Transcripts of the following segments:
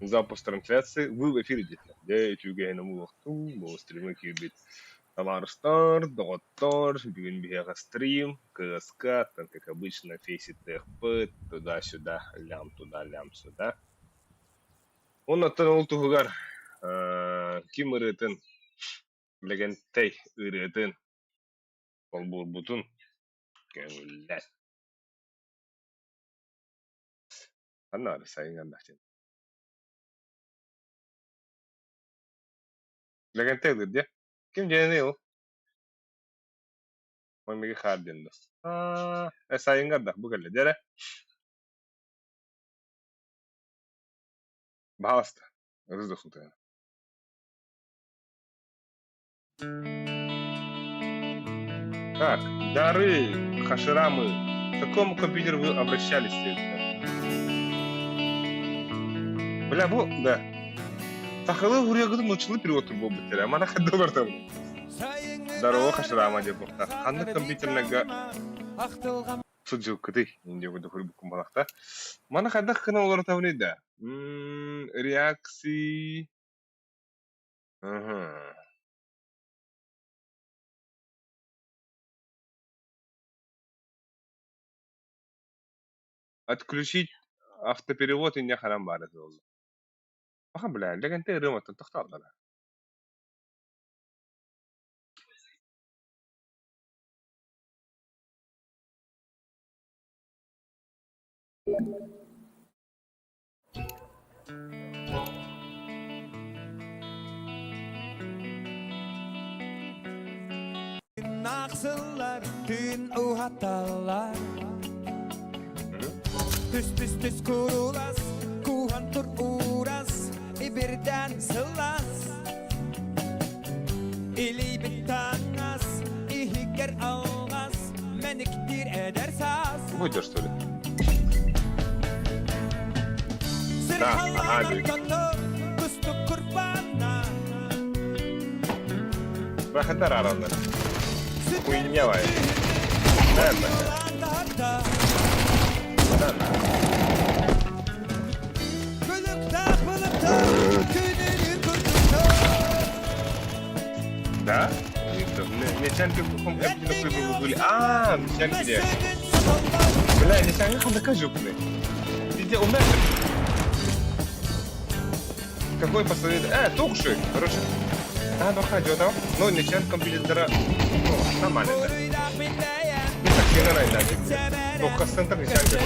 Запуск трансляции. Вы в эфире, действительно. Я тюгейному вақту, бұл стримі кебет. Товарищар, доктор, бүгін бияға стрим, КСК, там, как обычно, фейсит ТХП, туда-сюда, лям туда, лям сюда. Он оттан тұғығар, ким ұрытын, легентай ұрытын, ол бұл бұтын, көңілдән. Аннары сайын андақтен. Легентай ұрды, ким жайны ол? Мамиге харденді. Сайын ғарда, бұл кәлі, дәрі? Бағасты, рыздықсутын. Так, дары, хаширамы. К какому компьютеру вы обращались? Бля, bu, да. Тахылы урегідің ұчылы перевод бұл біттері. Мана қадды олар там. Здорово, хаширама деп бұқта. Қанды компьютернага сұд жыл күді. Енді өді көрі бүкім балақта. Мана қадды қына олар там нейді? Реакции... Отключить автоперевод и не харам бар это oldu. Aha bля, легенте рыматын тоқталды. Naqsılar, tün o hatalar. Tüs kurulas, kuhan tur uras, birden sılas. İli bitangas, ihiker algas, meniktir eder saz. Buydur söyle. Sırhalar tanı, kustu kurbana. Rahatlar aralar. Хуйня вай. Да? Нечанки в каком кабине были. Нечанки где? Бля, нечанки он такой жопный. Ты где умер? Какой посмотри? Токши. Короче. Доходит, да? Ну, нечанки компьютера. Нормально, да? Не так сильно найдать. Только центр нечанки.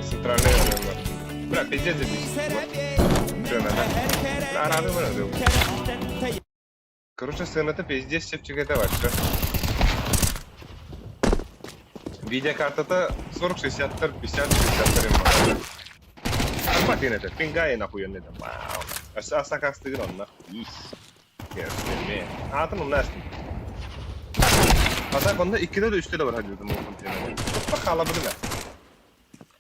Центральный район. Бля, пиздец забить. Что надо? Рады надо. Короче, сын, это пиздец, чепчик это вообще. Видеокарта-то 40, 60, 50, 60. Нормально это, пингай нахуй это. Вау. Аса как стыгнул, нахуй. Атом умнast. Hatta konuda 2'de de 3'te de var hadiyordum o konteynerden. Çok kalabilir.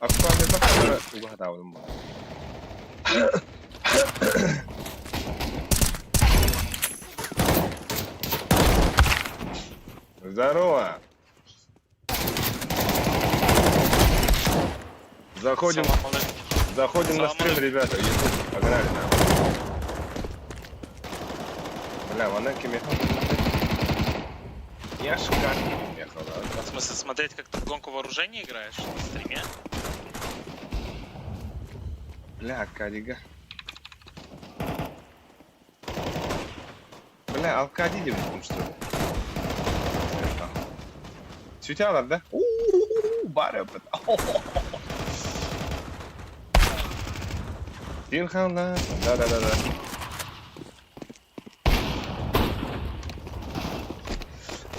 Aksualde bakara bu hata oldum bu. Здорово. Заходим на стрим, ребята. Погнали нам. Бля, вон кем я шикарно ехал, да? В смысле, смотреть, как ты в гонку вооружений играешь на стриме? Бля, Кадига. Бля, Алкади дивным, что ли? Светялар, да? Бар опыт. Тинханла. Да.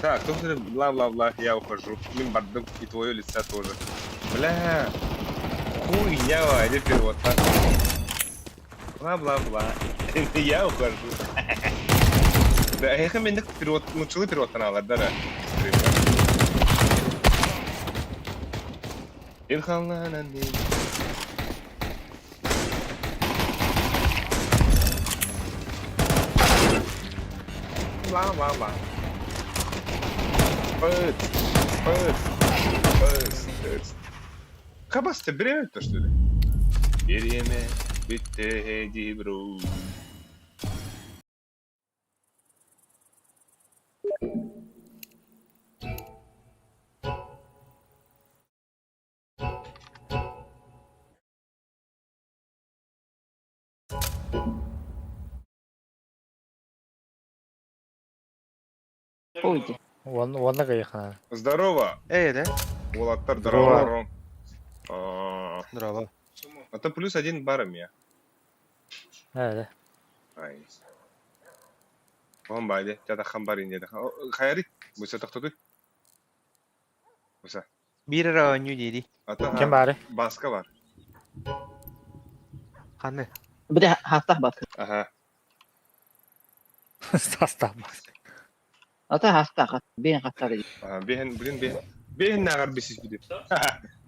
Так, тоже бла-бла-бла, я ухожу. Блин, бардак, и твое лицо тоже. Бля, хуйня, иди перевод, так. Бла-бла-бла, я ухожу. Да, я хамендик перевод, целый перевод канала, да. Инхална на ней. Бла-бла-бла. Пэс. Хабас, ты беременна, что ли? Birime bitti bro. Пойди. Вон гайхана. Здорово. Да? Улаттар Здорово. здорово. Здорово. Это +1 баром я. Да. Ай. Он байде, жада хамбар инде. Хайри, буса токтоду. Буса. Bir ara oynuyor dedi. Ата Кем бары? Баска бар. Kanı. Bir de hasta bak. Ага. Состав. Ata hasta. Ben hasta dedi. Бехен, блин. Бехен нагар бисис биди.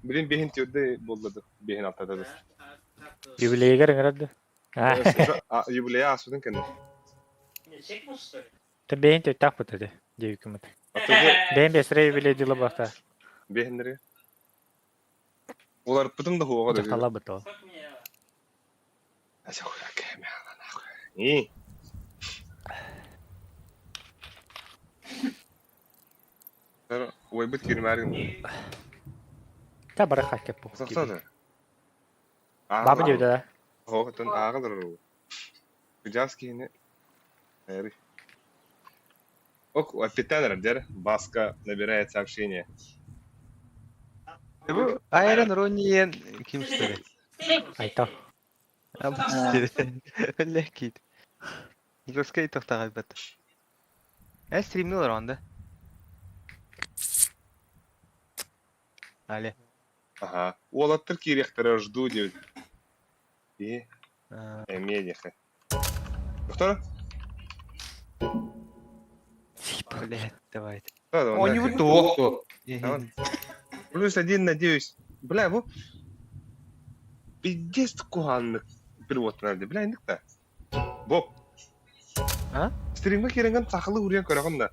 Блин, бехен тёрдө болду. Бехен алтада. Юбилейгер ингерді. Юбилей асудун кен. Ты бейн тек так бутады. Девикімет. Атыгы Бейн бесіре юбилей дилы бақта. бехенлери. Олар пытың да хуга да. Жақтала бұты. Ася хуя кеме ала нахуй. Ой, бит кирмәрин. Та бары хакеп бұл. Саксады. Бабы деуді да. Хоғытын ағыдыр. Кujavskiyni. Эри. Ок, опитанер, дер. Баска набирает сообщение. Bu Iron Ronnie'yen kim istedi? Айта. Ama istedi. Öyle ki. Nikolska'yı tohta kaybetti. Stream'de olur onda. Ali. Ага. Олаттыр керектері жду деп. Медиха. Кто? Блядь, давай. Он не вдох. +1, надеюсь. Бля, bu пиздец куганлык перевод надо. Бля, индикта. Боб. А? Стримге керенген сақылы үрген көреген да.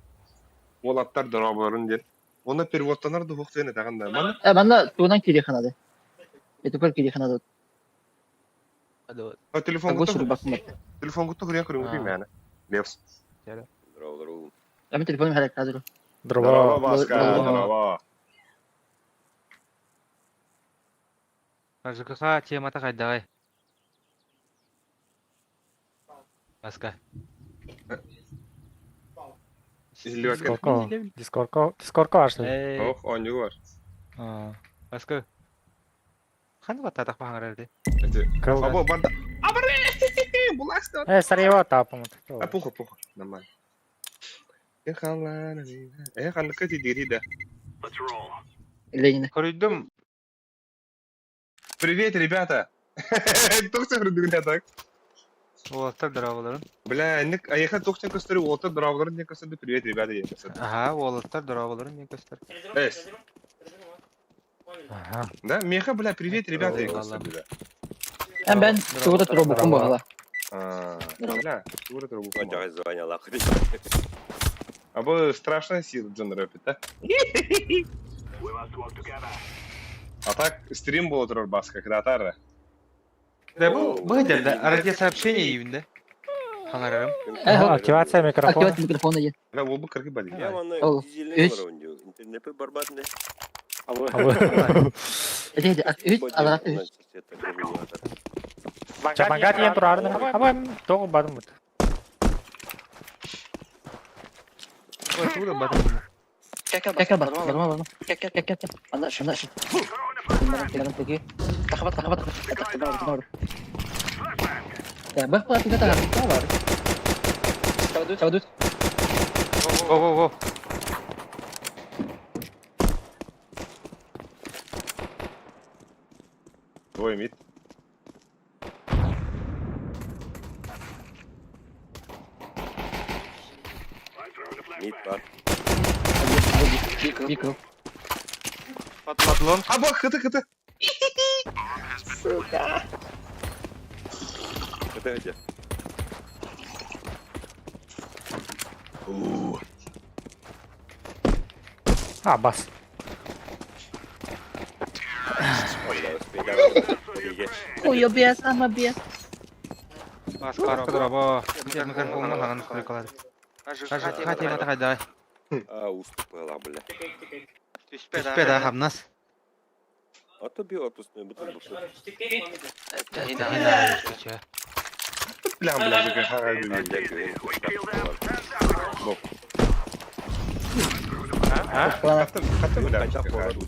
Олаттар дұрабарын дер. Оны переводтанар да хуқтайны тағанда. Мана? Bana tuğdan kirikanadı. Etupar kirikanadı. Hadi o. Телефон Boş ver күтті. bakma. Телефон күтті хүрген көрген көй мәні. Лепс. Ama telefonum her hazır. Здорово, Дұрба. Баска. Здорово. Здорово. ЖКХ темата қайдағай. Басқа. Изілі өткен. Дискорко ашты. Ох, он не var. Басқа. Қаны ба татақ бағар әрде? Бабо, банда. Абыры! Бұл асты. Сарева тапым. Пуха. Нормально. Қандыққа тедері да. Ленина. Көрүйдім. Привет, ребята! Тоқсан хүрдігін атақ. Олаттар дұрабыларын. Бля, ник аяқа тоқсан көстері олтар дұрабыларын не көстері привет, ребята, ең көстері. Аха, олаттар дұрабыларын мен көстер. Эс, да? Меха, бля, привет, ребята, ең Vallahi. көстері. Hem ben tuğda turu bukum bağla. Бля, тура тұру бұл. А бұл страшная сила Джон рэпит, да? А так, стрим был тұрар басқа, когда атары. Да bu geldi. Arada сообщение evinde. Kanarım. Активация микрофона. Aktivat mikrofonu ye. Бля, ол бұл кіргі бәді. Oğlum. Hadi. 3 alarak 3. Чапангат ең тұрарды. Абай, тоғы бадым бұд. Otur da batın. Kaka bak. Barma. Kaka. Anda. Bunların peki. Kapat. Kapat. Ya bak kita tak var. Cabut. Go. Твой мид. Mikro. Patlon. А, бак, кыты. Бас. Хуё без, ама без. Баскар браво. Микрофонна ханан калады. Хати мата кайда. Уступила, бля. Спеда хамнас. Тобі отпуск не буде. Плям, бля, же как харагу. Хата, бля, Кача как пораду.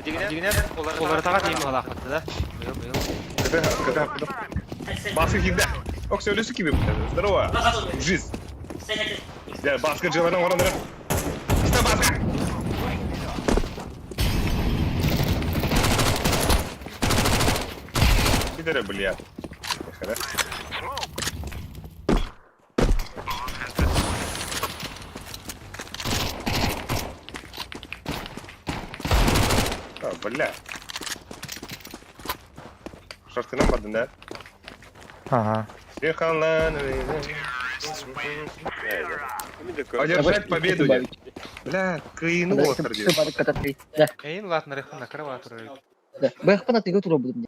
Дигинер олар тага дейм алакатты да. Когда? Баска кимде? Ок, söylüyorsun gibi. Здорово. Жизнь. Ya baskıcılarına oranları. İşte baskı. Gidelim, блядь. Похода. Бля. Что ж ты нам подын, Ага. Ехал на... Одержать победу. Бля, кайну остр Все бары кататри. Да, Эйн латнары накрыва туры. да. Бэх пана тиге тура будum.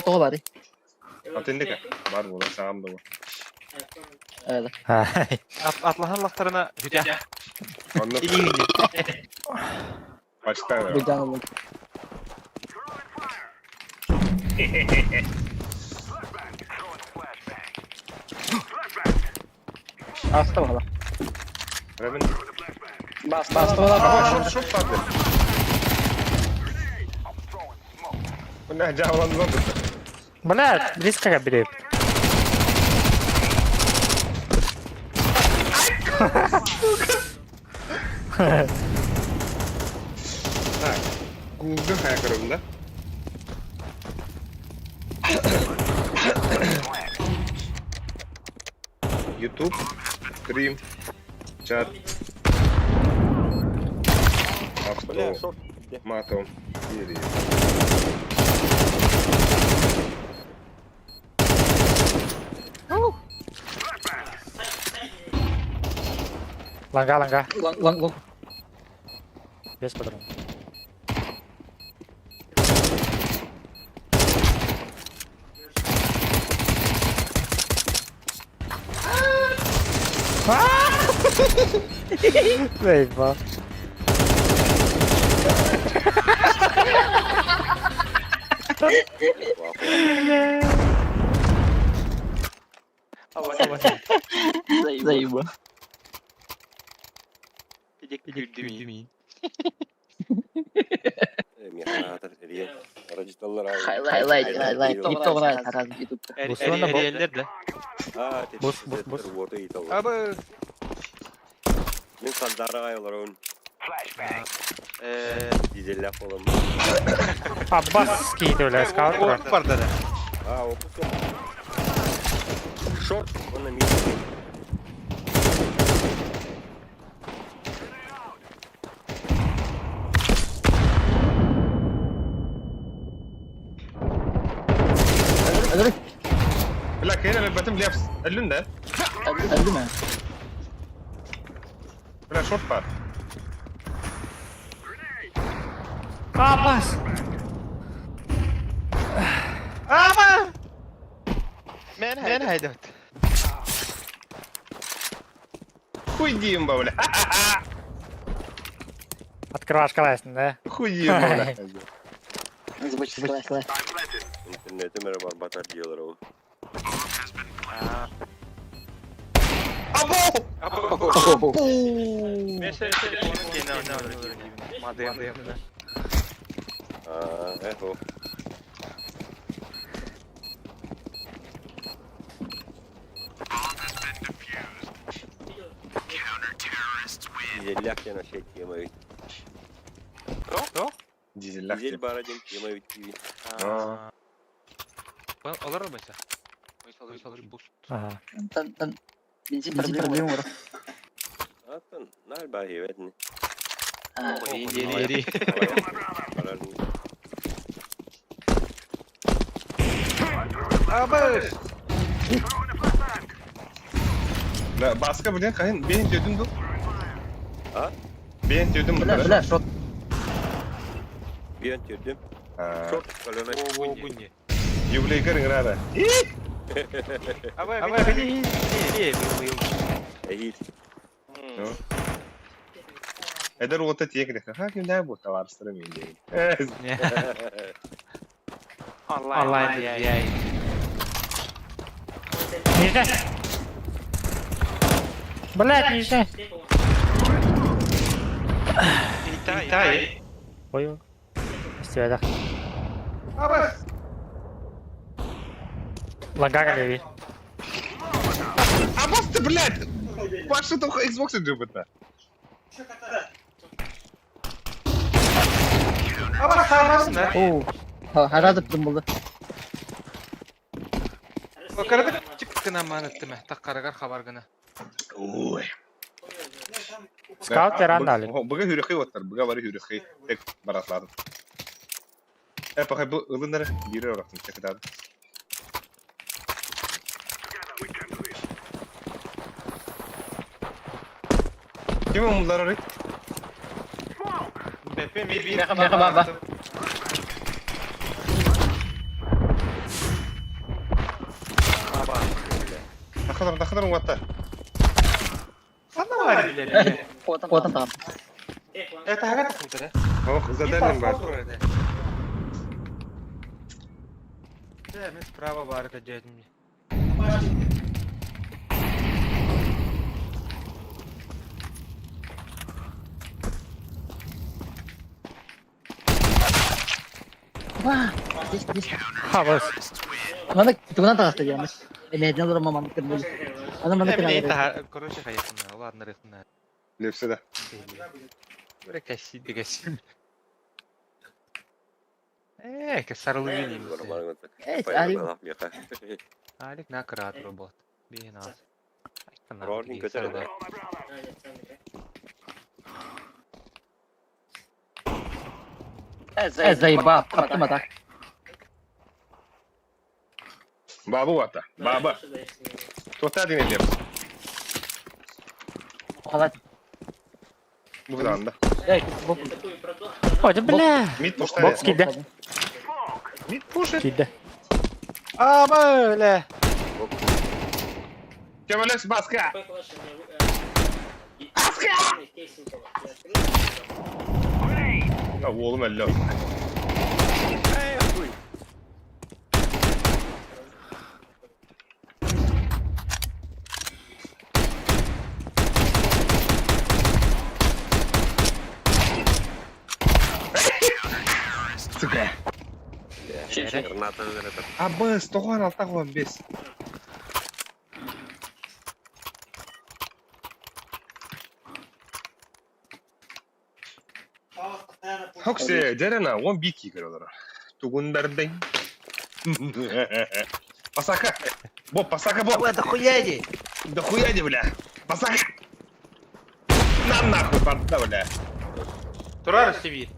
Тоо бары. Атындыка. Бар була сам да. Ала. Ай. Атлахан лактарына хүтә. Онны Илигинде. почта. Бу жанлык. Аста бала. Рабин. Баста бала. Шоп падды. Бля, жавлан зонды. Бля, рискага берет. Так. Гулга хакерым, да? YouTube, стрим, чат. Бля, Авто, шорт. матом, серии. Ланга. Лонг. Без патрон. Заебал. Заеба. Демейин. Механатор, Риен. Радиталлар. Хайлайт. Итто гана тараз YouTube. Бусуна бо. Бос. Абы. Мен сандарға айларын. Дизелләп болым. Аббас кейді бля, скаут бар. Бар да. Опус. Шорт. Оны миден. Bля, كاين انا باتم ليفس. اللون Öldü mü? Bля, шорт пар. Аббас. Ama. Men haydat. Хуйдим, бля. Открывашка қалайсың, да? Хуйдим, бля. Зыбачы. İnternete merhaba batar diyorlar o. Мен сен оны кейнә модем. Эхо. Дизелләк yana şey yemeği. О? Дизель Dizel barajın yemeği bitti. Алар болмайса. Мисалы бус. Ага. Бензин проблема var. Atan nar bahi vetni. Ери. Абы. Bля, baskı bu ne? Kayın, beyin diyordun bu. Ha? Beyin diyordun bu. Bля, шот. Diyen türdüm. Ha. Çok kalona Oo gunye. Юблей кырыңрада. Aba beni iyi. Ehil. Eder oта текре. Ха, kimde bu tavarstırı mı diye. Allah ya. Ниже. Блять, ниже. Тай. Ой. Стеда. Лагага леви. А просто, блядь! Паша только Xbox любит-то. Aba sarmasın ha. Oo. Ha, herhalde buldu. Bakarada çıkkına manıttı mı? Takkaragar haber gına. Ой. Скаут веранда али. Бага хүрехи оттар, бага бары хүрехи. Тек баратлады. Пахай бұл ылынары бире орақтың текедады. Кем омулдар орайт? Bepe mi bir Merhaba. Тахадар уатта. Sana var bile. Otan tamam. Evet aga takıldı. Ох, зададим бар. Мен справа бар это дядя. Вау. Здесь. Хавас. Mana tunan tarafta gelmiş. Neden duramam kırmızı. Ana bana Ben kırmızı. это короче hayatımda. Ладно рехна. Лепсида. Böyle kaşı digesin. Sarılı yiyeyim. Evet, arayayım. Alik ne kadar robot. Bir nas. Rolling kötü. Заебал. Attım atak. Бабу уатта. Баба. Тота dinledim. Халат. Buradan da. Evet, bu. Hadi bля. Mid Бокс puşta. киде. Mid puşta. Киде. Aa böyle. Kemales baska. Ya oğlum elle. Сука. Абы, 100 алта қойым, 5. 혹시 제레나 원 비키 그러더라. 두군다른데. Пасака. Боб, пасака, Боб. Это хуяди. Да хуяди, бля. Пасака. На нахуй, банда, бля. Турар сиви.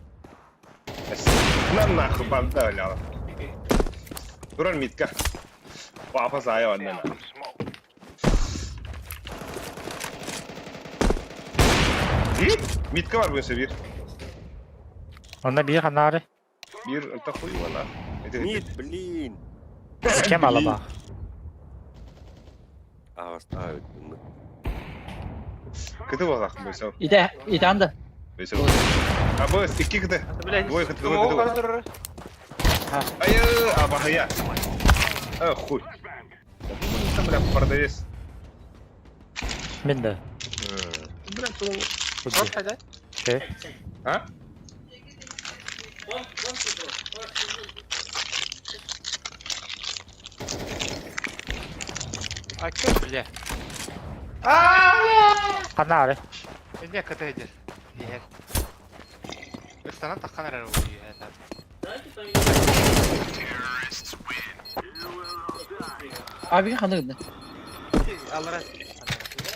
На нахуй, банда, бля. Туран митка. Папа зая ванна. Митка var bu sefer. Onda bir kanarı. Bir takuy valla. Нет, блин. Sikem alaba. Оставить. Кыты болақ, бөйсау. İtandı. Бөйсау. Абы, iki kıты. Двое kıты, двое kıты. Айы, абахая. Хуй. Там, бля, продавец. Мен de. Бля, кто... Рот хада. Okey. А? А что, бля? Kanarı. Ne kadar edir? Diğer. Sana takkan arar oluyor ya. Abi hanım. Allara.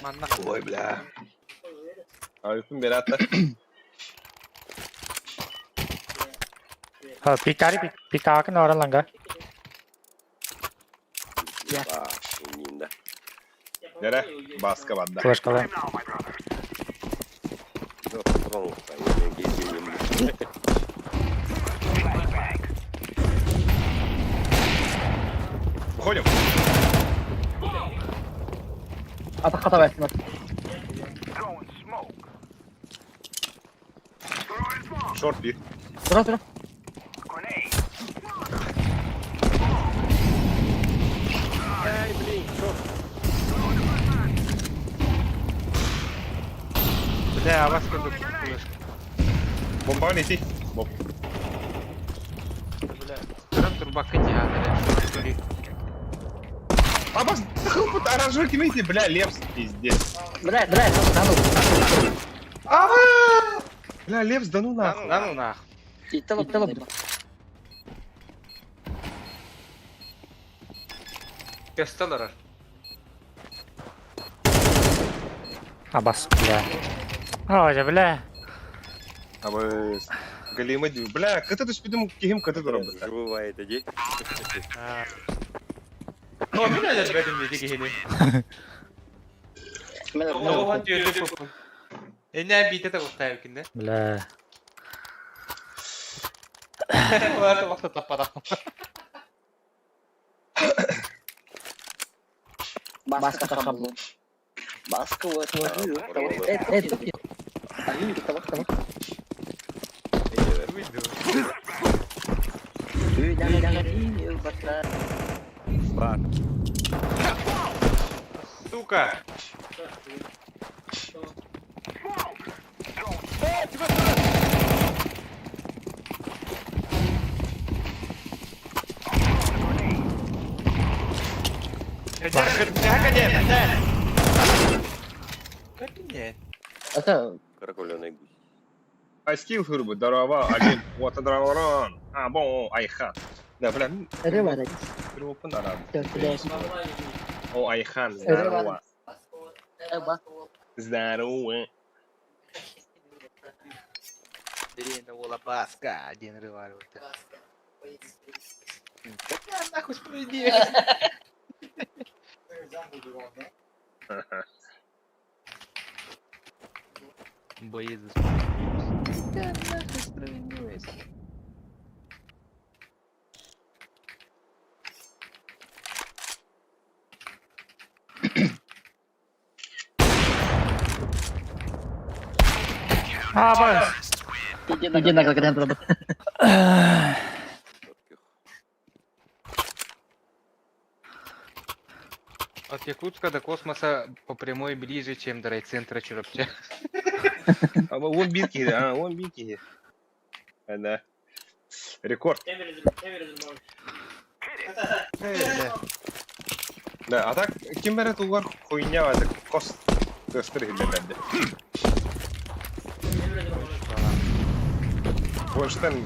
Manna. Ой, бля. Аюпun beratta. Ha, pikakın oran langa. Ининда. Nere? Baska banda. Kulaş kalan. Уходим. Хата версия. Шорт пик. Здорово. Ай, блин, что? Бля, а вас как флешка? Бомба лети. Бомб. Бля. Трам турбак идеально. Абас, оранжевый кинете, бля, лепс, пиздец. Бля, да ну. Бля, лепс, да ну нахуй. Да ну нахуй. И того. Пестолер. Абас, бля. Ой, бля. Абас. Галима, бля, къде да спидам кихим, къде да работа? Забывает, иди. Ну, бля, я тебе не дигели. Ну, он тебе тупо. Эне бит это оставил кинде. Бля. Ладно, вот это пора. Баска шаблон. Баска вот. Того. Бар. Сука. Как нет? Это Каракуленый гусь. Айскил хурбу, дарова, алим, вот дроворон. А, бон, айхан. Да, бля, ну, рыба. перевопын араб. Все. О, айхан, здорово. Рыба. Здорово. Деревня Волобаска, один рывал. Какая нахуй справедливость? Бои за справедливость. Какая нахуй справедливость? Абас. Иди на как это. От Якутска до космоса по прямой ближе, чем до райцентра Чурапча. А вон битки, а, вон битки. Да. Рекорд. Да, а так, ким берет улар хуйня, это кост. Көстір ебелерді. Воштан,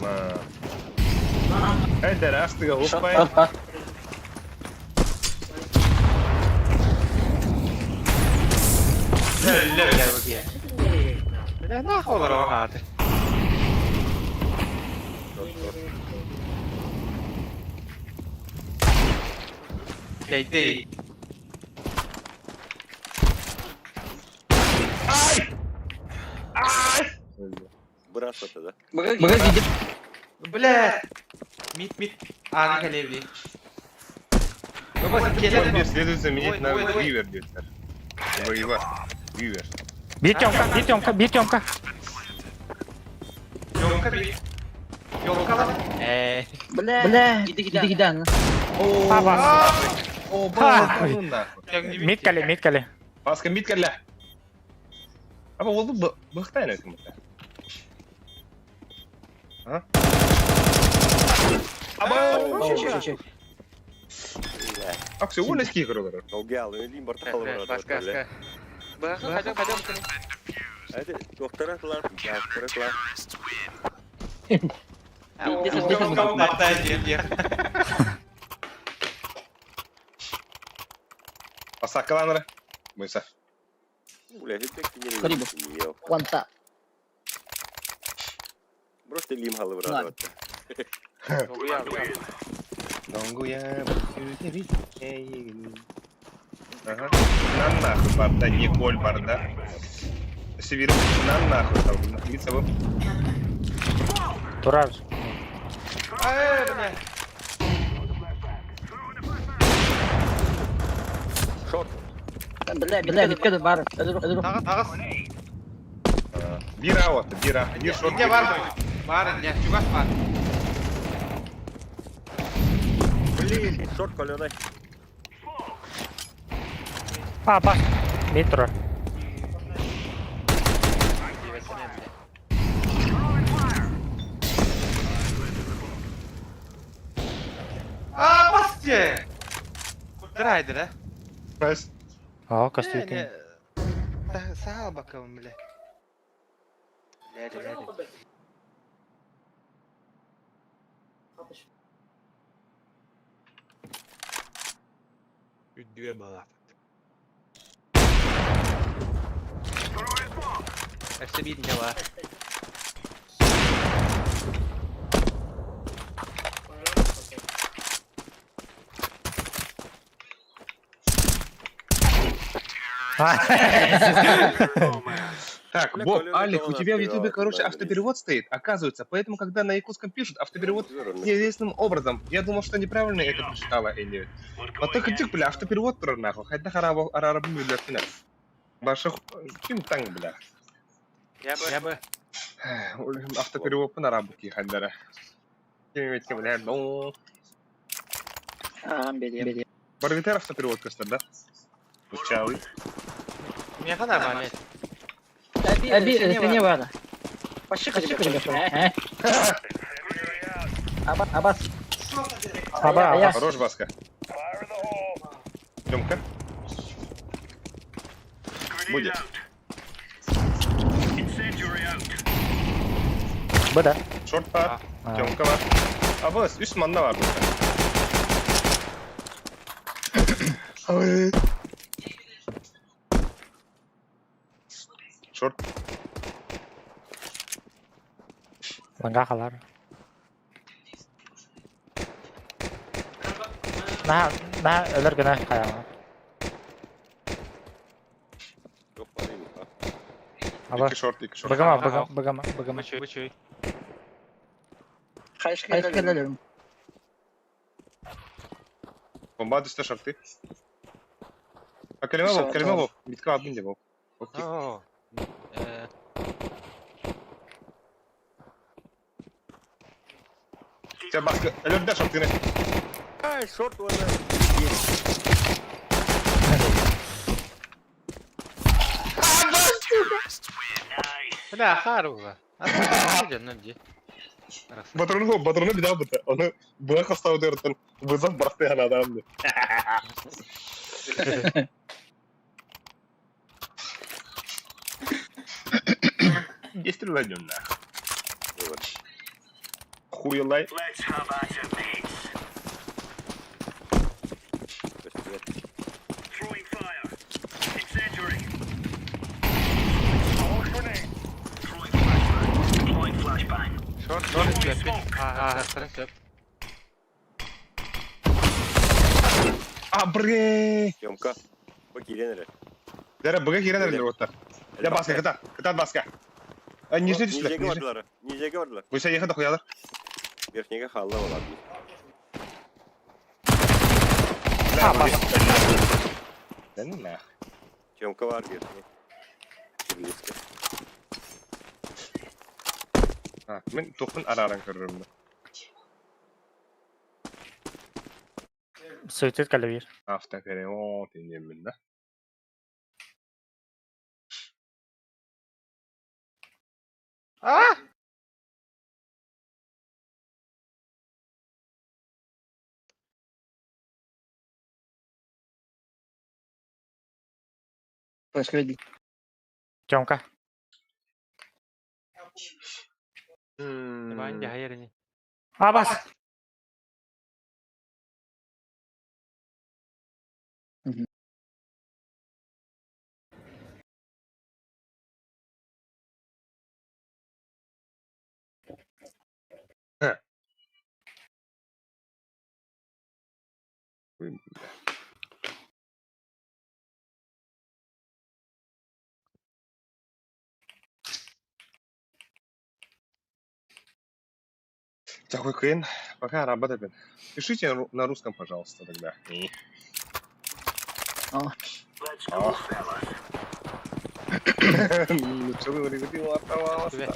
әйдер астыға ұппай. Бля, нахуй лагати. Йди. Бросота, да? Магазин. Бля. Мид. А, на колевли. Ну, просто Теперь следует заменить на Вивер, детер. Воевать. Вивер. Бить Тёмка. Ёлка бит. Ёлка. Бля. Иди. Абас. О, Ха. ну нахуй. Миткали. Паска миткаля. Аба олды бахтайна кімді. А? Аба! Аксы, он эски кырылыр. Олгал, или бортал Бля, врат. Паска. Пойдем. Это доктора клар, доктора клар. Пасакаланры. Мыса. Бля, это не Карибу. не. Ванта. Просто лим халы врат. Донгуя. Ага. На нахуй, барда, Николь, барда. Север, на нахуй, там, лицевым. Тураж. Short. Бля, биткеді бар. Öldür. Tağız. Bir A attı, bir short. İnce var. Var ince. Çugas var. Блин, short каленый. А, бас. Митро. Aa bas diye. Kurtaraydı la. Nice. О, костюм. Sağ ol bakalım bile. Ledi. Üddüye bana. Hepsi bir ince var. Так, Бля, Боб, колено Алик, у колонна тебя в открывала, Ютубе, короче, да, автоперевод стоит, оказывается. Поэтому, когда на якутском пишут, автоперевод Верно. неизвестным образом. Я думал, что неправильно это прочитала Энни. А только тик, бля, автоперевод про нахуй. Хотя арабы миллион финал. Ваших... Ким танк, бля. Я бы. Автоперевод по арабки, хандара. Кем, бля, ну... Бери. Барвитер автоперевод, костер, да? Пущавый. Ne kadar var Ahmet? Seni var. Başka şöyle. Абас. Аба. Хорош, Баска. Тёмка. Будет. Б, да. Шорт var. Tёмка var. Abbas, üst manda var burada. Ay. Short. Langa қалар. Nah, ölür gene kayama. Yok parayım. Aba. İki short. Bagama. Bıçıy. Kaç kere ölürüm. Bomba düştü short'ı. Kelime bok. Bitki aldın ya bok. Okey. Oo. Sen Baska. Ölür de short'ını. Ay short var lan. Bu da haru var. Aslında canım diye. Батроны bir daha bıta. Onu bırak hasta ödüyorsun. Vızaf bıraktı yani adamdı. Есть рванем нахуй. Хуйлай. Short köpü. Sarı köp. А, бре. Тёмка. Покиленere. Дара быга хирен элер отта. Я Баска, катат Баска. Нижний düştüler. Nijege vardılar. Nijege vardılar. Bu ise yakında koyalım. Верхнеге халла var. Sen ne? Тёмка var верхне. Близко. Ha, ben topun araran görürüm. Söğütüt kalabir. Автоперевод dinleyeyim de. Ah! Başka bir Тёмка. Ben de hayır ni. Абас. Такой Квин, пока работает. Пишите на русском, пожалуйста, тогда. Ah. Luchador ejecutivo hasta abajo. Güve.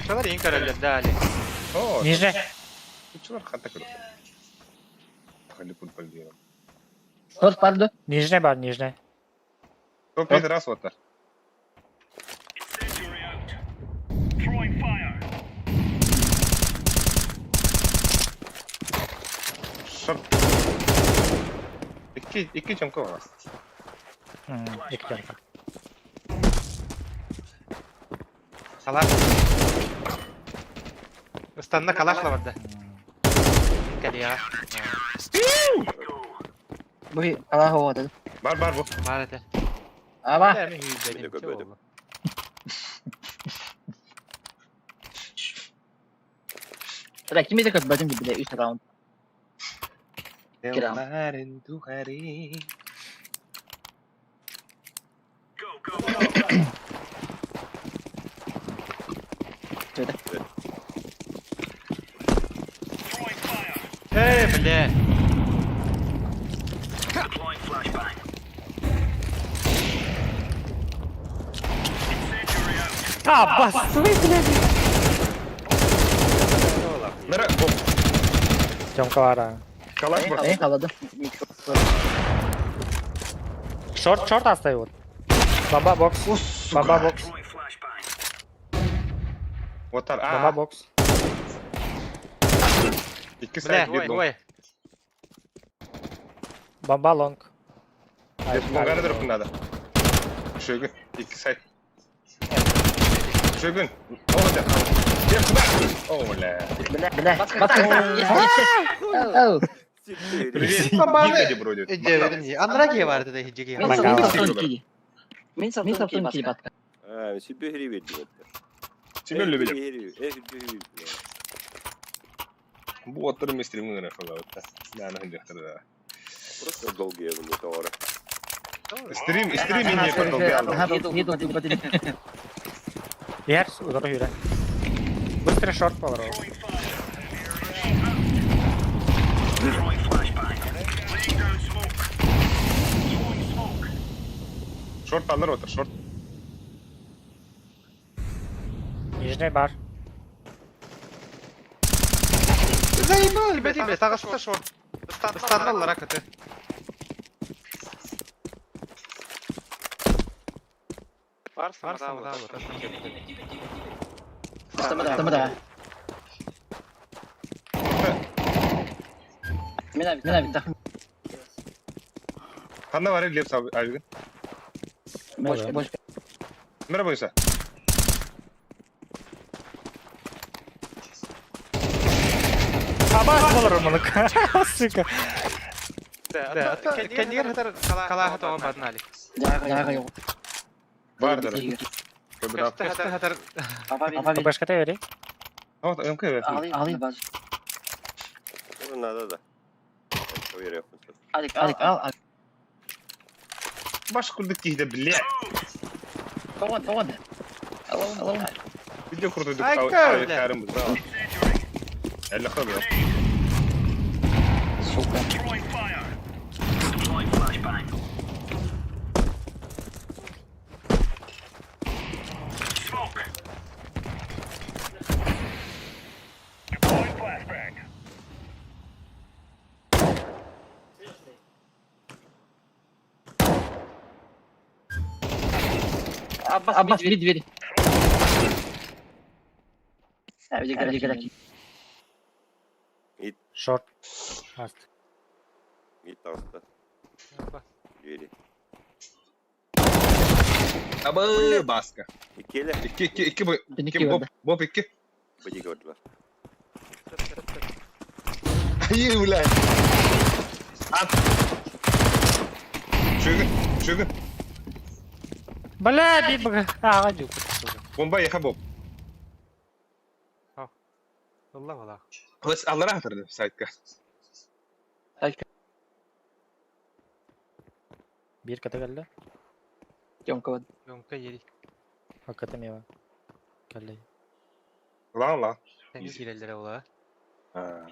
Şuralar in kararlı dali. Oh, Нижний. luchador хата круто. Хали футбол делаем. Short pardon. Нижний бар, нижний. Кто первый раз вот так? Шорт. İki çamka var. İki tane. Kalaş. Ustanına kalaşla vardı. Gel ya. Bu kalah hava dedi. Var bu. Maalesef. Ama Der mi hüyü Bir de benim böyle. çoğulu. tara kimi de kadar gibi de 3 round. Kira. Kemarin tu hari. Şöyle. Bля. Bastı блядь. Nere? Bom. Темка var ha. Kalaş var. En kaladı. Short hasta вот. Baba box. Baba box. Otar. Baba box. İki Bля, side bir ой, long. ой. Baba long. Long'ları da rıkındadı. Şögün. İki side. Şögün. Olacak. Bir kuda. Oh la. Bile. Bak. Oh. Siktir. Привет. Гигади бродит. Eceverin iyi. Andrage vardı da hicigi. Min Bakalım. saptın ki. Min saptın ki batka. Ha, süperi verdim hatta. Şimdi öyle bile. Süperi. Bu otları mestrimini göre falan. Yani hangi hatırda. Просто долгие были товары. Стрим не yapar dolgu aldım. Ha yedo yedo. Yer uzağa yürü. Быстро short var o. Short alır otur. Short. Нижний бар. Заебал, бля, тағашта шорт. Standallar hakikaten. Varsın daha var. Tamam da. Mina bitti. Kanda var ya Leps abi. Boş. Merhaba İsa. Baba alırım onu. Сука. Kendine kadar kalaha tamam badnali. Yaga yok. Vardır. Kıbra. Kaçta kadar Başka vereyim. Evet, ömkü evet. Alayım baz. Ну, надо, да. Поверь, Al. Baş kurduk ki de bile. Kavan. Alalım. Video kurduk. Ay, Ay, öyle. karım bu. Elle kalıyor. Abbas mid. Hadi gel. Short. Ast. Git altta. Двери. Aba baska. İkiyle. İki bu. İki Bob. verdi. Bob iki. Bodyguard var. Hayır ulan. At. Şögün. Бля, bir ağacı. Bomba yaka Bob. Valla. Bas Allah'a hatırladım saytka. Bir kata geldi. Yonka. Yonka yeri. Hakikaten ya. Geldi. Lan. Temiz girellere ola. Ha.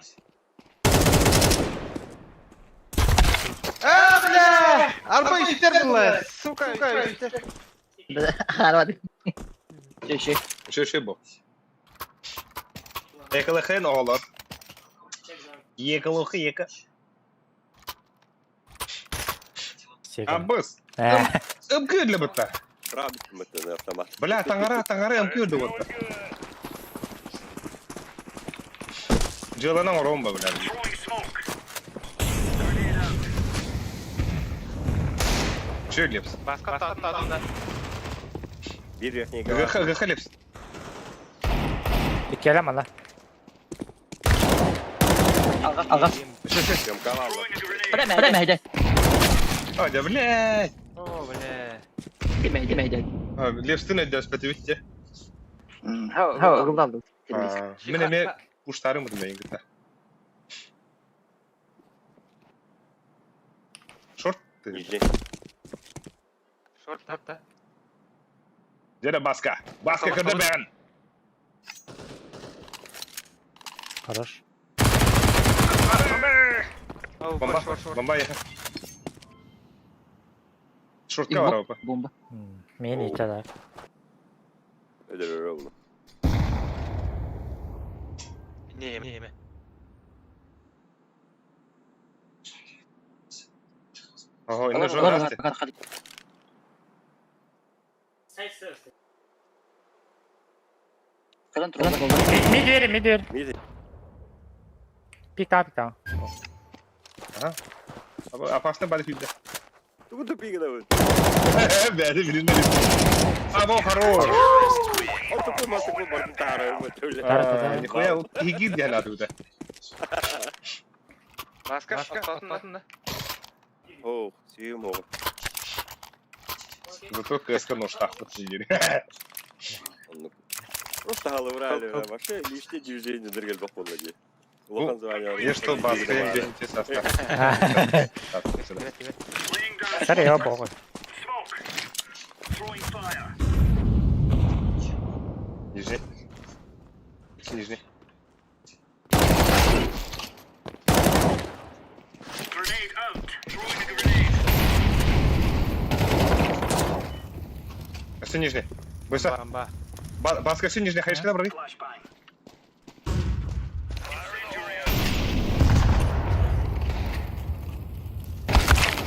Бля! Арба işler bunlar. Сука işler. Harbi. Şey bu. Yakalayın oğlan. Yaka. Сегодня. Abbas. Ömkürdü bu da. Пробить мы на автомат. Bля, tangara ömkürdü bu da. Jalanan romba bля. Şöyle. Басқа таттадым да. Bir верхний голова. Gıkılıps. Бикелем ана. Aga. Прям голова. Preme hede. Hadi bля. О, бля. Deme hede. Leftin ediyoruz peti bitti. Ha, ıgıldı. Ne kuşlarım mı demeyin gıda. Short. Нижний. Шорт тапта. Jere baska. Baska kırdı ben. Хорош. О, Bomba. шорт. Bomba yakın. Short'ta var abi. Bomba. Мини и да. Öyle ровно. Не. Ого, yine jor Ulan rastı. hadi. Kadın turun. Мидер. Мизи. Пика. Ama apasına bari filde. Ну тупик давай. Beni bilinmedi. Ama o хорош. Он такой масокой бартара. Нихуя, higid diye ladı bu da. Басқа таттадым да. О, сүйем оғын. Зато КСК нож тақты сендері. Просто головрали, вообще лишнее движение дыргал бақполла де. Улахан звания. Я что, баскаем бенте состав. Саре я богу. Нижний. Нижний. Все нижний. Быстро. Бомба. Баска все нижний. Хаешка добрый.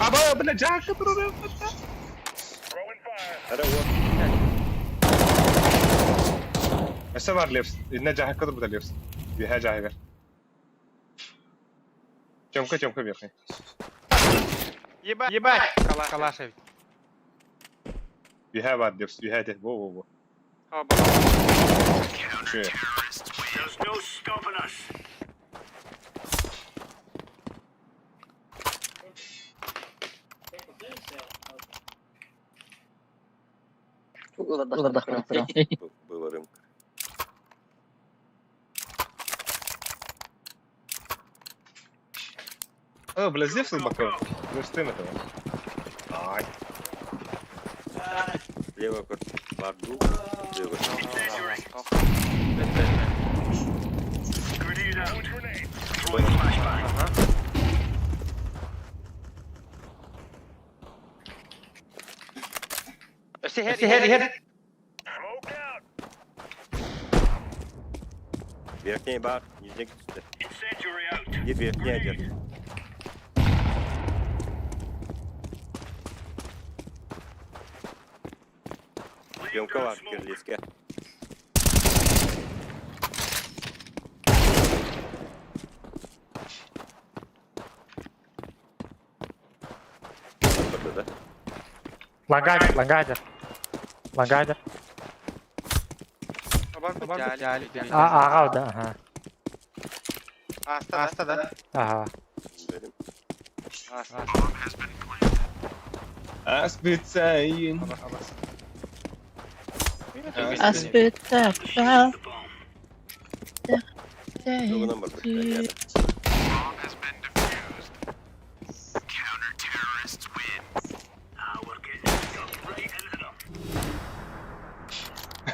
Аба, бля, Джака, Hadi o. Mesela var lefs. Ne Jack kadar bu da lefs. Bir her Jack ver. Çamka bir. Ебать. Калашев. Bir her var lefs. Bir her de. Wo. О, бомба. Şöyle. Ulan da. Было рынок. О, бля, лефс баков. Ну что это? Ай. Левый кот. Барду. Левый. Хер. Верхний бар. Нижний кот. И верхний один. Съемка var kirliske. Burada da. Лагайдер. Ага, да, ага. Аста да. Ага. Benim. Аста. Аспицаин. Aspetta. Yoğundan bak. Yani.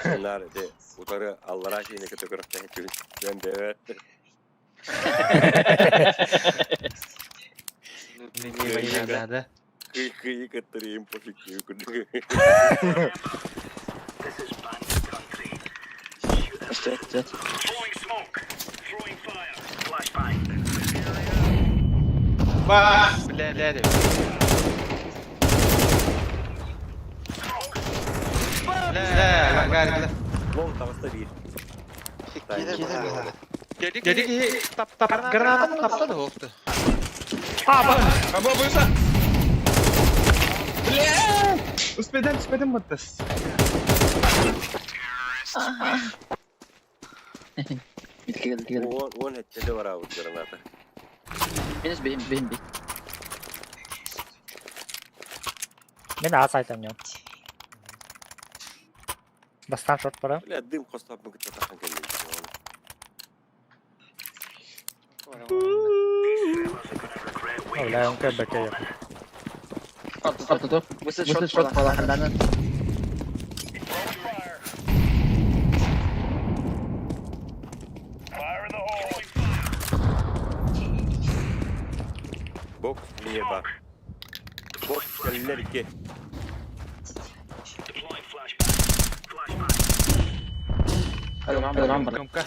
Nerede? Utarı Allah'a şeyini kötü kırıkta geçiyor. Ben de evet. Не надо. Кый кытырыйым пофиг күндү. Ждет. Бля, де. Бля, лагарь. Лон табыста бир. Jadi tap granat tapsa da oldu. Аба буйса. Бля! Успеем маттас. Gel. Он хеттеле бар абы граната. Benim. Мен А сайт oynuyorum. Bastan short para. Бля, дым костап мыгыт атакан келген. Öyle yok bekliyor. Tutup. Bu shot falan herhalde. Бокс не бар. Бокс келлер 2. Hadi rambar. Kumka.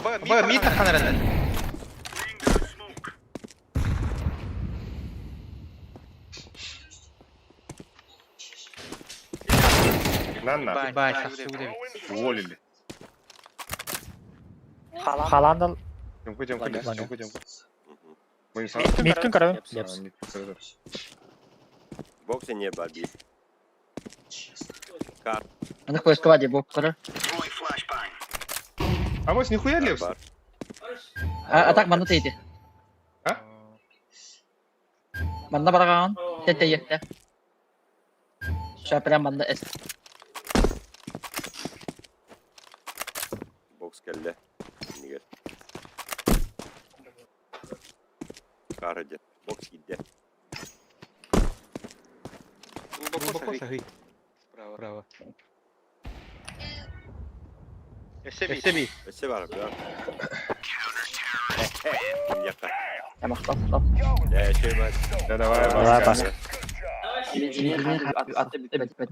Aba mid takan herhalde. Нанна. Bye, saksı bu demek. Уволили. Haaland'ı Темку. Мы сам. Mid'ün kararı. Бокс не бар бир. Кар Hadi koy skvadi bu kadar. А вот нихуя Левс. бар. Atak mana teydi. Ha? Mana barakan. Tete yekte. Şapren mana es. Бокс келле. Нигер. Кар идет. Бокс идет. Глубоко сахый. Право. SB. Эсе бар бир. Яка. Tamam stop. Эсе бар. Да давай, Давай, бас.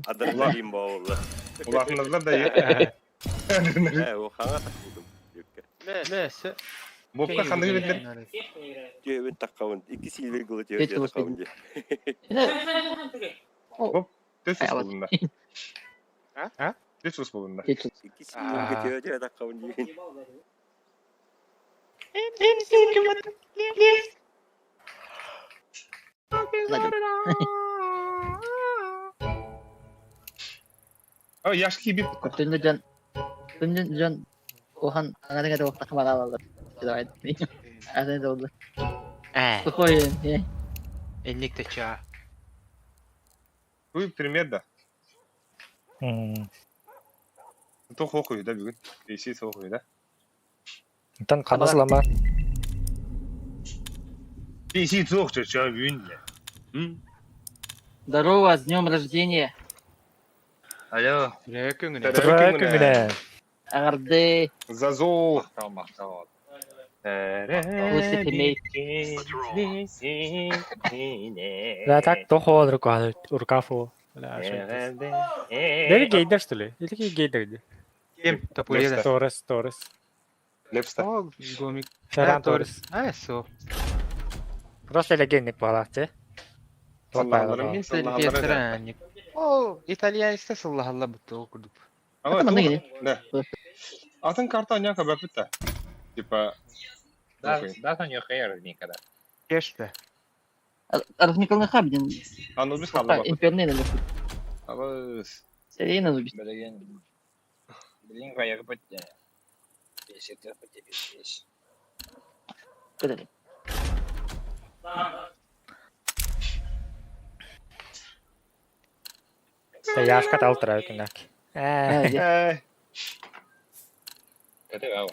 Адырлайым баулы. Улатыныздар да ек. О хаңа такудum. Юкке. Neyse. Бопка хандыгы билдер. Жөбүн таккабын. 2 силвер гол Кетті жөбүн осы таккабын. Төсүс Ай, болунда. Ha? Төсүс болунда. 2 силвер жөбүн таккабын. А яшки бит. Dün Ohan kadar waktu kemana aldı. Tidak ada. Ada da oldu. Спокойно. 50 de çağ. Буй пример да. Hmm. То хохуй да бүгүн. Эси хохуй да. Tan kanıslama. Эси цохчу чамбюн. Здорово, с днем рождения. Алло. Bırakın günü. Bırak güne. Agарды. Зазол. Ya tak toho urkafu. Deli geyder stuli. Deli geyder. Kim? Tapuya da. Torres. Лепста. O gomik. Ferran Torres. Eso. Просто легенник палатте. Allah'ım neyse Del Allah'ım. Pietrani. O İtalyan istese Allah bu okuduk. Ama Bana geliyor. да. Атын карта няка бапита. Типа Да, не хер никогда. Geçti. Арф Николай Хабдин. анус бис халла бапита. Имперный надо. Абыс. Серийно зубить. Блин, как бы если ты по тебе здесь. Куда? Se jäskät altröytynäkin. Это я.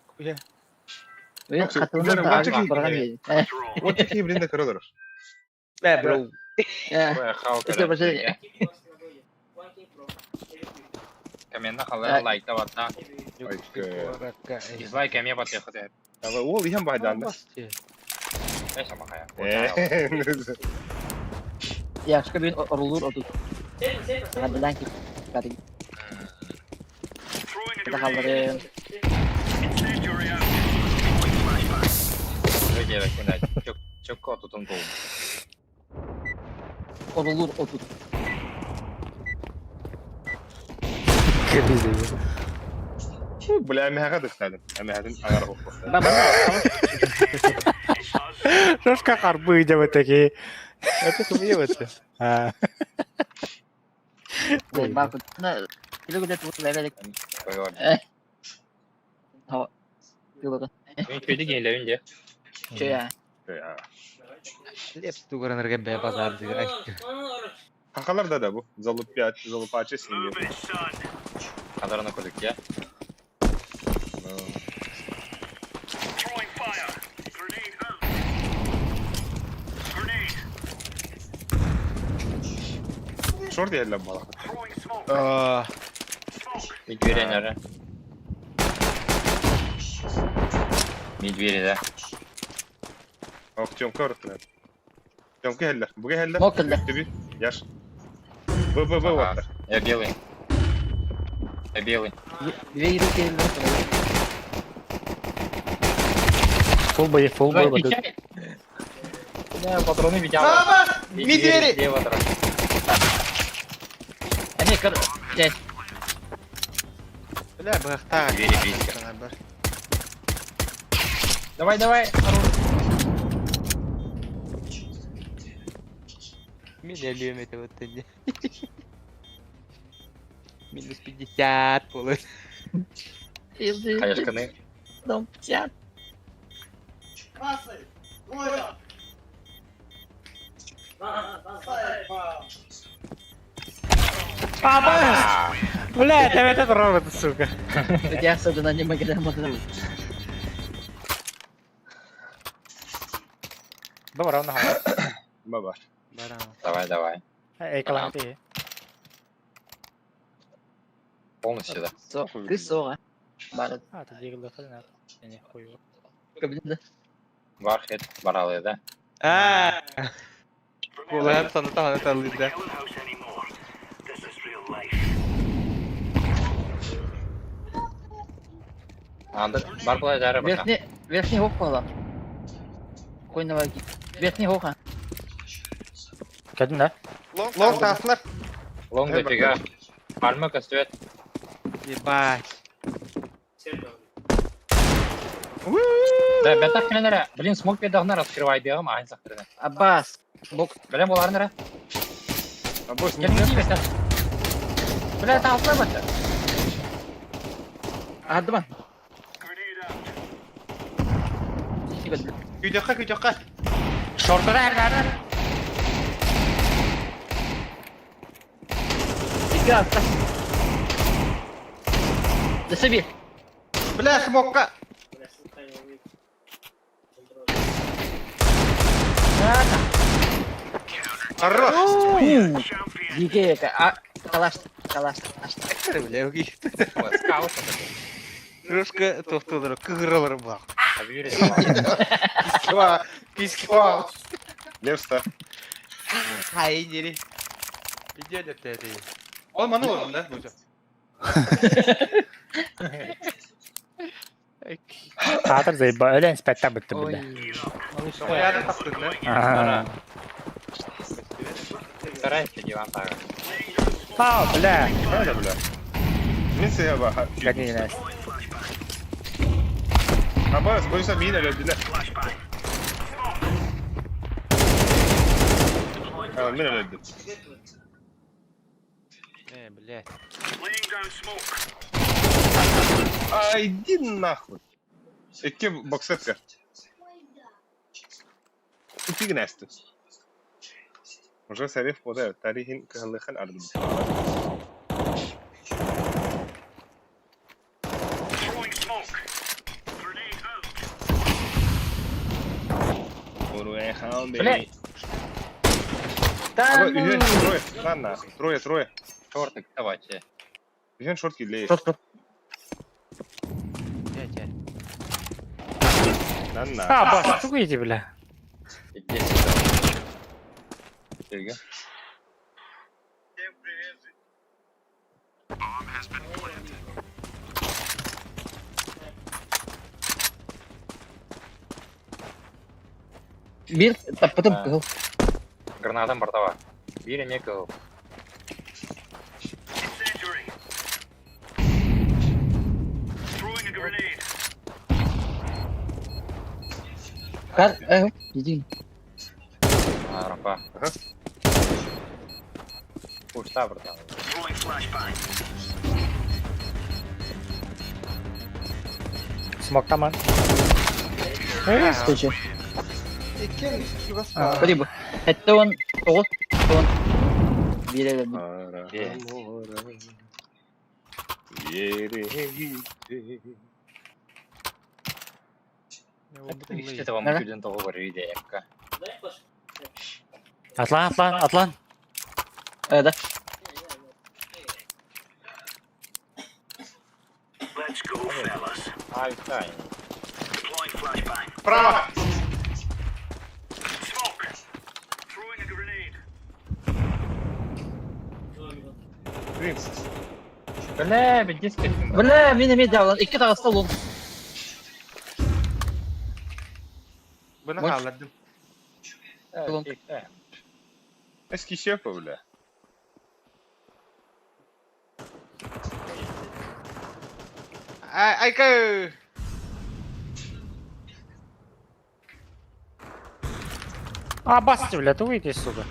Kuya. Ve Yoksa katılımda üzerine da bakacak abi gibi bırakan ya. değil. Вот такие, блин, коридор. Be bro. Ya. İşte başı. Каменна халая лайта ватта. Дизлайк, а мне подъехать. Ол ihan baydan da. Я сама хая. Yaxşı bir orulur otur. Hadidan ki. Hadi. Kita kaldırın. Люди, кидать. Çok tutun doğum. Orulur otur. Bula əməhə dıxtadım. Əməhədin agar hoppa. Ben Трошка карбуйда вот такие. Это смеется. bak. Kilo gede tuh lele. Hava. Kilo kan. Ben köyde geliyorum Şey ya. Hepsi tuğranırga be pazar diyor. Kankalarda da bu. Zalıp açı sinir. Kadarına koyduk ya. Short yerler bala. Медведя. Медведя, да. Ох, Тёмка ұрықтырады. Тёмка хеллер. Бұға хеллер. Мол кілді. Тебе. Яш. Б, вот. Я белый. Я белый. Две руки elinde. Full boy bakın. Да, патроны видел. Медведи! Лево драк. Hani kır. Şey. Бля, бахта. Двери близко. Давай. Меня любит вот это. Минус 50 полы. Конечно, Dom chat. Блядь, а этот робот, сука. Я особенно не могу домой. Добре, равно гава. Baba. Давай. Эколан ти. Полностью, да. Ты соға. Бары. А, ты дегілді қылын не хуй. Кабинда. Var hit, baralı da. Бұл әп саны тағаны талыйды. Andır, var bulay zarı baka. Верхний хок пала. Қой на ваги. Верхний хока. Кәдің да? Лонг тасынар. Long дофига. Пармы кастует. Ебать. Да, бәтақ кенелері. Блин, смок бедағына раскрывай беғым, ағын сақтырды. Аббас. Бок. Білем болар нері? Абос не Келін деймес, Бля, тағылсына бәтті. Адыма. Күйдеққа. Шортыда әрді. İki atla. Dışı bir. Бля, смокка. Хорош. Дикие. Калаш. Бля, өкей. Скаут. Трошка тоқтылыр, кығырылыр бақ. Объявили. Писки. Левста. Хай, нері. Видео деп тәді. Ол маны орын да, бұзы. Қатыр зайба, өлен спәттә бітті білді. Ояды тақтың да. Старайся, диван тағы. Ау, бля. Öyle bula. Min sehe bak. Кәдің енәс. Abos koysa min öldüler. Tamam, min öldü. Бля. Ай, иди нахуй. İki boksetka. Тупик nästy. Уже сариф пода тарихин кылыхан арды. Уруэ хаун бей. Там. Üyen трое. Lan nахуй. Трое. Шортик, давайте. Üyen short gille. Шорт. Нанна. А, бас, выйди, бля. Серега. Bir потом кыл. Гранатам бортова. Бир эме кыл. Кар, иди. Рампа. Пушта бортова. Смог таман. Стойче. Пойди бы. Это он, он. Bir eledim. Yere gitti. İşte tamam bu yüzden tohu var bir de yakka. Atlan. Да. Ай, тай. Право! Бля, bir дискет. Бля, mini mid lan. İki tane salon. Bunu Boş. hallettim. Salon. Eski şefa bile. Ai cơ! А, бас, бля, ты выйди, сука.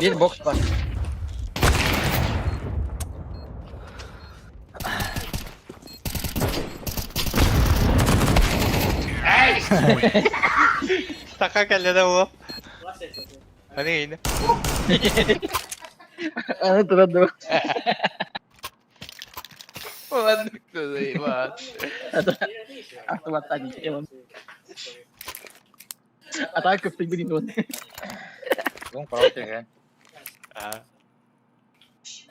Bir box var. Taka kellede bu. Hani yine? Anladım. Ulan nükleyi var. Автомат тани. Атака в 5 минут. Đúng có tiền kìa.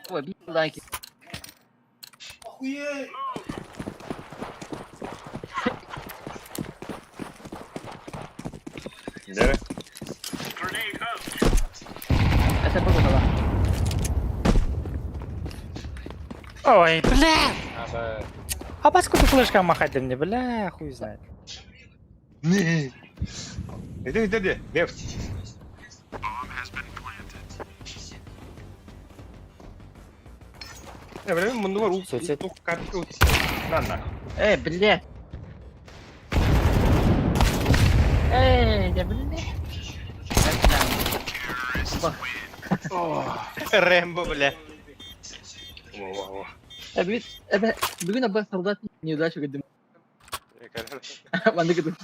Ой, бить лайки. Nere? Это было было. Ой, бля. Abi. А бас куда флешка махать мне, бля, хуй знает. Ne? Иди. Нефть. Ya benim bunda var. Söyle. Kartı. Nana. Бля. Да блин. Рэмбо, бля. Bugün abla soldat неудачу قدم. Манда قدم.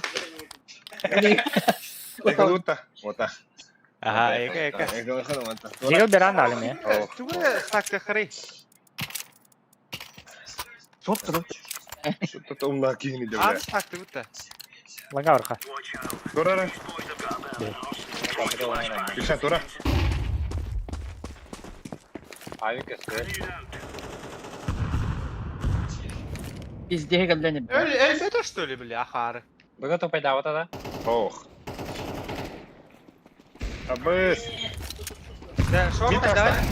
Вот так. Ага, эка. Дигл беран дали мне. Чуга сакка хри. Что-то умна кини Ан девля. сакты бута. Лага арха. Турара. Пиша тура. Abi kesti. Везде габляне. Эльбето что ли, бля, ахары? Вы готовы пойти вот это? Ох. Абыс. Да, шорт, Бит давай. оставь.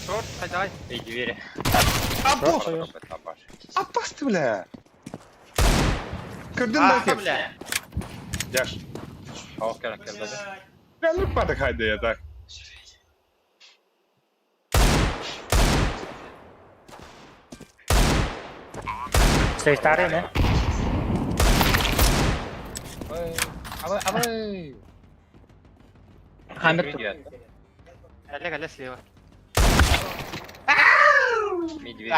Шорт, давай. И двери. Абох. Абас ты, бля. Кырдın Аха, bakayım. бля. Yaş. Hava karakterde. Ben unutmadık haydi ya da. Стоит старый, не? Abi. Хамид. Галя слева. Медведь.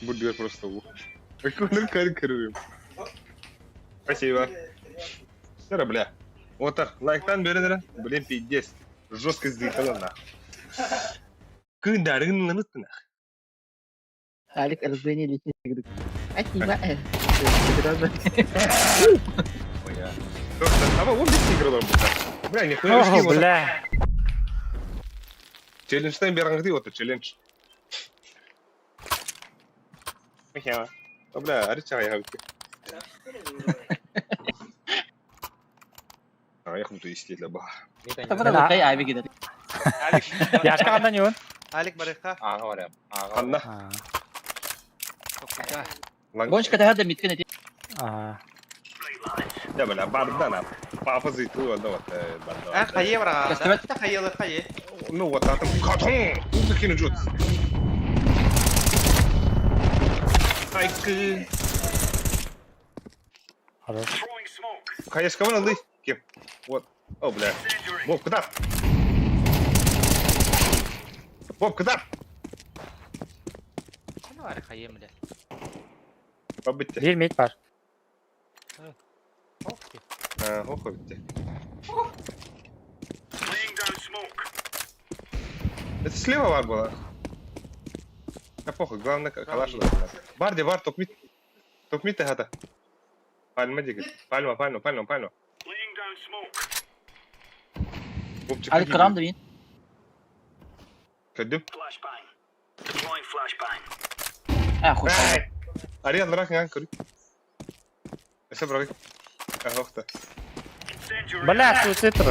Bu diyor просто bu. Какой карикатурим. Спасибо. Сера, бля. Вот так, лайктан бередер. Блин, пиздец. Жестко сделано нахуй. Кындарың нанытты нахуй. Алик разделение летит. Спасибо. Просто, а вон здесь играл он. Бля, нихуя не О, скинулся. бля. Challenge'dan bir anlatıyor otur challenge. Peki. Abla arıç çay yaptı. Ayakım tu istiyle bah. Tapi kayak abi gitu. Alik. Yaşka kandan yun. Alik mereka. Aga var ya. Aga. Anla. Çok güzel. Lan Bonus kata hada mitkan itu. ya bana bardan ap. Papa zeytu oldu vat. Kayı var ha. Kesemet. Kita kayı kayı. No vatatım katon. Bu kini jut. Haykı. Хорош. Kayış kaman aldı. Kim? What? Oh bля. Bob kadar. Bob kadar. Ne var kayı mı de? Bob bitti. Bir mid var. Okey. Ha, oku bitti. Это слева var была. Да похуй, главное калаш. Барди, бар, топ мид. Топ мид hada. Palma dikkat. Palma. Bobçuk. Ali kram da bin. Ködüm. Hoş. Ari Allah kan kuru. Ese bırak. Ahokta. Бля, тут цитр.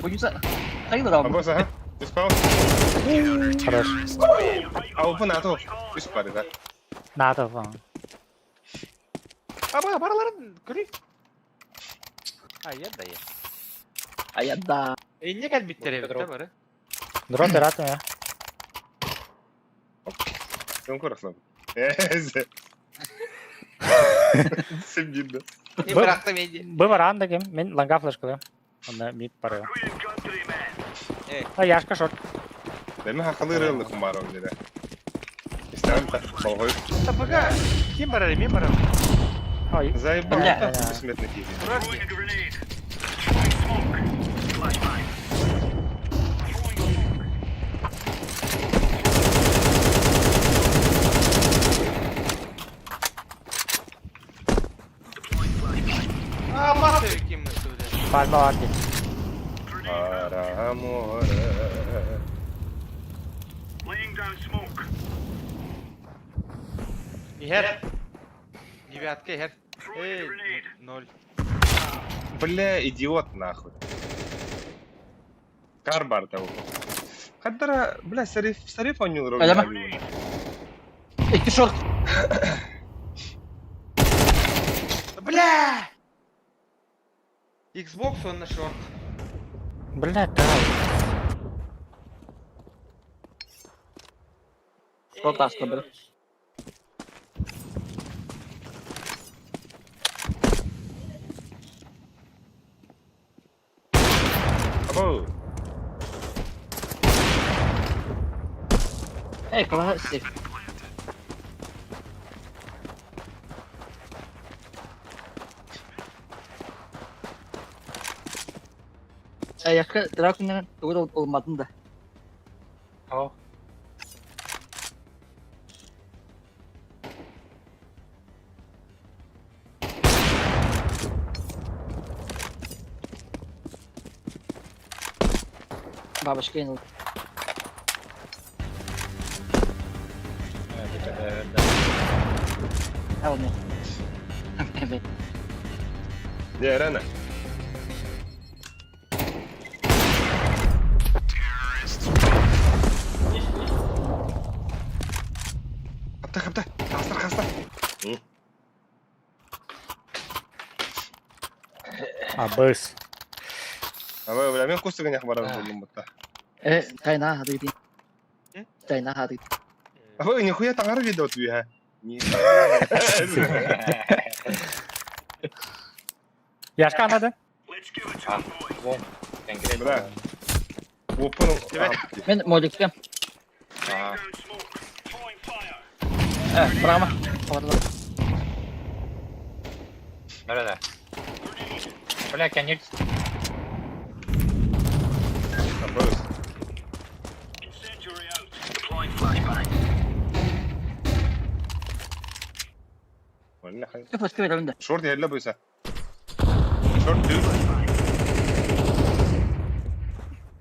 Bonus'a. Kayu da abi. Abos ha. Ispaw. Хорош. Au pun atau. Ispari da. Надо вам. Aba paraların gülü. Ayar dayı. Ayat da. İnce gel bittere bitti bari. Дрон пиратом ya. Kim kurasın? Eze. Sen gidin. Ne bıraktım iyice. Bu var anda kim? Ben langa flash koyuyorum. Onda mid parıyor. Evet. Ha yaşka short. Benim hakalı rıldı kumarım dedi. İstemem ta. Soğuk. Tapaga. Kim bari mi bari? Ay. Zayıf Bля. bakta. Kısmet netice. Ama kim mesut? Palma var ki. Para amore. Her. Девятка, her. Эй, 0. Бля, идиот нахуй. Карбар того. Кадра, бля, Сариф он не Adama. уровень. İki short. Бля! Xbox он на шорт. Бля, да. Short aslında böyle. Abo. Kalau safe. Yakka Dragon'un doğru olmadın da. Oh. Бабушка инул. А вот нет. Diğer ana. Kapta. Hasta. Абыс. Ama bля, men kustu ganyak barang buldum butta. China hadi gideyim. China hadi. Abo, нихуя tangar video tuh ya. Yaşka anladın? Wong. Yang kira Bля. Open. Ben mau dikam. Ah. Pertama. Orada. Nerede? Bля, can you... Abos. Vallahi. Kıpır kıpır önünde. Short yerle buysa. Short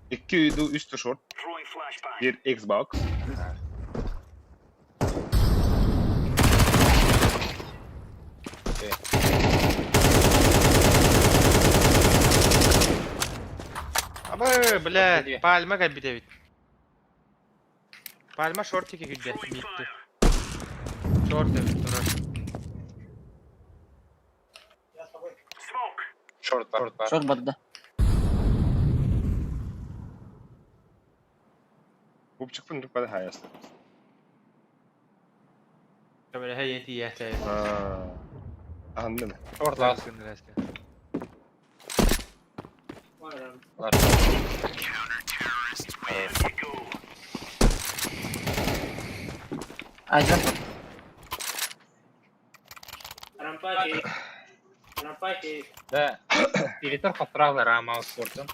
2. 2 uydu üstü short. Bir Xbox. Абы, блядь, пальма как бит. Пальма шортики güzel. Bitti. Short evet, dur. Шорт, бар. Шорт барды. Бупчик фындык бада хаясты. Böyle heyeti yete. Anladın mı? Шорт лас. Бар. Ajram. Да. Перетор подправил Рамаус спортом.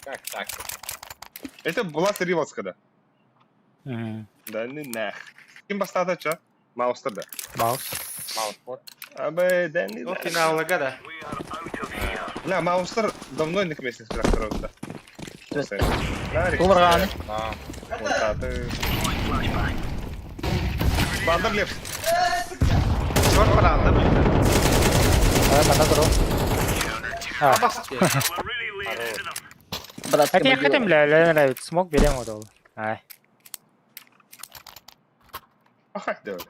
Как так? Это была Риволскада. Мгм. Да не нах. Kim bastı ataça? Mouse'da da. Mouse. Маус спорт. Abi да не O finallıga da. La mouse'lar давно не кместе тракторода. Тумраны. А, Bandır left. Short falan da böyle. Bana durun. Ha. Bas diye. Братский Хотя я могила. хотим, бля, смог берем вот его. Ай. Aha da öyle.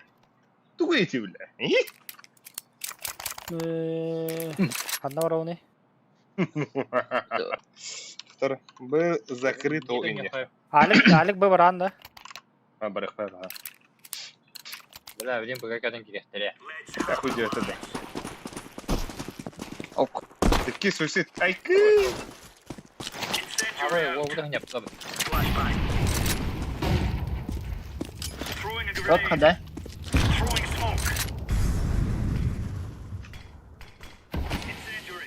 Тугу эти бля. Одного ровный. Второй. Был закрыт у не меня. знаю. Алик бы баран, да? А барахпа да. Бля, блин, пока каден керехтере. Охуеть это да. Ок. Такие сусед. Айкы. Арай, вот не псады. Шорт хода.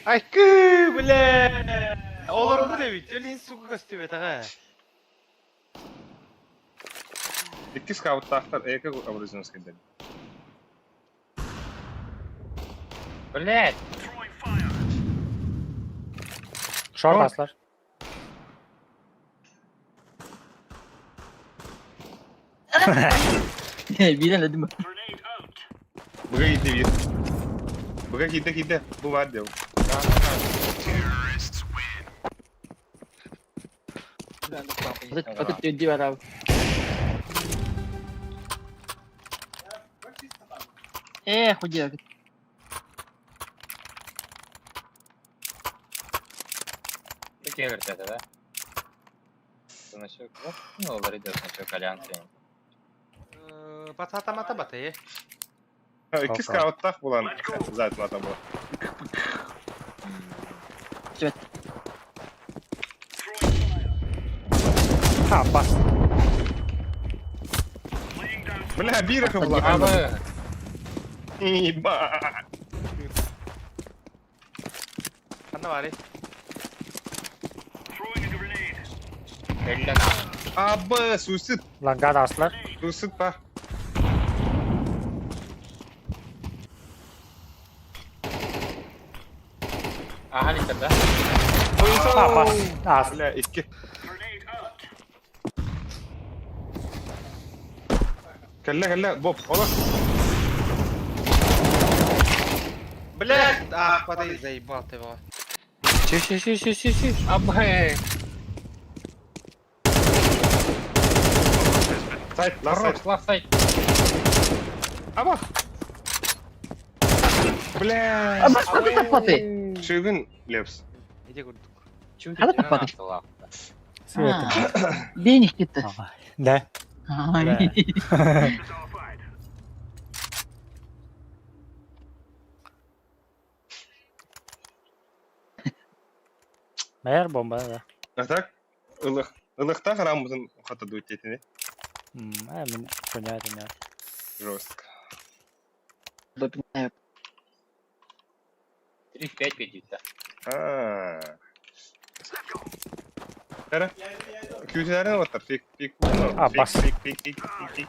Ay kı bile. Olur mu ne bit? Elin suku kastı ha. İki scout tahtar. Eka образно сказать. Блядь. Short aslar. Bilen dedim mi? Buga gitti bir. Buga gitti. Bu var diyor. Bakit yun di ba raw? Худи. Какие говорят это, да? Значок, вот, ну, ларидер, значок, альянс. Batata mata batayı. Ha, iki scout tak bulan. Zaten ata bu. Ha bas. Bля, bir rakı bulan. Abi. İba. Kanı var ya. Elden. Abi suicid. Langada aslar. Suicid pa. Aha, lite. Ha bas. As. Bля, iki. Kalla Bob. Ola. Блядь! А, подай, заебал ты его. Си. Абы. Сайт, last Хорош, сайт. лаф сайт. Aba. Bля. Ama hadi kapatı. Çılgın Leps. Иди курдук. Чего Надо тебе попадать? надо, лаф? Света. Денег gitti. Да. Ay. Meğer bomba da. А так? Ылыхта қарамызын қата дует етіне. Мен понятно. Жестко. Допинаю. 3 в 5 где-то. Кәрі? Күйтерін отыр. Фик. А, бас. Фик.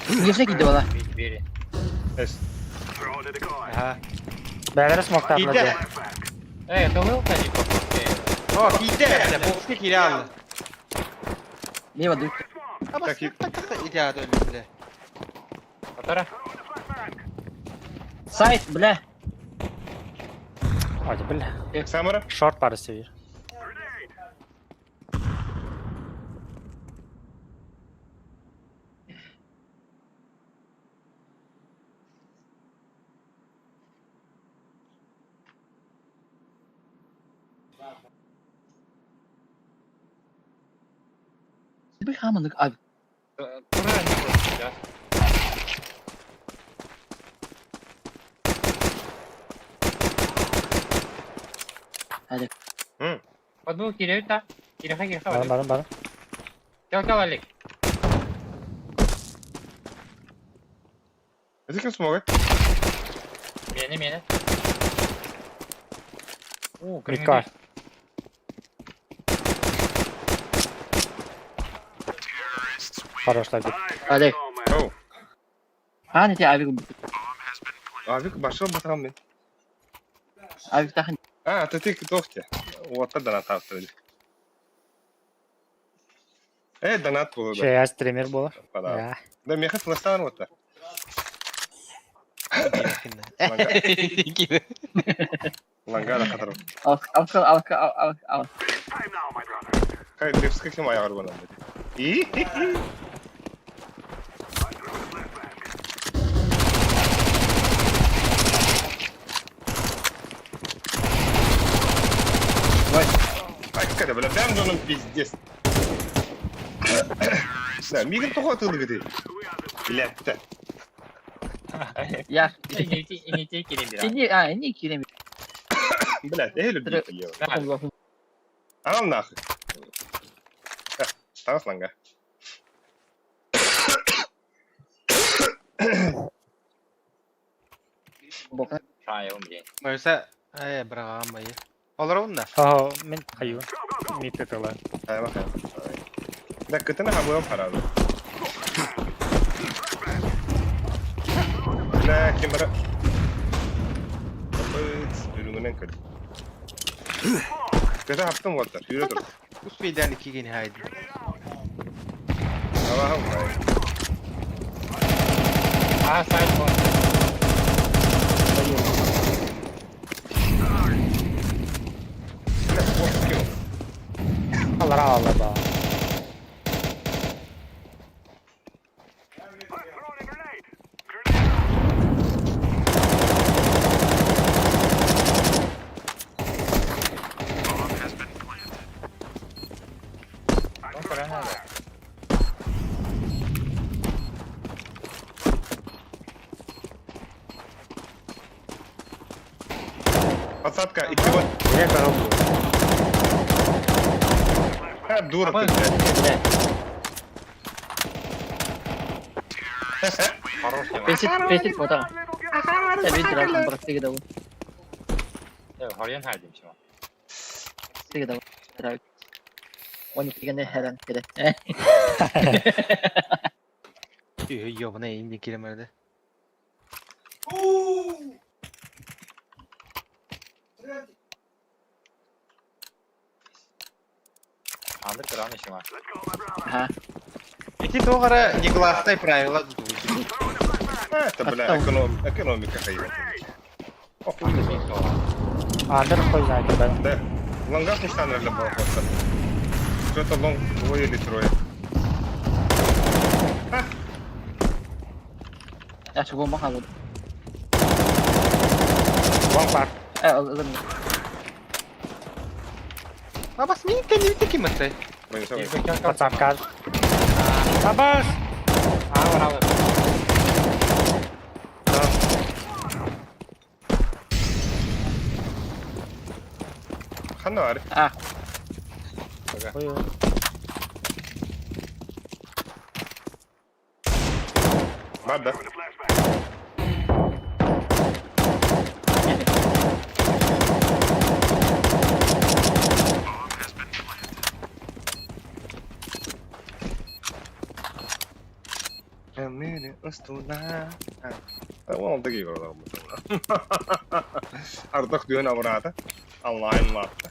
Girse gitti valla. Biri. Es. Aha. Beyler smoke'ta Gitti. atladı. То вилка не попустив. О, кийде. Боксты кире алды. Лево дует. Ama Как и- так идея önünde. Которая? Сайт, бля. Hadi bile. Самара? Short var seviyor. Bir hamınlık abi. Куда они просто, да? Hadi. Вот был Кирилл, да? Кириха, Barın barın barın. Кел, Алик. Это кем смогает? Мені. О, Mid var. Хорош так. Hadi. Оу. Ha ne diye abi. Abi başka bakalım ben. Abi takın. А, это ты тохте. Вот это донат автори. Донат bu. Şey ya streamer bu. Para. Ya. Да меха флештан вот так. Лангара хатарım. Al. Hayır, hepsi kakım ayağı var bana. İyi. Ай, какая-то, бля, прям же он пиздец. Да, мигр тухо атылды где. Блядь, да. Ya. İniti Кирилл biraz. Ne kiremi. Блядь, я люблю ее. Bakın. А ну нахуй. Да, стал сланга. Bakın. Шая умрет. Oysa bırakalım bayı. Olur onun da. Oho min hayvan. Mid tıkla. Hadi bakalım. Да, кытына хабуя парады. Бля, кембара. Капыц, ürününden kırık. Kötü haptım volta, yürü dur. Usbeyden iki gün haydi. Allah'ım kay. А, сайт вон. Бля, бог скинул. Allah Allah ba. Гранада. Подсадка, и чего? Direkt var oldu. Дура ты, блядь. Хороший var. Pesit fotoğraf. Tabii biraz bırak tige davu. Haryan haydim şimdi. Tige davu. Tabii. 12 ne her an kere. Yok bu ne indi kiremerde. Андрей Граны şimdi. Ha. Эти доғары негласные правила дудут. Это, бля, экономика хай. Under koy zaten ben. Да. Лангах не станет для бога. Что-то лонг двое или трое. Ya şu bomba kaldı. Long var. Alırım. Ama sen niye kendini teki mısın? Подсадка. Абаш. Bravo. Хана var. Ah. Koy. Var da. Tuna. Well, the giver. Artık düğün avradı. Allah'ın vakti.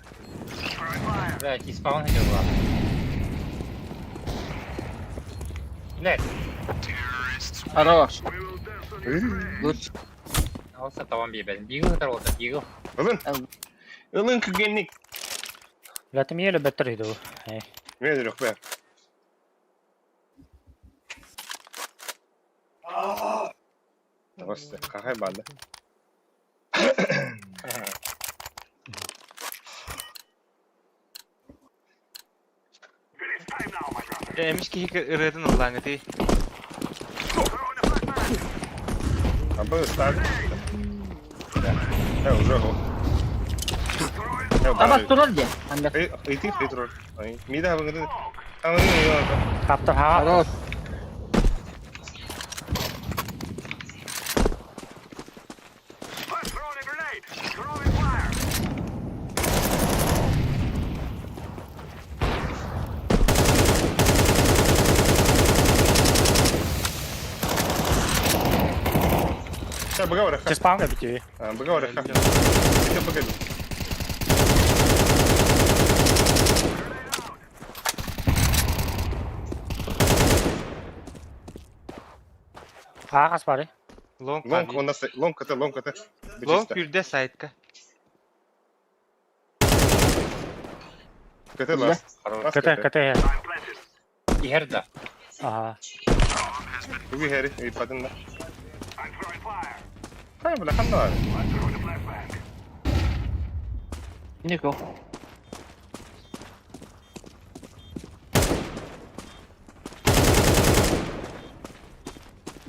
Блядь, и спаун хотел было. Блядь, Хорош. Good. olsa tamam bir benim. Deagle kadar oldu. Deagle. Kızın. Aldım. Ilın kıgenlik. Latim yelo better idu. Hey. Ne diyor be? Bas, kahve bandı. Emiş ki ırıdın ulan gidi. Apa start? Ya, уже го. Ama turun dia. Ambil. Itu terus. Mida begitu. Kamu ini. Kaptan ha. Хорош. Saya begawan. Just spawn gak bitiyor. Begawan. Kita begitu. Ha kas bari. Long Long kata. Long bir de side'ka. Kata last. Kete her. Iherda. Aha. Ubi hari, ipatin na. Kaya belakan na. Ini kok.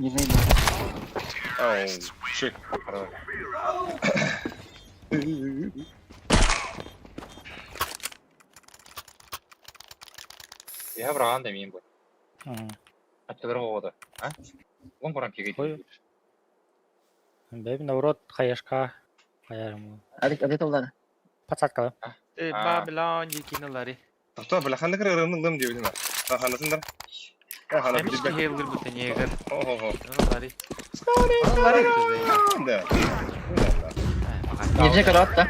Ini. Oh, shit. Я браған демейін бұл. Hmm. Аттылырға оғыды. А? Он бұрам пегейді. Ой. Бэби наоборот хаяшка. Хаярму. Adik tollar. Пацатка. Babylon yikinolari. Tato belakan na kaya rin ng diyo na. Hanasin na. Hana Emiş ki healer bu teneger. Oh. Onolari. Onolari güzel. Anda. Ini kerot dah.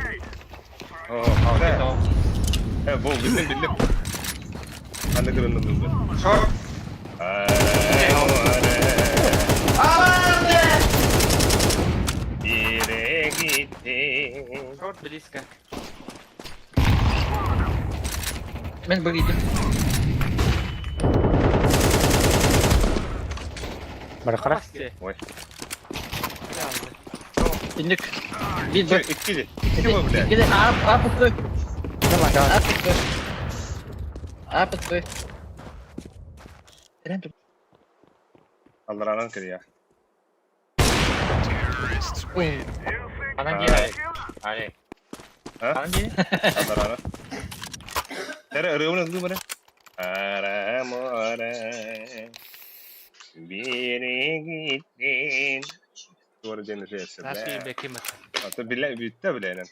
Oh, ada. Bu bildim. Hana kaya rin ng diyo. Short. Dire gitti. Short bliska. Ben begitu. Barakara. Oy. Ini. Bir ber. İkili. İki bu bile. Gide apa tuh? Tamam tamam. Apa tuh? Apa tuh? Keren tuh. Aldıranan kırıyor. Kanan gel Ali. Ali. Ha? Kanan gel. Aldıranan. Tere arıyorsun hızlı mı? Aramora. Biri gittin. Doğru cennet yersin. Nashi bekim. Hatta bitti bile yani.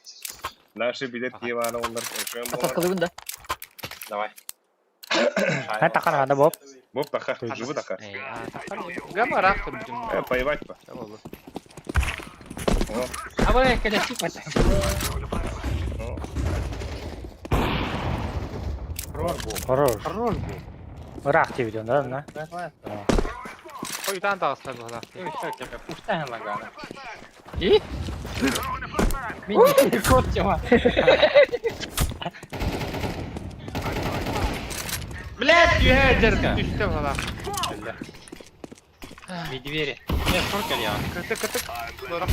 Naşı bilet diye var onlar. Atas kılıbın da. Давай. Ben takan ada Bob. Bob takar. Jubu takar. Gama raktım bütün. Поебать бы. Tamam. Apa ya kena sih mata. Horror. Rakti videonda ne? Koyudan da asla bu halak. Evet, çok yapıyor. Uçtan lan galiba. Ih. Mini kocaman. Блядь, yüherdir. Düştüm halak. Bir двери. Нет, сколько я? Kıtık. Doğru.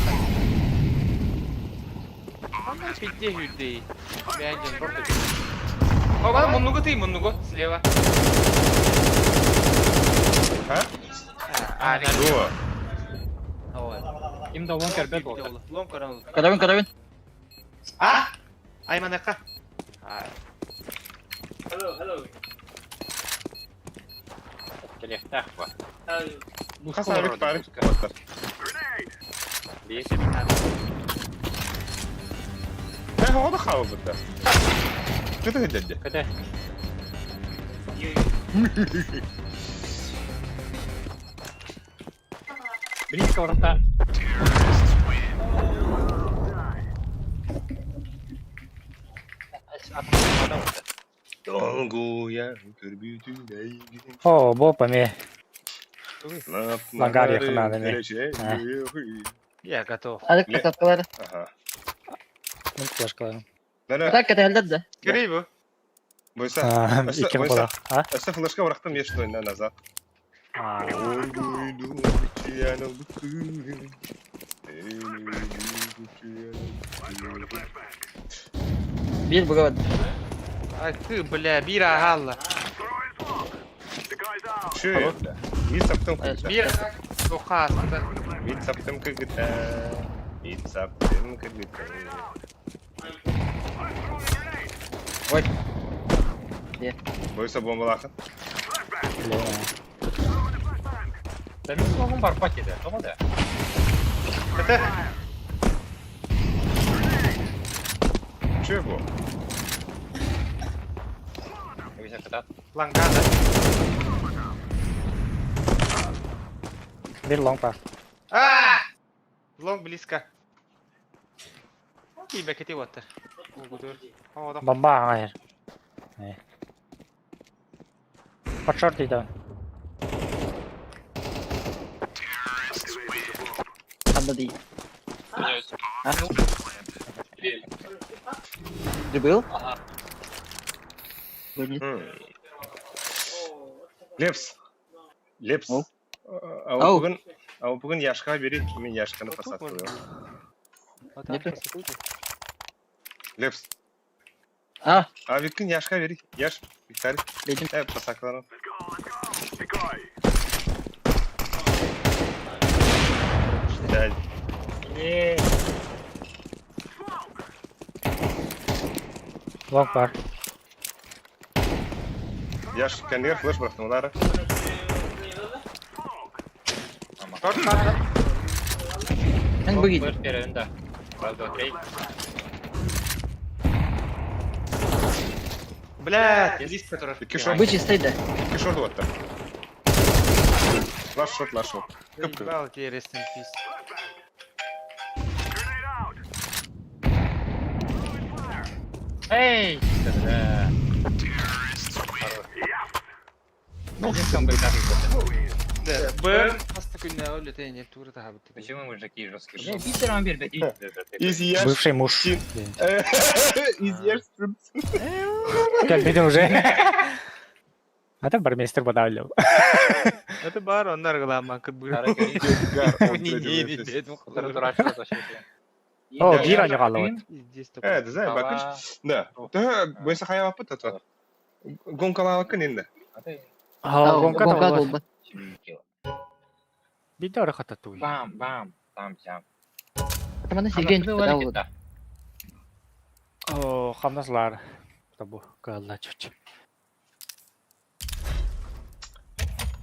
Ama bitti hüddeyi. Beğendim. Korkut. O bana munlugu tıyım munlugu. Слева. Ha? Али. Dur. Им да лонкер бет oldu. Long karanlık. Kadavin. Ah! Ayman eka. Келех так var. Kasar bir tarih. Bakar. Bir. Ne havada kaldı burada. Kötü hıddedi. Kötü. Близко врата. Долгую көрбүтүндөй О, бопами. Лап Лагария хнада не. Я готов. Алек касаткалар. Ага. Ну, флешка. Нара, Так кетелдер да. Керей бу. бойса. Икем бола. А? Аса флешка бырактым еш тойна назад. Bir bugad. Акы, бля, бир агалла. Чё? Вид саптым Бир тухаста. Вид саптым кыгыта. Вид саптым кыгыта. Ой. Бойса бомбалакын. Да мен соғым бар пакеті, тоғады. Чё бу? Өйсен кытат. Лангада. Bir long pa. Лонг близко. И бекети ватыр. Havada. Bomba hayır. Ne? Hot short değil. Anda değil. Ha? Dribble? Böyle. Лепс. Лепс. Ау. Ау бүгін яшқа берейік, мен яшқаны пасат қойым. Лепс. Ah, Викін яшқа берейік. Яш, Виктарик. Бердім. Пасақларым. Дәл. Long var. Яш, кәндігер флеш бұрақтым олары. sen bu gidiyor. Флеш бері үнді. Раз, два, три. Блядь, близко тұрар. Екі шот, Bu çisteydi. екі шот оттыр. Лаш шот. Заебал тебе, rest in peace. Эй! Ну, что бы так Да, Б. Просто күнне өлетейін, ел туыры таға бітті. Почему мы же такие жесткие? Бля, питером берді. Из яш. Бывший муж. Из яш. Gelmedin уже. Adam barmeister подавлял. Это бар, onlar қыламан кыт бұйыр. О, bir anı kaldı. Да, знаю, бакыш. Да. Да, бойса хаяп апы татва. Гонкалавакын енді. Гонка Gongka da oldu. Bir de oraya katatı. Бам, бам, там, сям. Tamam Sergen çıktı da oldu. O kamnaslar. Tabu kaldı çocuk.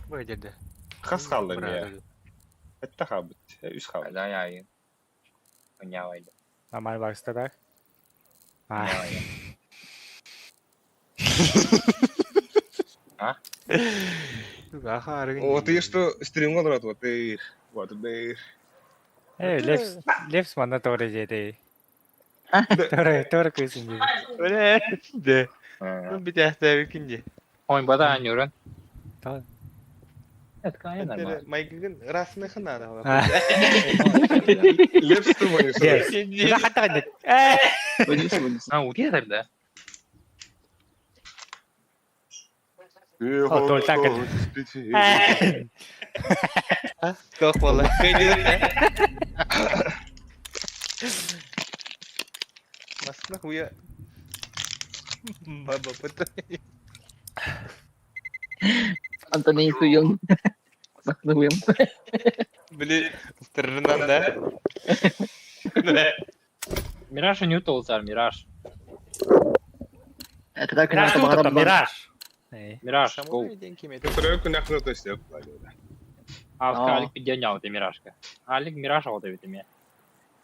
Bu жерде. Қас қалды не? Әтті қабыт. Үш қабыт. Да, я и... Понявайды. Normal var istedik. Понявайды. Вот и что стрим он рад, вот и... Вот и... Лепс bana doğru dedi. Ha? Doğru kızım gibi. Öyle de. Bir tane bikince. Ойынбада анюрын. Tamam. Это, конечно, нормально. Майгын расны хынады. Лепс ты мой, что ли? Biz hatta gittik. А, угезарь, да? Как вала. Масна хуя. Баба пытает. Антоний Суйон. Махнуем. Блин, стороnan да? Мираж не утолсар, Мираж. Это так Miraj надо tuttu, было. Miraj. Мираж, Саму гоу. деньги имеет. Тройку нахну то есть. А, Алик поднял ты Миражка. Алик Мираж алды бит эме.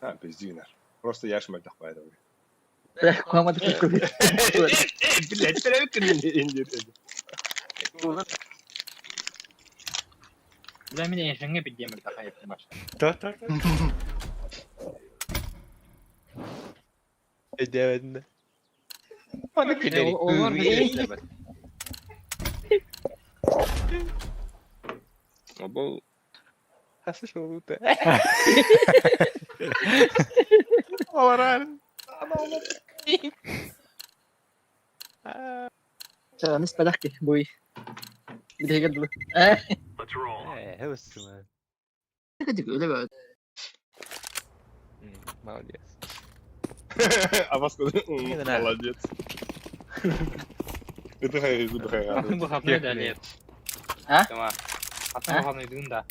А, пиздина. Просто яшма тахпайды. Куамады куркули. Блять, тройку не индит. Ben bir de eşeğe bir demir daha yaptım başta. Dur. Edemedim. Bana gidelim. Olur bir şey. Abo. Nasıl şey oldu da? Allah razı. Saya nis padak ya, boy. Gede gede dulu. Hevesli mi? Ne kadar öyle böyle. Молодец. Abbas kodu. Ne kadar? Молодец. Itu kayak. Bu hafta da ne? Ha? Tamam. Hatta bu hafta da.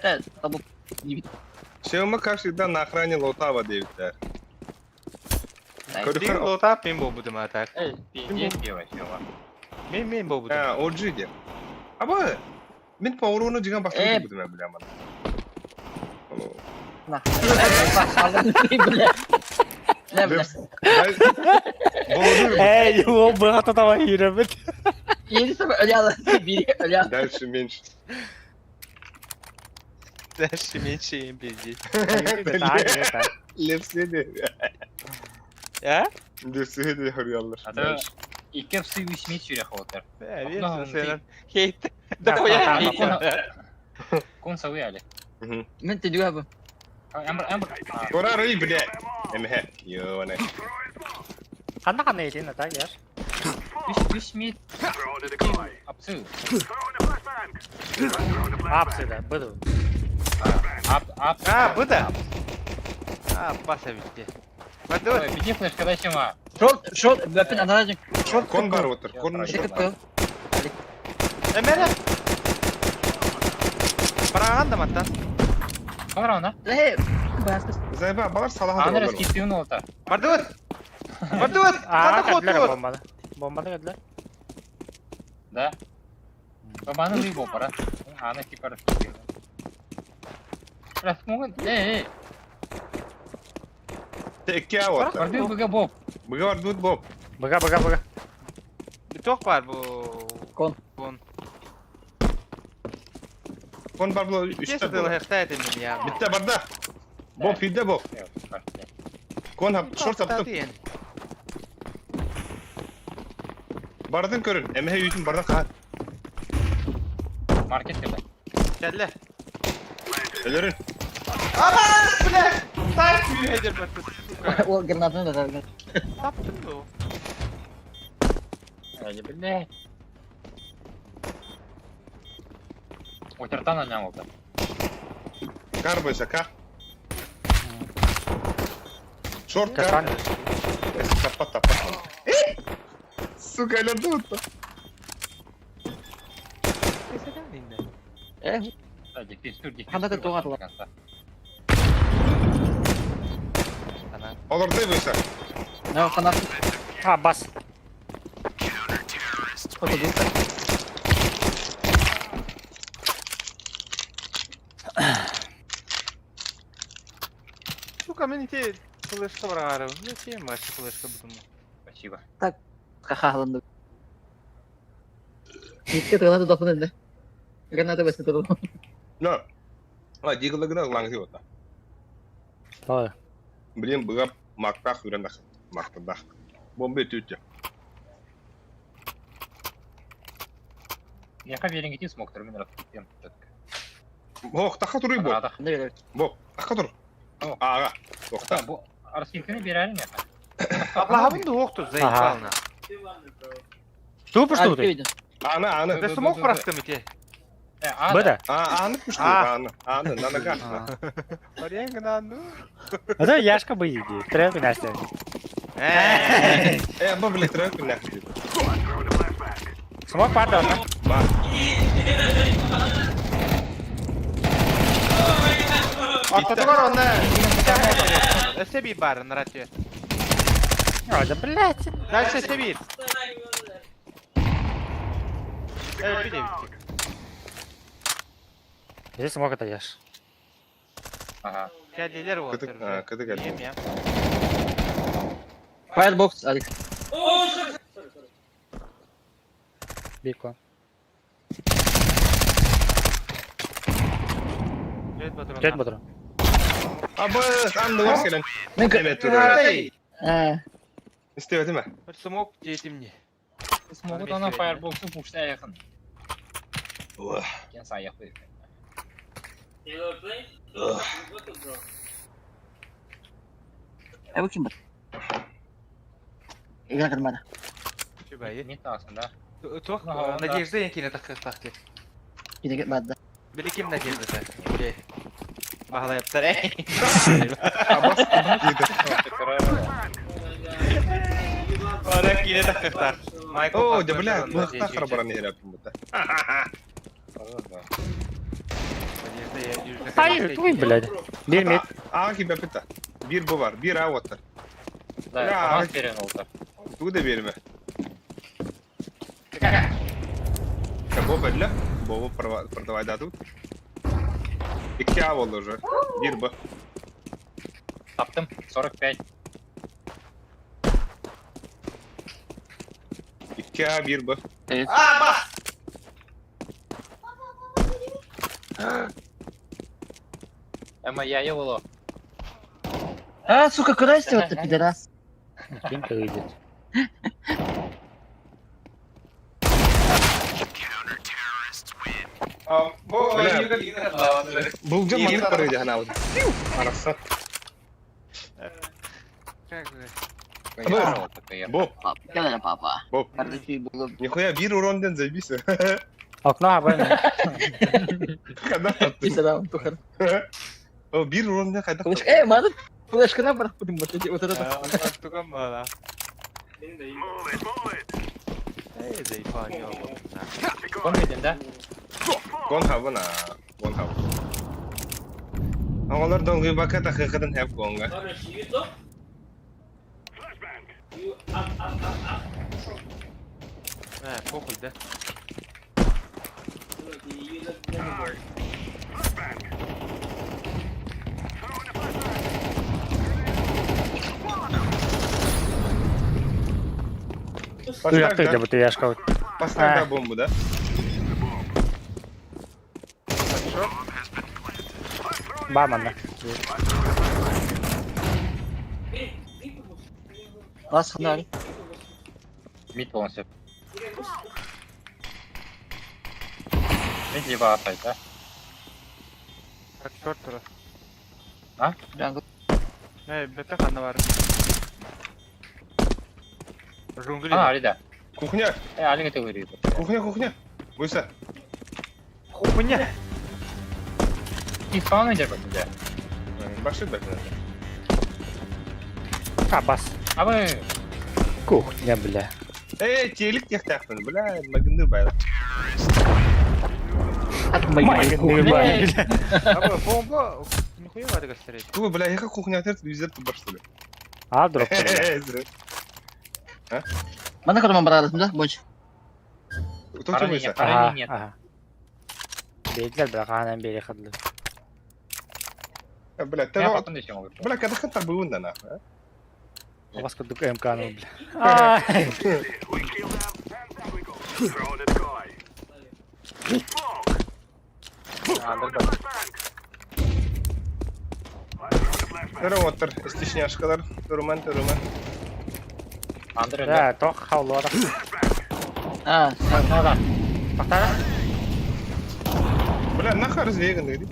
Evet, tamam. Чем мы всегда на охране Лотава 9-те. Один лотап мен болбудум атак. Bir var. Мен болбудум. Ha, OG diye. Ama ben Pauro'nu juga pasti begitu ben bilang mana. Kalau Nah. Ne bile? Ey, o bırakta da var yürümek. Yeni sefer öyle yalan. Biri öyle yalan. Дальше меньше. Дальше меньше им пиздить. Lefsedi. Ya? Lefsedi hırıyorlar. Hatta ilk hep suyu içmeyi sürüyor otur. Bilirsin sen. Hate. Kon savuyor ali. Men de juga bu. Amber. Kora arayı bile. Emhe. Yo ne. Kanda neydi ne tak yer? Üç mid. Apsu. Hapsıda, budu. Up. Ha bu da. Ha basa bitti. Hadi dur. Bir de flash kadar var. Short, weapon anaracak. Short, Kon var otur. Kon Dikkat koy. Emre. Parangan da matan. Kamera onda. Hey, bahas. Zayba balar salah Anlar adamlar. eski istiyorsun oldu. Mardur. Mardur. Aa, Kada kadlar kotur. bombalı. Bombalı kadlar. Да. Бабана рыбу пора. Она типа распустила. Расмогут? Tekke var. Пардон, бога боб. Bıga var dut bob. Bıga. Bir tok var bu. Kon. Kon var bu üstte İşte bu. de hasta edin ya. Bitti barda. Bob fidde bob. Kon hap short yaptım. Bardan görün. Emhe yüzün bardan kahat. Market gibi. Kelle. Ölürün. Aman bu ne? Sen büyü eder bakın. O granatını da verdi. Yaptın mı? Öyle bile. Oturtan annem oldu. Kar boysa kar. Short Kaçan. kar. Tapat. Сука, öyle tuttu. Hadi pistol dik. Hadi de doğar var. Olur değil boysa. Ne o kanat? Ha bas. Otur dur. Сука, мен ите флешка барар. Не тем маш флешка будum. Спасибо. Kahlandı. Dikkat granatı topun önünde. Granatı basın topun. No. Ah, jika lagi nak langsung otak. Doğru. Beliau berap makta sudah nak makta dah. Bombe tütçe. Я поверен, где смог терминал. Hok takka duruyor bu. Arada. Ne göre? Bu takka dur. Tamam. Aga. Yok da. Bu arasındakini birer mi? Allah'ım da yoktu zayıf Aha. alna. Super Abi studi. köyden. Ana. Da smok bıraktım ite. Bıda. Anı puştu. Ah. Anı. Nana kan. Oraya gıdandı. Это яшка боиди. Треба нәрсе. Bu bile terang kena. Смог падал. Bak. Ortada var onda. Sebi бар на рате. Да, блядь. Дальше Sebi. Evet bir de bitti. Здесь смог это яш. Ага. Kelleler var. Kıdı geldi. Yiyeyim ya. Firebox Alex. Бик он. Jet patron. Jet patron. Abas andı var gelen. Mümkün. Evet dur. Ай! İstedi mi? Bir smoke jetimni. Смогут она фаербоксы пуштай yakın. Uah. Ken sayyak koyuyor. Bu kim bu? Игра кармана. Şübhayı. Mid aslında. Tuh, Aha, Nadejda yankine takı. Yine gitmedi. Bili kim Nadejda sen? Okey. Bahla yaptılar. Abas yedi. Barak yine takıklar. Oo, da bile bu hafta xarbaran herapım bu da. Hayır, tuğ biladi. Bir mid. Aa ki bapita. Bir bu var, bir A var. Da Ya, avans veren oldu. Tu da verme. Кого бедля? Бобу продавай дадут. İki A oldu уже. Bir bu. Taptım. 45. İki A bir bu. Ama yayı olu. Сука, куда ты, пидорас? Kim kıydı? Bulacağım mantık parayı hana oldu. Arası. Bob, Gel papa. Bob. Kardeşi buldum. Нихуя bir orandan zabisi. Okno haber mi? Kadar attı. Bisa daun tukar. O bir orandan kadar. Flash, mana? Flash kenapa? Puding batu di utara. Itu kan malah. Zey falan yok. Komedinde. Gon hava na. Gon hava. Onlar dongu bakat hakikaten hep gonga. Похуй, да? Uyaktı Поставь, bu tüyaşka. поставь да бомбу, да? Barman da. Last kandali. Mid konsept. Mid gibi ataydı. Как черт раз. Jungle. Бета хана var. Jungli. Ha Ali de. Кухня, Ali gete veriyordu. кухня. Buysa. Хуйня. Mid falan oynayacak bakınca. Başladı bakın. Kabas. Ama Kuhnya bile. Тейлик яхтахтын, бля, магынды байла. Абы бомба. Нихуя var gösteriyor. Ту, бля, яха кухня терт визер ту başladı. Al drop. Mana kalau memperhatikan sudah, bos? Кто бuysa? Parayı niyet. Beydiler bile kanan beri kıdlı. Bля, Ne ты yaptın diyeceğim olur. Bля, когда хантар буйунда на. Bas kıddık imkanı bile. Ay. Törüm otur, istişняшкалар, törümen. Under önde. Ya tok havlu adam. Oradan. Baktana. Bля, нахер звеган dedi.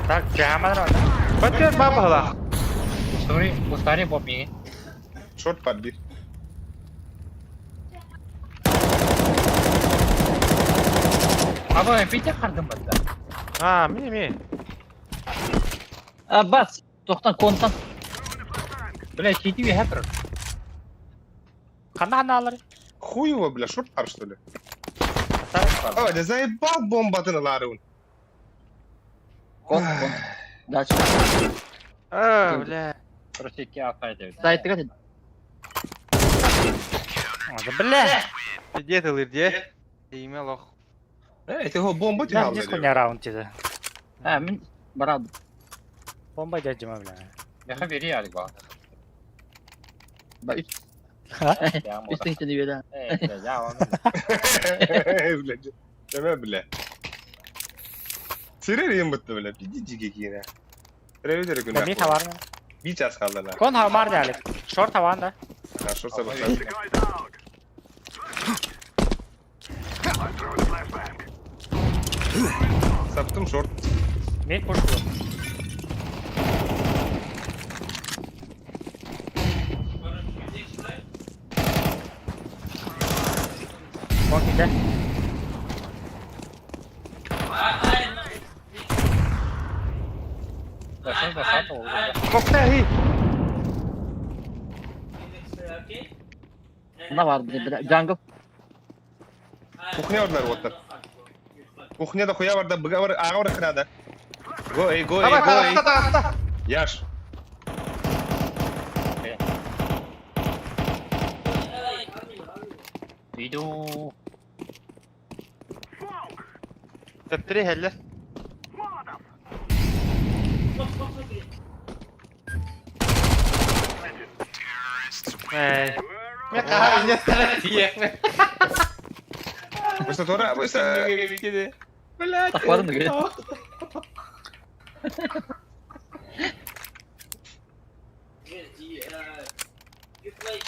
Tak cahamadan orada. Batıyor baba. Bu story pop mini. Short par bir. Ama bir de kardım bende. Ha, mi. Bas. Tohtan kontan. Böyle CTV hacker. Kanda alır. Хуй его, бля, short par что ли? О, да заебал бомбатын ларун. Kon. Дальше. Бля. Просто iki ataydı. Side dikkat edin. Orada bile. Где ты, где? Имя лох. Это его бомба Ben тягал. ne kunya round çize. Min beraber. Bomba cacıma bile. Yakın biri galiba. Bak üst Ya üstte hiç de böyle. Evet ya onu. Bля, تمام бля. Тирер ем бітті, бля. Піді жеге кейіне. Тірер күн Дами товарны. Bir час қалдана. Кон хамар дялик. Шорт таван да. Шо сабақтар. Саптым шорт. Мид пуш был. Кон киде. Дошел, oldu. Koktahi. Ne vardı bir jungle. Кухня ордар оттар. Кухняда хуя бар да, быга бар, аға бар қырада. Go, ey, go, ey, Давай, go, ey. тарақта. Яш. Иду. Тәптіре хәлләр. Мен қаға үйне сәлі тиек мен. Быстро тора, быстро. Takmadın mı göre?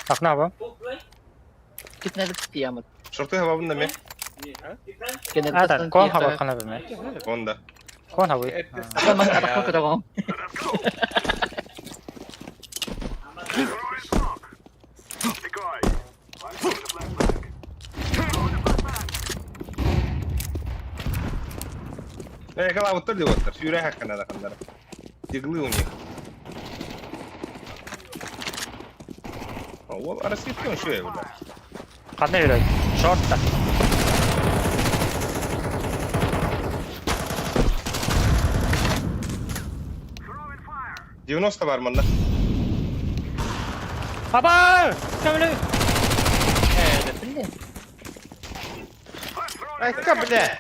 Akna abam. Git ne de kıyamet. Шорты хабабында мен. Gene de Ада, кон хабар кана bilme. Онда. Кон хабы. Ben atak bakacağım. Кала оттар деп оттар. Сүйрей хаққана да қандары. Дегілі у них. Ол арасы еткен шөй, бля. Кандай yürek? Шорт да. Девяносто бар мында. Baba! Kömülü. Айтқа, бля.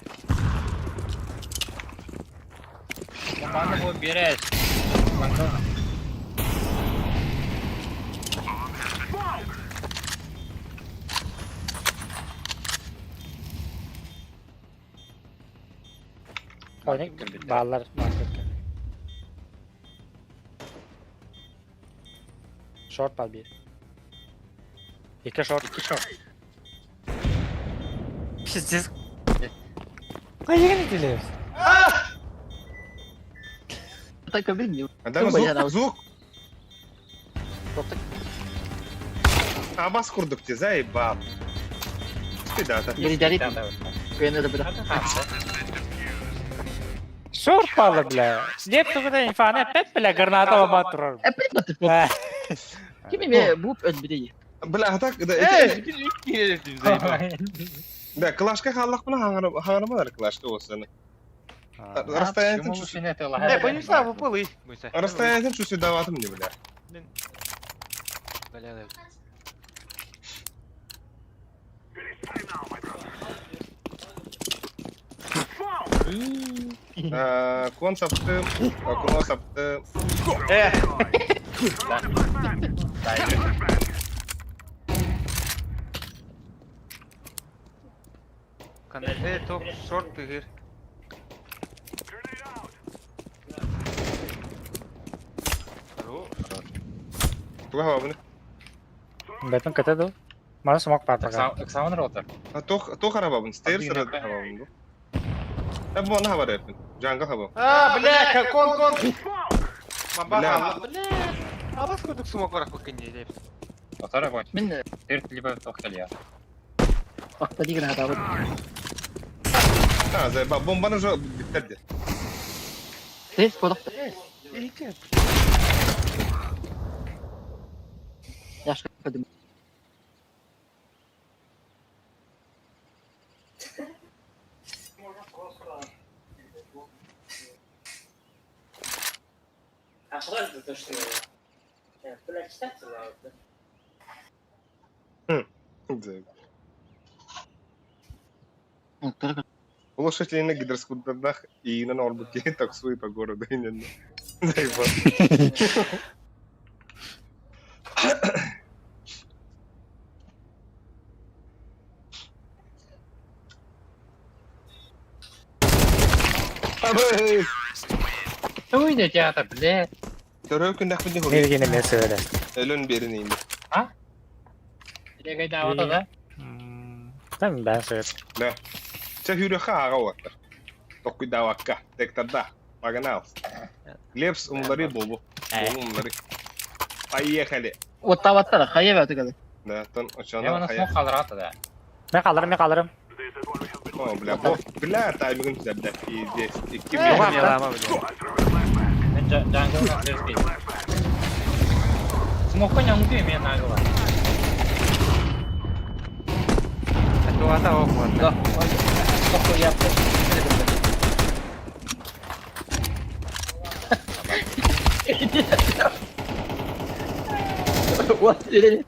Команда будет берет. Oynak bağlar marketle. Short var bir. İki short. Siz... Kayığı ne diliyorsun? Atak bilmiyorum. Адам Bayağı звук. Абас курдук те, заебал. Спидата. Geri delik mi? Gene de bırak. Short bağlı bile. Lep tuğda infane pep bile granata baba durur. Hep batır. Kimi mi bu öd bir değil. Бля, атак, да, Biz üç kere ettim zayıf. да, клашка халлах бula хаңырмалар клашка осыны. Расстояниятын Почему чувствую. лучше нет лагать? Не, понесла в полы. Расстояниятын чувствую даватым не, бля. Бля, да. Кон саптым, куно саптым. Kanalde top short tığır. Туга хабабыны. Бетон кете ду. Мана смок парпага. Оксаман ротор. То харабабын, стейр сыра хабабын. Табы оны хабар епін. Жанга хабабын. Бля, кон. Мамба Бля. хала. Бля. Абас курдук сумок барак bakınca deyip. Ротор кончил. Min Тырт либо тохтел я. bak da değil granada abi. Ha, заебал. Бомбаны же bitirdi. Ses koduk. Yaşlı kadın. А правда то, что прочитать это? Улучшительный на гидроскутерах и на норбуке таксует по городу. Заебал. Ой! Что идет театр, блядь? Төрөө күн дахын хөө. Нэргэн нэмээ сөйлэ. Элен берин юм. Где гайда вот это? Там байн сөйл. Нэ. Тэ хүрэ хаагаа вата. Токуй давакка. Тектарда. Погнал. Лепс умлари бобу. Бобу умлари. Поехали. Вот та вот та, хайя вот это. Да, тон Я очана на хая. смог халрата, да. Мен қалдырым. О, бля, таймингін түзі, бля, пиздец. Икки Не бля. лама, блядь. Мен джангл на слежке. Смог коням убей меня нагло. Это ата окон. Да. Сколько я Вот, или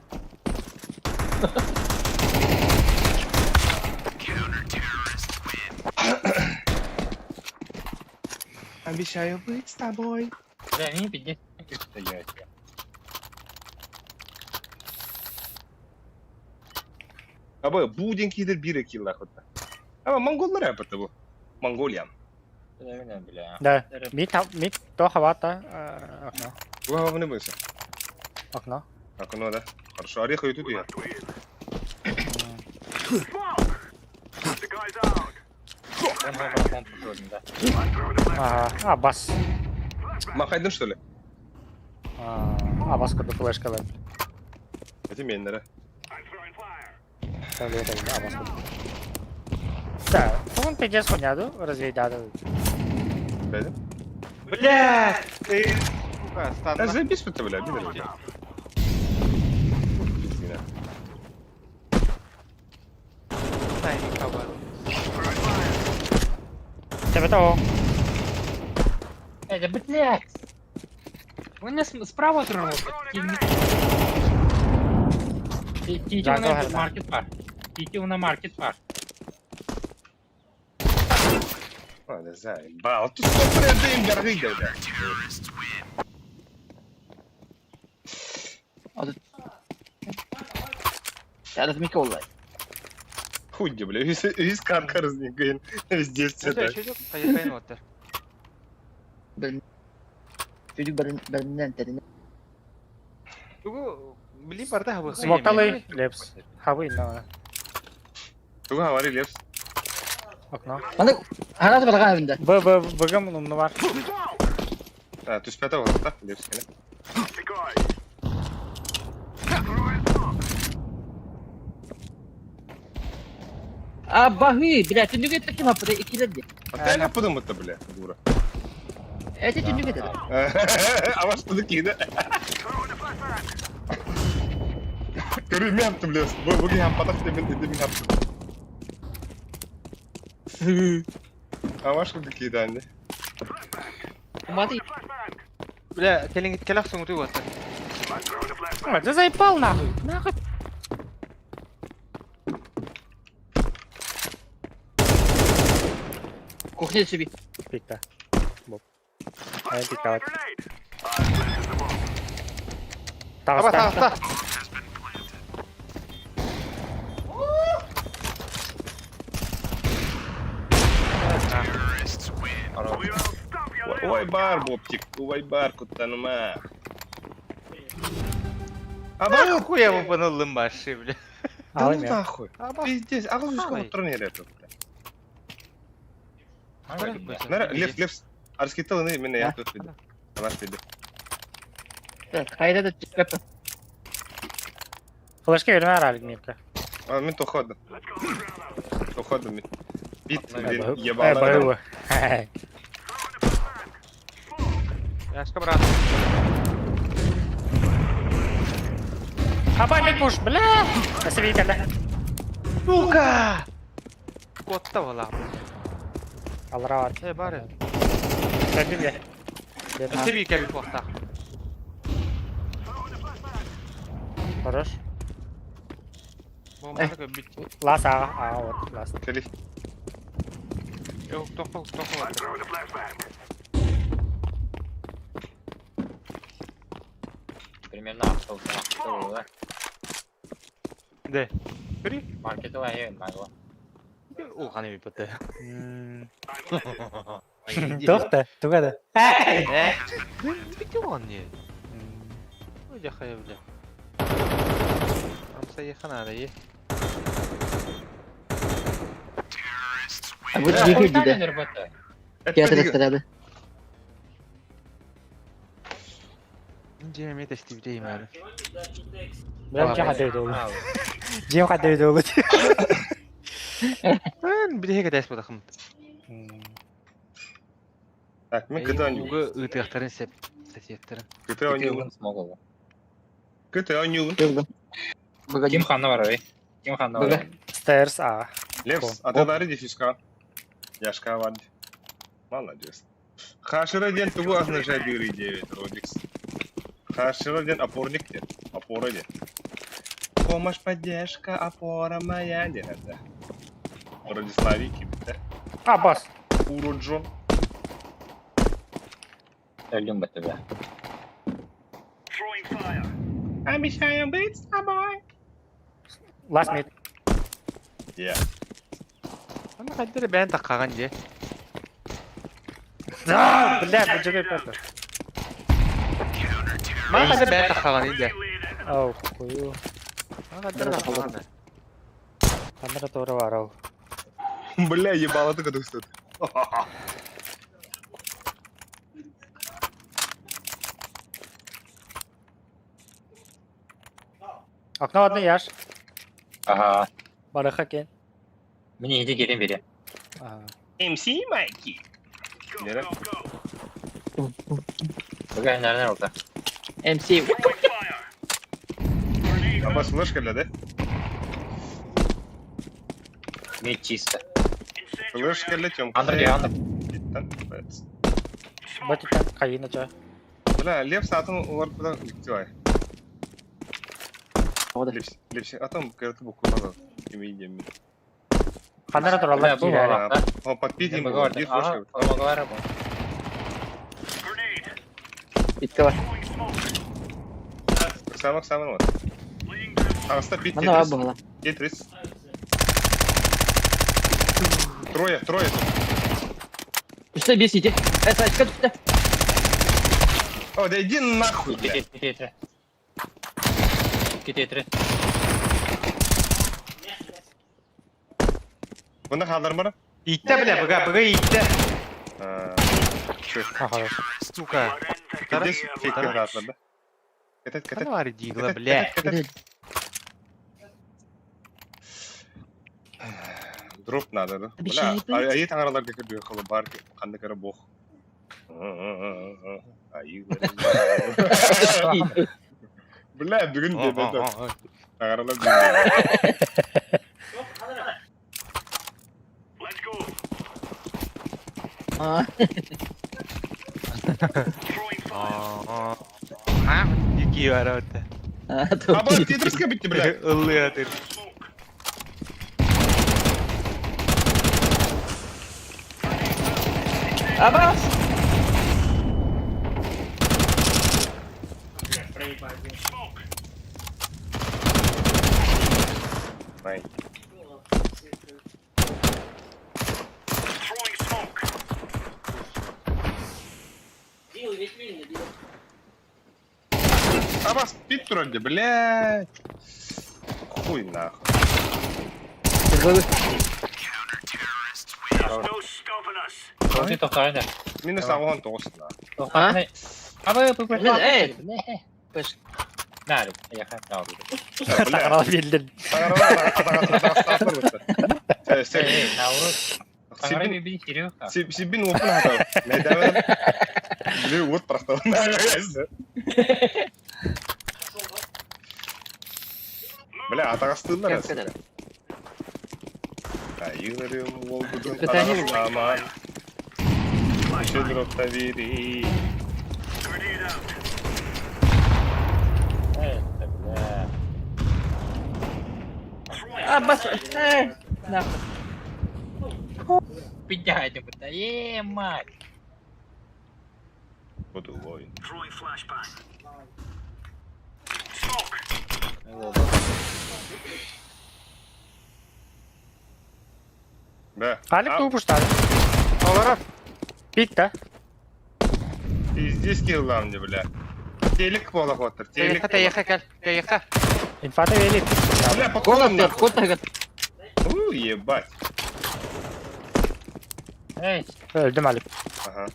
Обещаю быть с тобой. Бля, мне 50 стоять. Абы, буденькийдер бире килла хотта. Абы, монголлар апыты бу. Монголиян. Бля. Да. Мид то хавата. Окно. Уа, не бойся. Окно. Окно, да? Хорошо, орех и тут я. Он на помпу тоже, да. Ага. Бас. Махайдың, что ли? Бас кырды флешкалар. Это мендері. Söylüyor Abbas kırdı. Да. Он пиздец хуйняду разведяду. Бәді? Блядь! Ты, сука, Да станна. заебись вы-то, бля, беда людей. Пиздина. Тайминг кабар. Тебе того. Да блядь! Он меня справа тронул. Тите на маркет пар. Тите на маркет пар. Ладно, заебал. Тут 100 рядом дорогие, бля. تعرف ميكا والله Хуй, бля, весь карка разникает. Везде Это цвета. çocuk kayıkayın otur. çocuk benden terine Bu beli parta hava. Смокталы. Лепс. Хавы на Туга говори, Лепс. окно. bana hala da bana evinde Быгым умны var. А, ты с пятого года, Лепс, не? Абаhi блядь çocuk etti kim yaptı ikiledi А ты не подумай-то, бля, дура. Эти çocuk etti А вас что такие, да? Говорю, мям ты, бля, вы гям, потом тебе мям. А ваши что такие, да, не? Mati Bля, kelin git kelak sungu tuh otur. Ты заебал нахуй. Нахуй. кухня себе Пикта. Боб. Ай пикта. Aba Тағыз sağ sağ. Ой, бар, Бобчик, ой, бар, кутанма. А Ben kuya bu bana başı bile. Да ну Алай мен. нахуй. Пиздец, а вы Давай. что турнир это, бля? Нормально. Нара, Лепс, арскитал не меня я тут видел. Она спиди. kayda da çıkıp Флешки верме аралик мирка. А, мен тохода. Тохода мен. Бит, блин, Ай, ебала. баювы. Yaşka bırak. Абай мен пуш, бля. Насыби келді. Сука! Kotta valla. Алыра var. Bari. Geldim ya. Sebi bir kotta. Хорош. Bomba da bit. Лас аға. Вот, лас. Кали. Yok topu. Примерно автобус, да? De. Biri. Маркет var ya, нагло. O hani bir pate. Тоқта, тугада. Битүү он не. Ой, жахая, бля. Амса ехана да е. А вот двигай, да. Театр эстрады. Джем это стивдей, мэр. Бля, жем хадайды ол. Жем хадайды ол. Мен билеге дәс бодахым. Так, мен КТ ойнайын. Угы ытыяқтарын сәтиеттерін. КТ ойнайын. Смогол. КТ ойнайын. Кырдым. Погоди. Тим ханна бар ой. Тим ханна бар. Stairs A. Лепс, аталары дефишка. Яшка вады. Молодец. Хашира ден тугу означает дыры 9, Родикс. Хашира ден опорник ден. Опора ден. Помощь, поддержка, опора моя ден это. Радиславики, да? А, бас. Уроджон. Өлдім бітті бе. Обещаю быть с тобой. Last mid. Yeah. Ана қайдары бән таққаған же. Бля, бұл жерде пәті. Мана қайдары бән таққаған енді. Ау, қою. Мана қайдары таққаған. Қандыра торы бар ау. Бля, ебало ты когда стоит. Окно одны яш. Ага. Барыха кен. Мені иди келем бере. МС Майки. Нера? Бүгін нәрінер олды. МС. Абас флешка для, да? Мид чисто. Флешка для тем. Андр, андр. Батитан қайын ача. Бля, лев сатын олар куда лективай. Погоди. Лепси, атом кэрты буку надо. Имейдем. Қандыра торалар Бұл кейлері. балақта. О, подпидим, Бүгін бар. дит Ага, флешка. қолмағы бар бұл. Битка бар. Самых вот. Аста пит Мана бар Тетрис. бұғыла. Тетрис. Трое. Үсті бес ете. Сачка түсті. О, да иди нахуй, бля. Кететірі. Кететірі. Бunda қалдар бар? Итті бля, бұға итті. Ага. Сука. Здесь фейктер қалдар, да? Қаны бар дигла, бля. Дроп надо, да? Обещает Бля, быть. айы таңараларға кірді қылы бар, қанды кәрі боқ. Айы Бля, бүгін деді, таңаралар бүгін. Екі бар өтті. Абас, тетриске бітті, бля. Ұлы атыр. Абас! Ай. Абас, пит вроде, блядь. Хуй нахуй. Тоқтай тоқтайды. Минус ағуан тоғыз, на. Тоқтайды. Абы, бүкіл. Пыш. Нәрі, яқа қалды. Тақырал белден. Таңаралар атағатыр бұтты. Наурыз. Таңары бейбін кереу. Сибин опын атау. Мәйдәмін. Біле от прақтау. Бля, атағастығындар әсі. Айғырым ол бүгін қарағыстаман. Үші дропта бері. Абас! Нахуй. Піднягайте будь. Мать. Буду воїн. Бля. Қаліп туып ұштады. Олара. Пит да? Здесь киллам не, бля. Телек пола хотыр, телек. Таяққа кәл, таяққа. Инфата велит. Бля, по Голос колам нет, нахуй. кот тагат. Ебать. Эй, Öldüm Alip. Ага.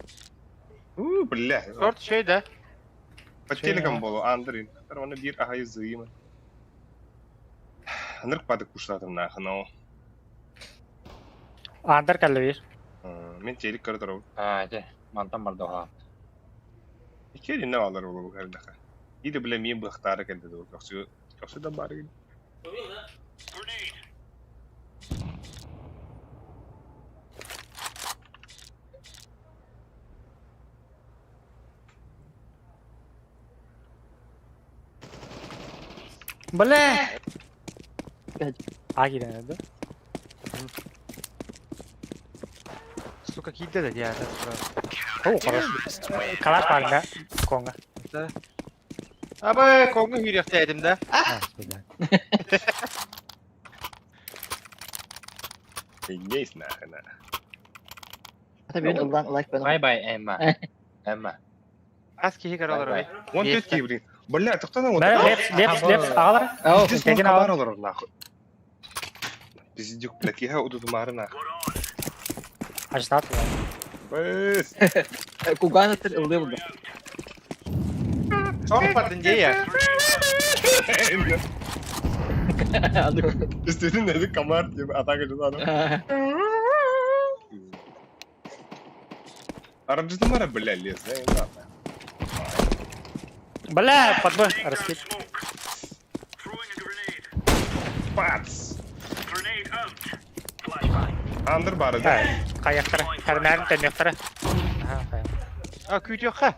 Бля. Сорт şey de. По телекам болу, андрин. Оны бир ағайы зыйымы. Нырқ бады кушатым нахы, но. Андер кәлі бер. Мен телек көрі тұрау. де, мантан барды оға. Икері не алар болу бұл кәрдіқі. Иді біле мен бұқтары кәлді бұл. Көксі да бары кәлді. Bля! Аги да да. Сука, киді де ya. О, хорошо. Калаш бар да. Конга. Ama kongu hürriyetteydim de. Ha, güzel. Есть нахы, на. Tabii ben ıldan ılak ben. Бай-бай, Эмма. Эмма. Az kişi karalar Bye, abi. Вон Есть. тетки, блин. Бля, тоқтана вот. Бля, лепс алар. Ау, Здесь Теген хабар алар. алар нахуй. Пиздюк, бля, киха удуду мары нахуй. Ажтат. Бэс. Kugan tır ıldı buldu. Çok patın diye ya. Aldık. Üstünün dedi kamar gibi atak ediyordu adam. Arabacıda mı ara bля лез, да, и ладно. Бля, под Б раскид. Пац! Андыр бары да. Ha, kayaklara. Karnarın teneklara. Ha, kayak. Ha küt yok ha.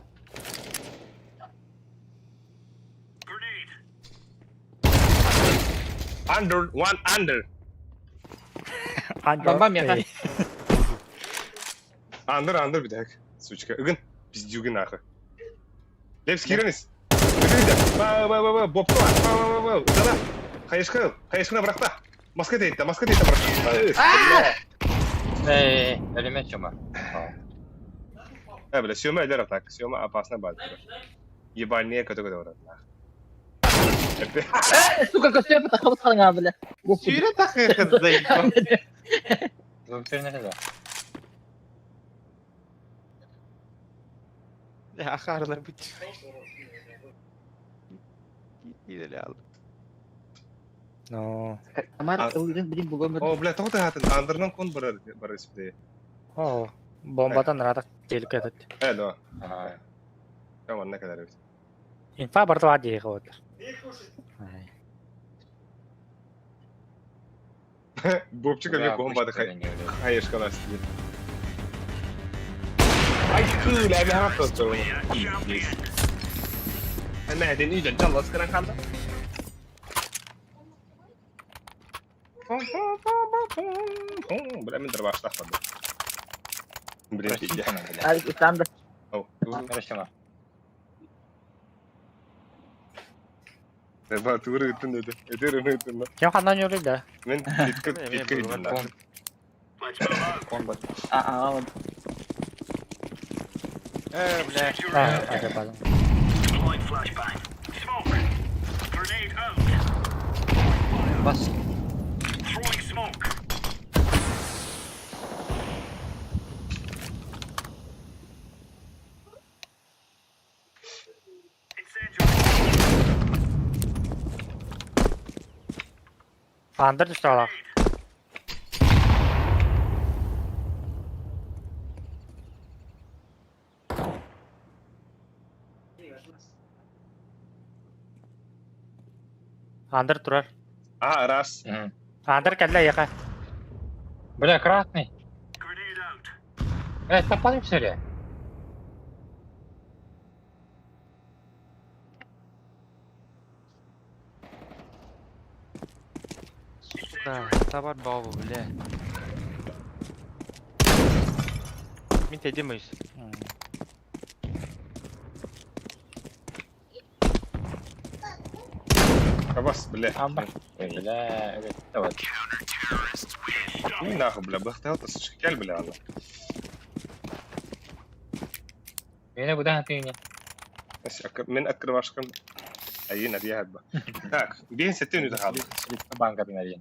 Under, one under. Bambam ya, ha. Under bir dakika. Сучка. Игын. Пиздюгы нахуй. Лепс киренис. Ба, бопты бар. Ба. Дана. Қайышқына бірақта. Маска дейті бірақта. Эй, элемент чума. Бля, Сёма әлер атак. Сёма опасно бады. Ебальнее көтөгі де барады. Сука, көстüre pata kalıp kalın abi bile. Suyuna takıyor kızı. Doktor nerede? Ya akarlar bitti. Gidelim aldım. No. Amar ıldı bilin bu gömür. О, бля, тоқта хатын. Андырнан кон бар испде. О, бомбадан радак келіп кетеді. Да. Ага. Tamam ne kadar evet. Инфа барды var diye kalır. Бобчик әлі бомбады қайышқалар істеген. Ay kıyla bir hafta sonra. Nereden iyice canlas kıran kaldı? Bile midir başlatmadı. Bile değil ya. Hadi İslam'da. Karışma. Ben tuğru gittin dedi. Ederim gittin lan. Kim kandan yürüyor da? Ben bitka gittim lan. Aa. Öyle. Ha, acaba. Bas. Andır düştü ala. Andır durar. Aa ras. Andır kelle yaka. Бля, красный. Попали в селе. Suka, tabar baba bile. Min tedimeyiz. Kabas bile. Бля, evet. Evet. İyi nahı bile. Bıhtı hatta sıçık gel bile Allah. Beni bu da hatini. من أكرم أشكم أيين أديها هبة هاك بين 60 يتحضر Banka binariyen.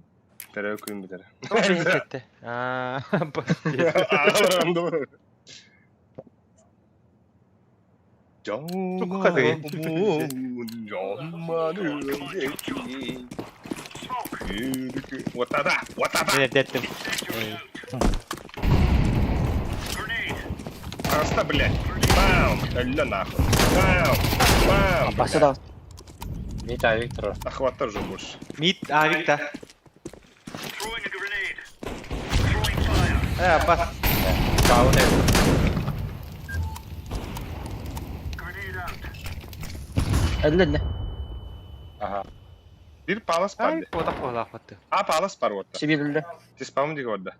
ترى يكون بدرة Çok iyi gitti. Aa, Çok kadar. وطاطا Reddettim. Asta блядь бам لا нахуй бам бам Basta da. Vita Victor. охватар же больше Mid, Victor. Bas. Kaun ev. Öldü. Aha. bir palas Ay, pardı poda attı. a palas par воtta Şey öldü. тиспам диги вода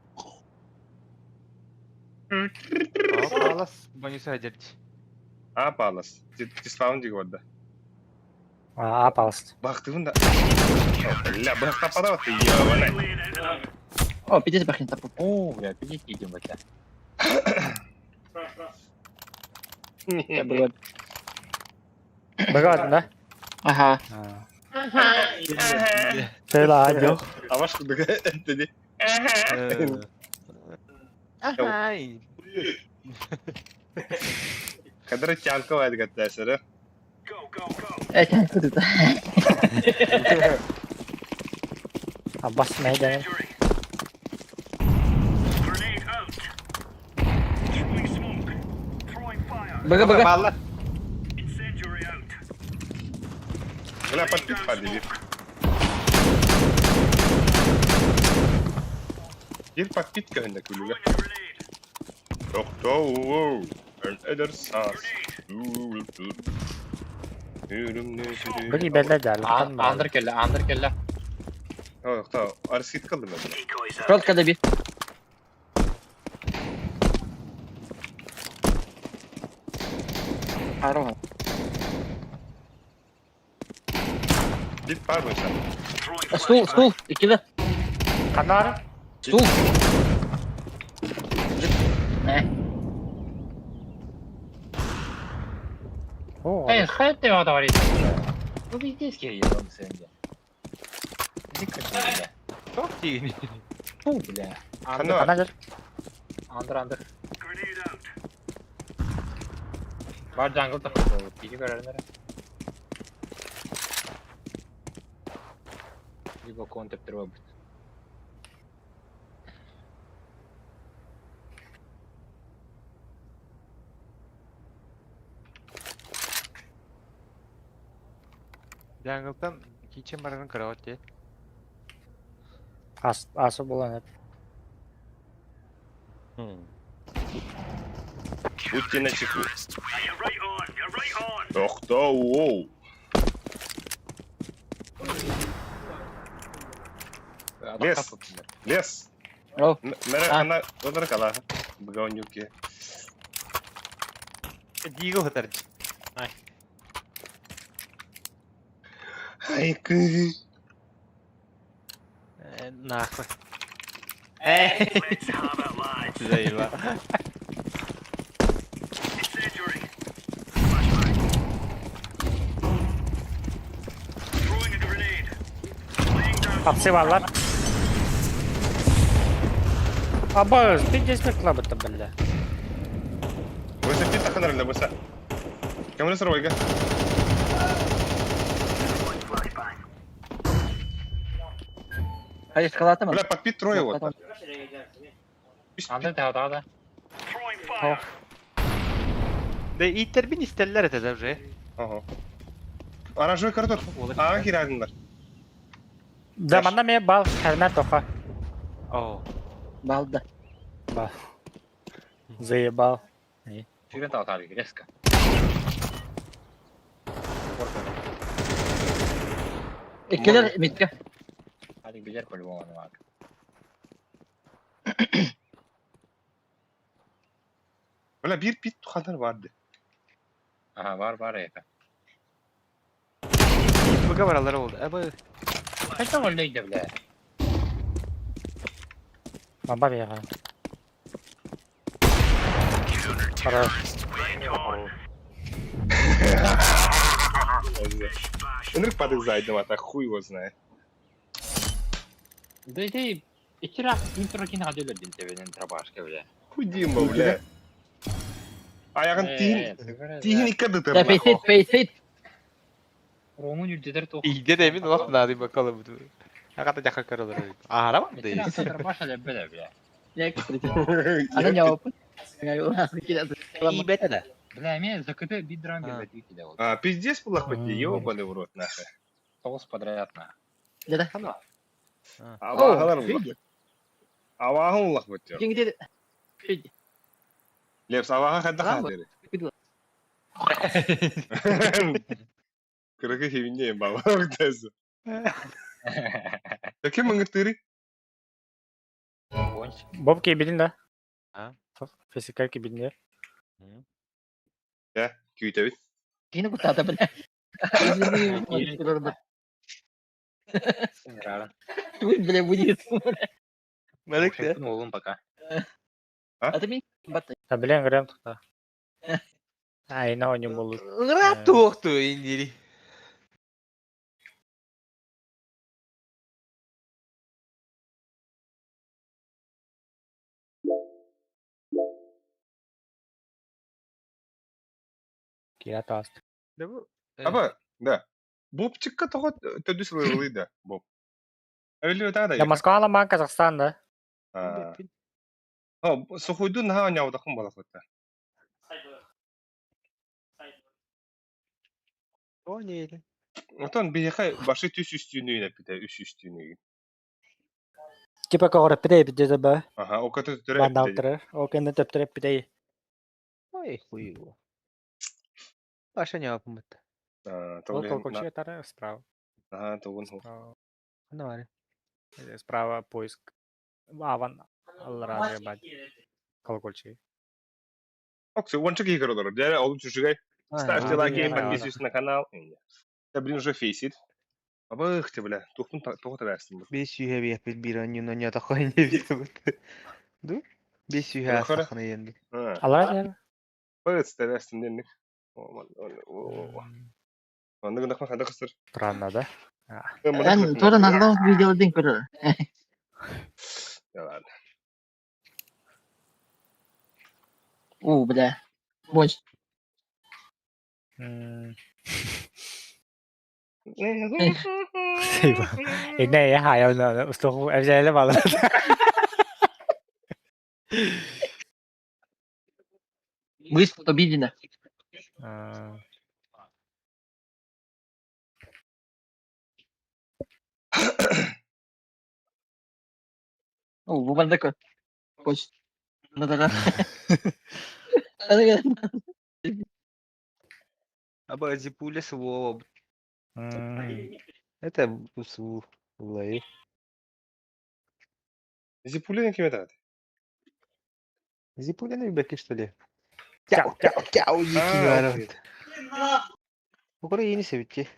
Palas. Bonus ödedi. a palas тиспам диги вода A palast. baktığında لا бах тапада воtta ебаный O bir de bakayım tapu. Oo, ya bir gittim bu da. Burada. Bagad na. Aha. Şöyle ajo. Avaş kudu dedi Ay. kadar çalka var gattasara Evet, kötü. Basmaya denem. Baga. Balla. Buna patlık pardı bir pakit kahında kulübe Doktor and other sauce Biri belli der. Under kelle. Tamam arsit kaldım ben Kral kada bir. Arama. bir pardon sen Stool. İkili. Kanar. Stool. Ne? Oo. Hey, hayatta ya da var işte. Bu bir disk yapalım sence. Dikkat edin. Çok iyi. Bu bile. Kanar Kanar. Under. Var jungle'da. İki görenlere. Bir bok kontep robot. Jungle'dan iki çemberin kravat diye. Ası bulan hep. Будьте начеку Doktor Лес Oh. Mereka ana onlar kala Begawan yok ya Digo hatar. Ay kız Nako. Güzel var. Hapsi varlar. Abaz. Bir kesmek labıttı belli. Bisa kita kenal nggak bisa kamu seru ya Hayır skalata mı? Бля подпит трое вот Under da. De itler bin isterler etedevre. Ага Оранжевый картоф Ağa girerdiler Zamanda me bal helmet toka. Oh. Balda. Bal. Zey bal. Şuraya da atar rezka. İkiler midde. Hadi bilir по-любому onu bak. Bля bir pit kadar vardı Aha var ya. Bu kameraları oldu. Kaç zaman öyleydi bile. Mamba bir yakan. Para. Энрик падает задним, а так хуй его знает. Да иди, iki раз интрокина дөөлөрдүн тебенен трабашка бля. Хуй Дима, бля. Аяғын тиін икка Да, дытырна. фейсит. Ромун үрдетер тох. İyi de emin olak nadi bakalım. Hakikaten yakın karılır. Ahara mı değil? Iki трабаша лебеле бля. Я, кстати. Она не опыт. У нас кидают. İyi bete de. Бля, мен закыты бидрам А. бер бит да вот. А, пиздец был охотнее, ёбаный в рот, нахуй. Тоғыз подряд на. Да-да. Авағалар О, бұл. фиги. Авағын ұлақ бөттер. Фиги деді. Фиги. Лепс, аваға қадда Ага, қадері. Фиги. Кырығы хевінде бала өктәзі. Әке мұңғыртыры? Гонщик. Боб кибидин да. А? Физикал кибидин. Ә, күйті бит. Кино кутата, бля. Сыграли. Ой, бля, будет. Melek de. Ну, он пока. А ты мне баты. Та билен грем тукта. Ай, на оню болу. Ngırat tuğuktu indiri. Кира таст. Ne bu? Аба, да. Бобчикка тоғы төді сылғылы да, Боб. Өлі өтағы Я да. Москва аламан Казахстан да. Сухуйду наға оняудақын бала қотта. O neydi? Отон бейхай башы түс үстүйіні өйнеп біті, үш үстүйіні. Типа когоры пидей бидеде ба. Аха, о көті түрі Бандалтыры. О кенде төптүрөп пидей. Ой хуй bu. Başa ne yapım bitti? О колкочи тара справа. Ага, тоғын ху. Справа. Ne var? Справа поиск. Аван. Аллара ебать. Колокольчи. Оксы, он чеки коридор. Дядя, олым чушигай. Ставьте ага, лайки, ага, подписывайтесь на канал. Да, блин, уже фейсит. Абых ты, бля, тухтун тоғы тәрәстім. 500 bir yapıp bir an yunun ya da koyun ne bileyim. Dur. 500 Bakara. sakını yendi. Аллара жер. Пыц тәрәстім денік. Онды гындақпан қада қыстыр. Странно, да? Ан тоже назвал видео день көрөр. Ладно. О, бля. Больше. Ý này hài hơn là số em sẽ bảo là Близко обидно. О, бубан такой. Хочет. Да-да-да. Ama Zipule sıvı. Это sıvı. Vallahi. Зипулин кем это? Zipule ne belki что ли? Кяу, кяу, кяу, yükünü aradı. Bu kadar yeni sevitti.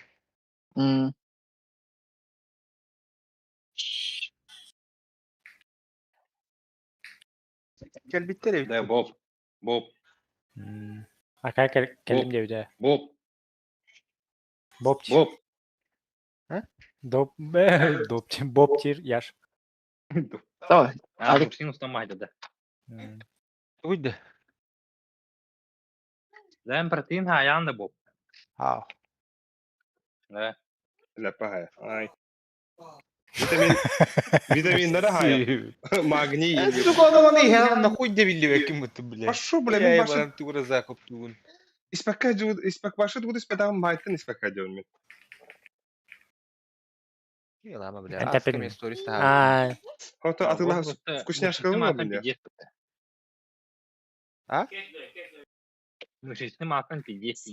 Gel bitti de. Да, Боб. Боб. А как келим девде? Боб. Боб. Боб. Доп допчим бобчир яш. Давай. А, Руксин устамайды да. Uydu. Займ протеин хаян да боб. Ha. Да. لا بها. Ай. Витаминлары хайır. Магний. Сука adamın iyi ya nахуй devildi vekim mutlu bile. Пошо, бля, Я мен его башы. тура закоптуын. Испекка жуд, испек башы дуд испедагын байтын испекка жуд мен. Не лама бля. Это Асками пин- сторис та. А, Хото атыла вкусняшка мı бля? Мышечный матан пиздец.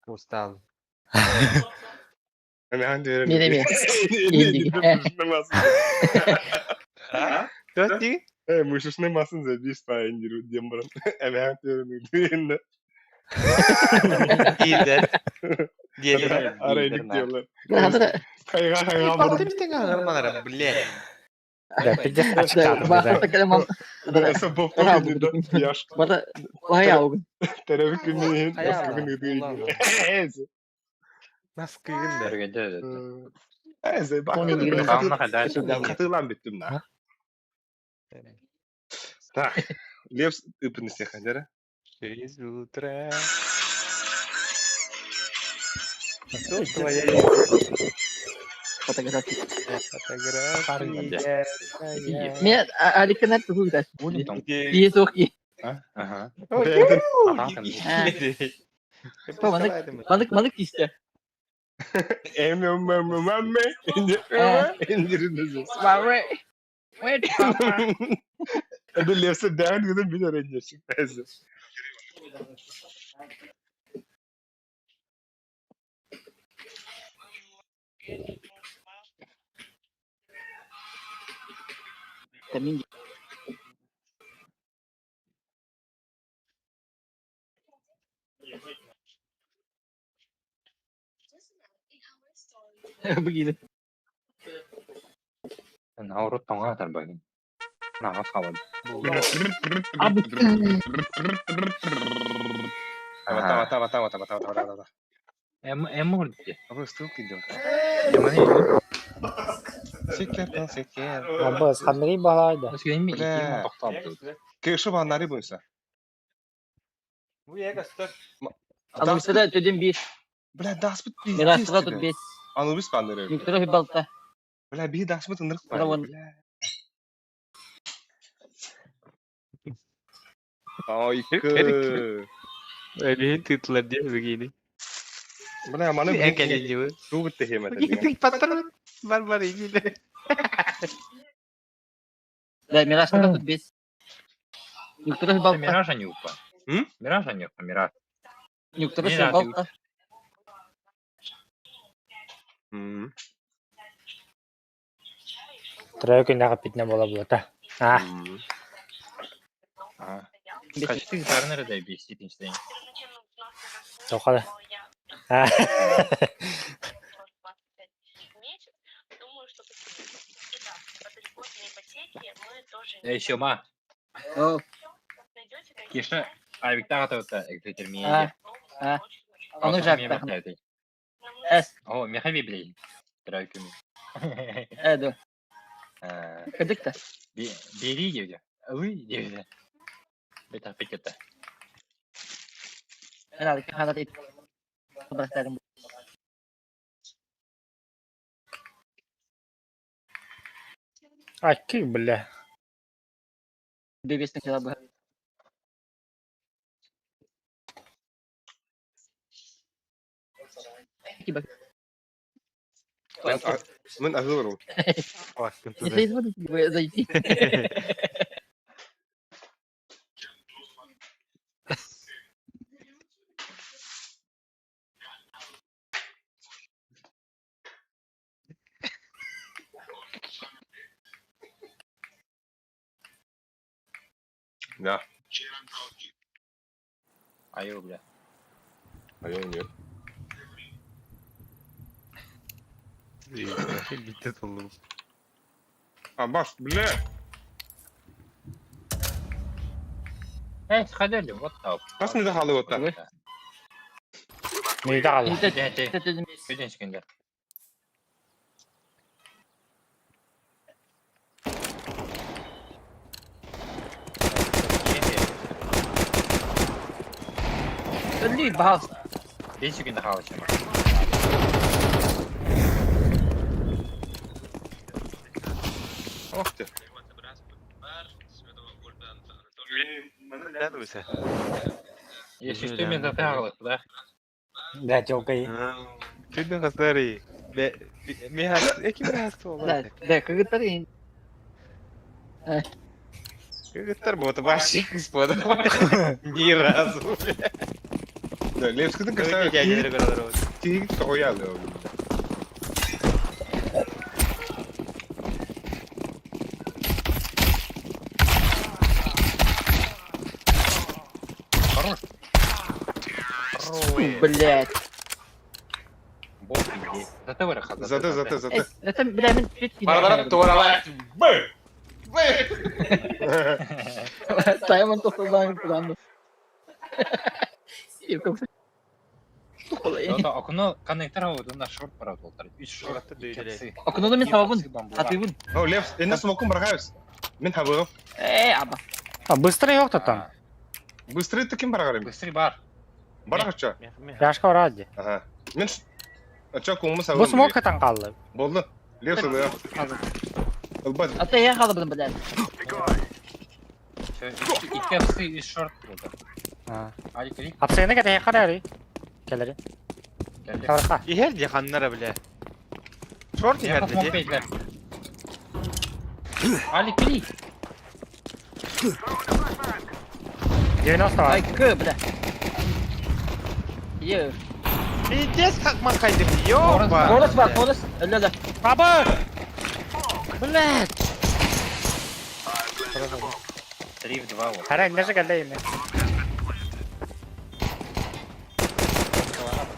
Устал. Hemen diyorum. Не деми. Dört değil. Мышечный масын за 100 индиру дембран. Hemen diyorum. İyiler. Diyelim. Arayın diyorlar. Да-да-да. Kayga kayga Baktı bir tek ağırmanlara bile. Да, пиздец, Да, очкатый, бахта да. калемам. Esa bokka Ага, gününde yaş Бата вая угун. terörü gününün Hayal yaskı lan, günü ulan. değil. Nasıl kıygın da. Біргеде Eze bak. Onun ilgili Kanuna kadar Katılan bittim na. Так, Лев ыпны всех андера. Через утро. Что твоя Фотографии. фотография? Мен аликанат тугу да. Улитон. И сохи. Ага. Манık işte. Mamme. İndiriniz. Mare. Wait, papa. Hadi Lev'se devam edin bir öğreneceksin. Eze. Tamam. Begini. Наурут тоңа тарбагын. Нага сабын. Abi. Тава. Эм урдти. Abi ссылки идет. Яманы. Секер. Абыз, хамри балайды. Өскенме Бля. икем токталды. Кеші банари бойса. Bu ya göster. Anımsa da dedim bir. Бля, даспыт пиздец. Mirastıra tut bir. Анубис банари. Mikro bir balta. Бля, би даспыт ындырық Бравон. бля. Айкы. Öyle titler diye begini. Бля, мана En gelince bu. Су бітті хемет. Begini patron. Var ilgili. Da mirastıra tut bir. Mikro bir balta. Миража не упа. Миража не упа, мираж. Mikro bir Mirastıra balta. Тройкин pitne bola bulata. Ah, Kaçtı gitarını da bir istediğin şey. тоқады. Ah. Эй, Сёма, О, Киша, Айвиктар атаута, экзотермия. Onu жакта. Эс. О, Михаил, блин. Тройками. Эду. Кыдык та. Бери девді. Вы девді. Бетар пекетті. Ben aldık. Hadi et. Bıraktım. Akki, бля. Бебесин кила bu. Бak. Мен азуру. Если изводить, вы зайти. Да. Айо, бля. А я нет. Bitti oğlum. Аббас, бля. Эй, сходили, вот так. Kas mı da halı otta? Meyde қалды. Көден шкенде. Ölü bahas. Бен шкенде қалышыма. Ох ты. Ne diyorsun? Если что, мен затағылық, да? Да, тёлкой. Çöldün kızları. Kim hasta Да, да, кыгыттар. Кыгыттар вот вообще господа. Ни разу. Да, Левский'den Кыгыттар kısa geldileri kadar oldu. tiyik koyalım. Блять. Бог пиздец. Зато вырахат. Зате. Это, бля, мен чуть Paraları duvara Saya mentok kullandı. Yok. Ото окно коннектор аудан шорт барат болтар. 3 шорт Шортты дөйдөлей. Okunuda min sababın. Atıyın. О, Лепс, эне смокум баргайбыз. Мен табыгым. Аба. Быстрый yok da tam. Быстрый таким баргарым. Быстрый бар. Баргача. Yaşka var hadi. Ага. Мен ача куму Bu сабым. smoke katan kaldı. Болду. Лепс ылы. Ылбад. Ataya kaldım bilen. İki hepsi 3 şort болтар. Ha. Hadi klik. Apsayına kadar yakar arı. Gelir. Geldi. Kavraka. İhel yakanlara bile. Short ihel Yakın smoke dedi. beyler. Ali klik. Yayın var. Ay kı bilen. Yo. BTS kalkmak kaydı. Yok Bonus var bonus. Öyle. Baba. Блять. 3 в 2 вот. Her an nece geldi yine.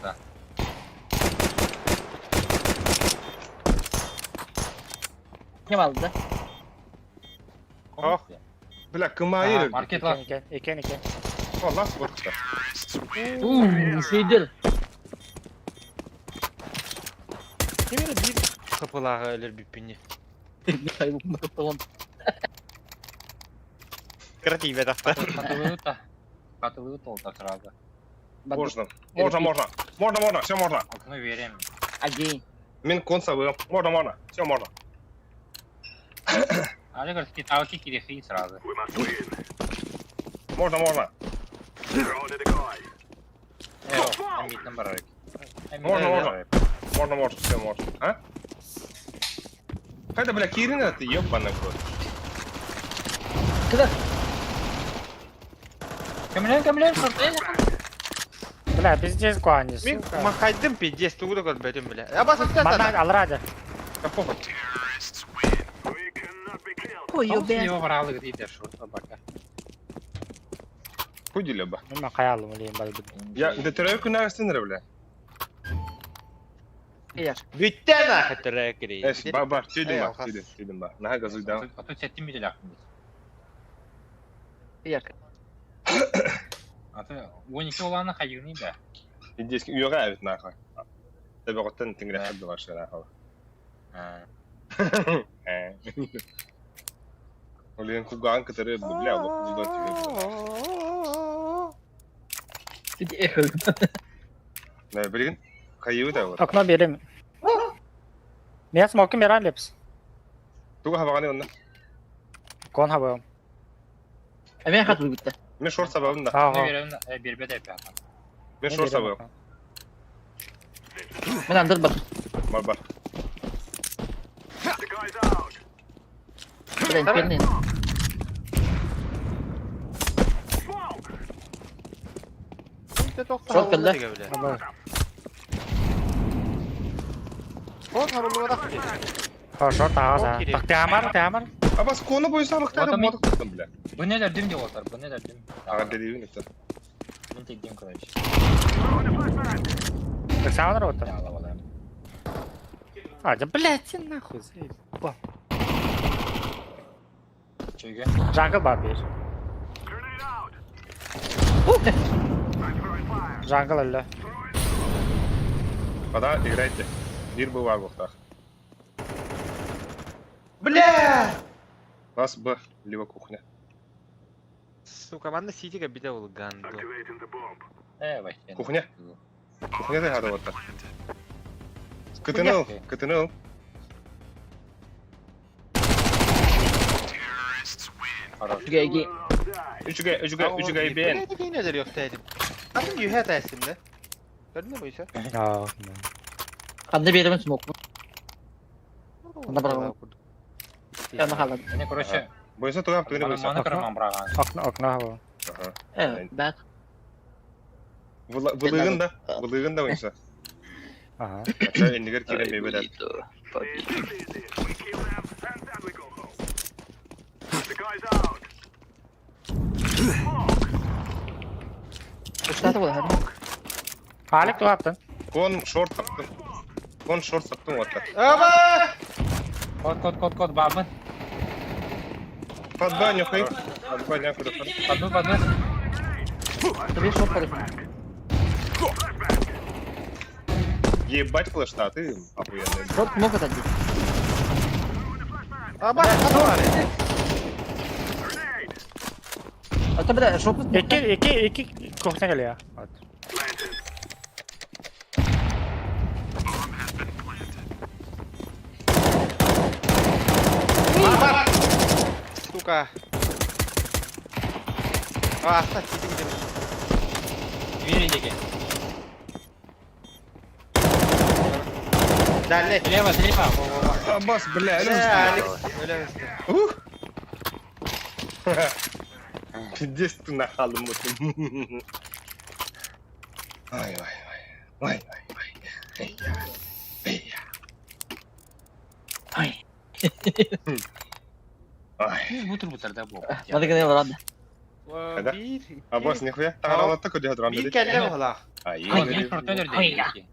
Да. Kim aldı? Oh. Бля, кымайыр. Market var. İken. Валла, спортта. Şeydir. Kimere bir kapılağı ölür bir pinni. Ay bu tamam. Kreative tahta. Katılıyor olta sırada. Можно. Можно. Все можно. Okunu vereyim. Again. Мен кон сабым. Можно. Все можно. Ali говорит, китайки киреси сразу. Можно. Эо, амитным барак. Можно. Все можно. А? Хайда, бля, Кирин это ёбаный в рот. Kıdır. Камилен, шорт. Bля, pizdes kuanyız. Min makaydım BTS tuğda görmedim bile. Ya basın Bana alır hadi. Да похуй. Koyuyor be. Его врал где-то шорт бака. Худи леба. Ben kayalım öyleyim bari. Я да тройку на стенре, бля. Yer. Bütten akıtıra kiri. Эш, бар, Эй, түйдім ба. Наға газуй да. А то сеттим бит лахмын. Yer. А то 12 оланы хайгыны да. Индейский үйеға әбет нақы. Тебе қоттан теңгірек қадды бар шығар ақылы. Олеген кубгаған кітірі бля, бұлдан түйген. Да, білген? Қайығы да бар. Okna benim. Ne smoke'um yaran lips. Туға хабағаны онна. Kon havayım. Hemen katıl bitti. Мен шорт сабабым да. Ha Ne ha. verelim bir bede yapalım. Мен шорт сабабым. Ben andır bak. Бар. Ben kendin. Çok kıldı. Kod haruluğa da kiri. Ha short ağza. Bak tamar. Абас коны бойса мықтары Отам- модық қыттым, бля. Bu neler dim diyor otar, bu neler dim. Аға дедейін етті. Ben tek dim koyayım. Так сауна рота. Ya Allah Allah. А, да блять, нахуй. Çünkü Jungle var bir. Jungle öyle. Қада играйте. Бір бұл бар бұқтақ. Бля! Бас Б, лево кухня. Сука, банда ситиге биде ол ганду. вообще. Кухня? Кухня да хады отта. Кытыныл. Хорош. Gegi. Üçüge ben. Ne nedir yok dedim. Adın yuhe tersinde. Gördün mü bu işe? Ya. Kandı bir yerim smoke mu? Bana bırakalım. Yanına kalın. Ne короче, Бойса туғам түйіні bana бойса. mana kırmam bırakan. Okna hava. Evet bak. Vılığın da бойса. Aha. Aşağı endiger kirem beybeler. Uçtatı bu hadi. Halik tuhattın. Kon short sattım otta. Ama! Kod babın. Под баню хай. Под баню куда-то. Подну. Тобі що порухне? Ебать флеш-то, а ты охуенный. Шорт мог это бить. Абас, аталар. А то, бля, шорт... İki kokta geliyor. Evet. Сука. Оставь, иди. Двери. Далее. Слева. Аббас, бля, Алекс. Öyle misin? Ух! Здесь ты нахал мутный. Ай. Ай. Ай. Бутыр да бұл. Hadi gidelim Rad. Hadi. Bir. Аббас, нихуя. Тағалатта көде хадыран Bir dedi. kelle mi hala? Ай, Мен шорт өлерде.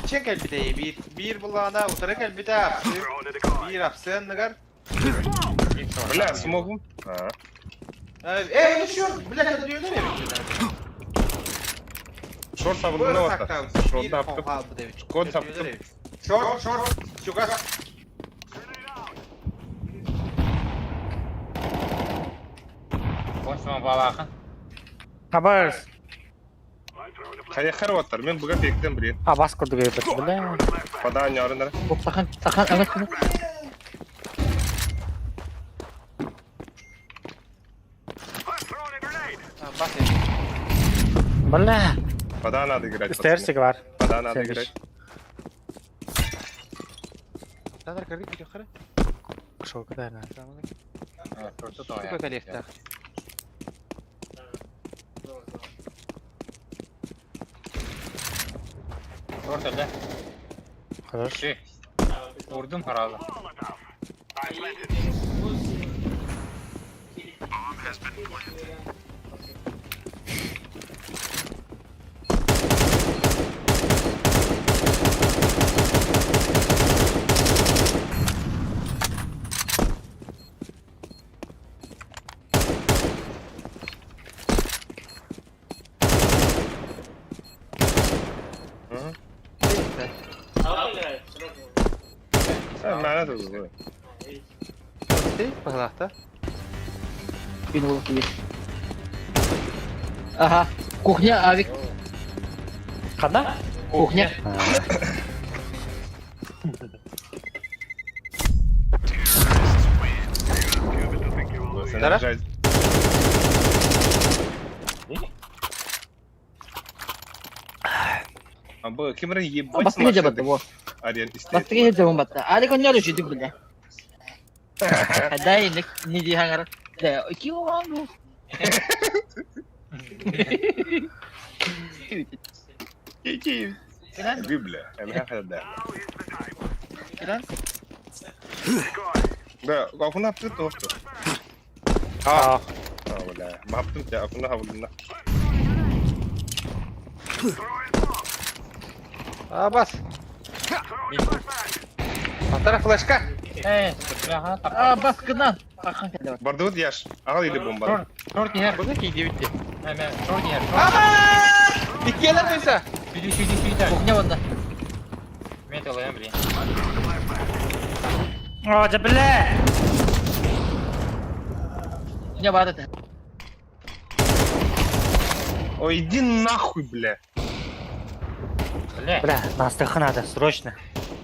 Geçen kelbide bir bulağına utara kelbide apsı. Bir apsı negar. бля, смогу. Ne şu? Bile kadar ne? Шорт сабылдığına bastı. Шорт yaptı. Kod yaptım. Short. Şukas. Boşma balaqın. Haber. Kaya xarvatlar. Men buga bekten bileyim. Bas kurdu gibi bile. Padan yarınlar. Yok sakın evet bunu. Bak. Bile. Padan adı girer. İsterse var. Padan adı girer. Nadar kırdık bir yukarı. Şu kadar. Шорты Şuka kalefta. Шорт өлді. Хорош. Ұрдым қаралы. Sen bana da uzun. Pıhlahta. Beni bulup bir. Aha. Кухня, Авик. Kada? Кухня. Sen Dara? acayip. Абы, кемірі ебать Басқа не бата, во. Ариен Басқа істейді. не жабым бата. Али кон не решит, бля. Дай не дихангар. Да, кио вангу. Библя, я хада. Иран? Да, акуна yaptı dostum. Aa. Valla, yaptım ya akuna havluna. Bas. Atara flashka. Сұртыраға тапқа. Aa baskından. Bakan kende var. Bardavut yaş. Ağal ili bomba. Шорт yer. Burada ki bitti. Шорт yer. İki yeler neyse. Сүйді. Кухня вон да. Мен толайын білейін. Aa, bile. Кухня бар это. Ой, иди нахуй, бля. Бля. Бля, нас так надо, срочно.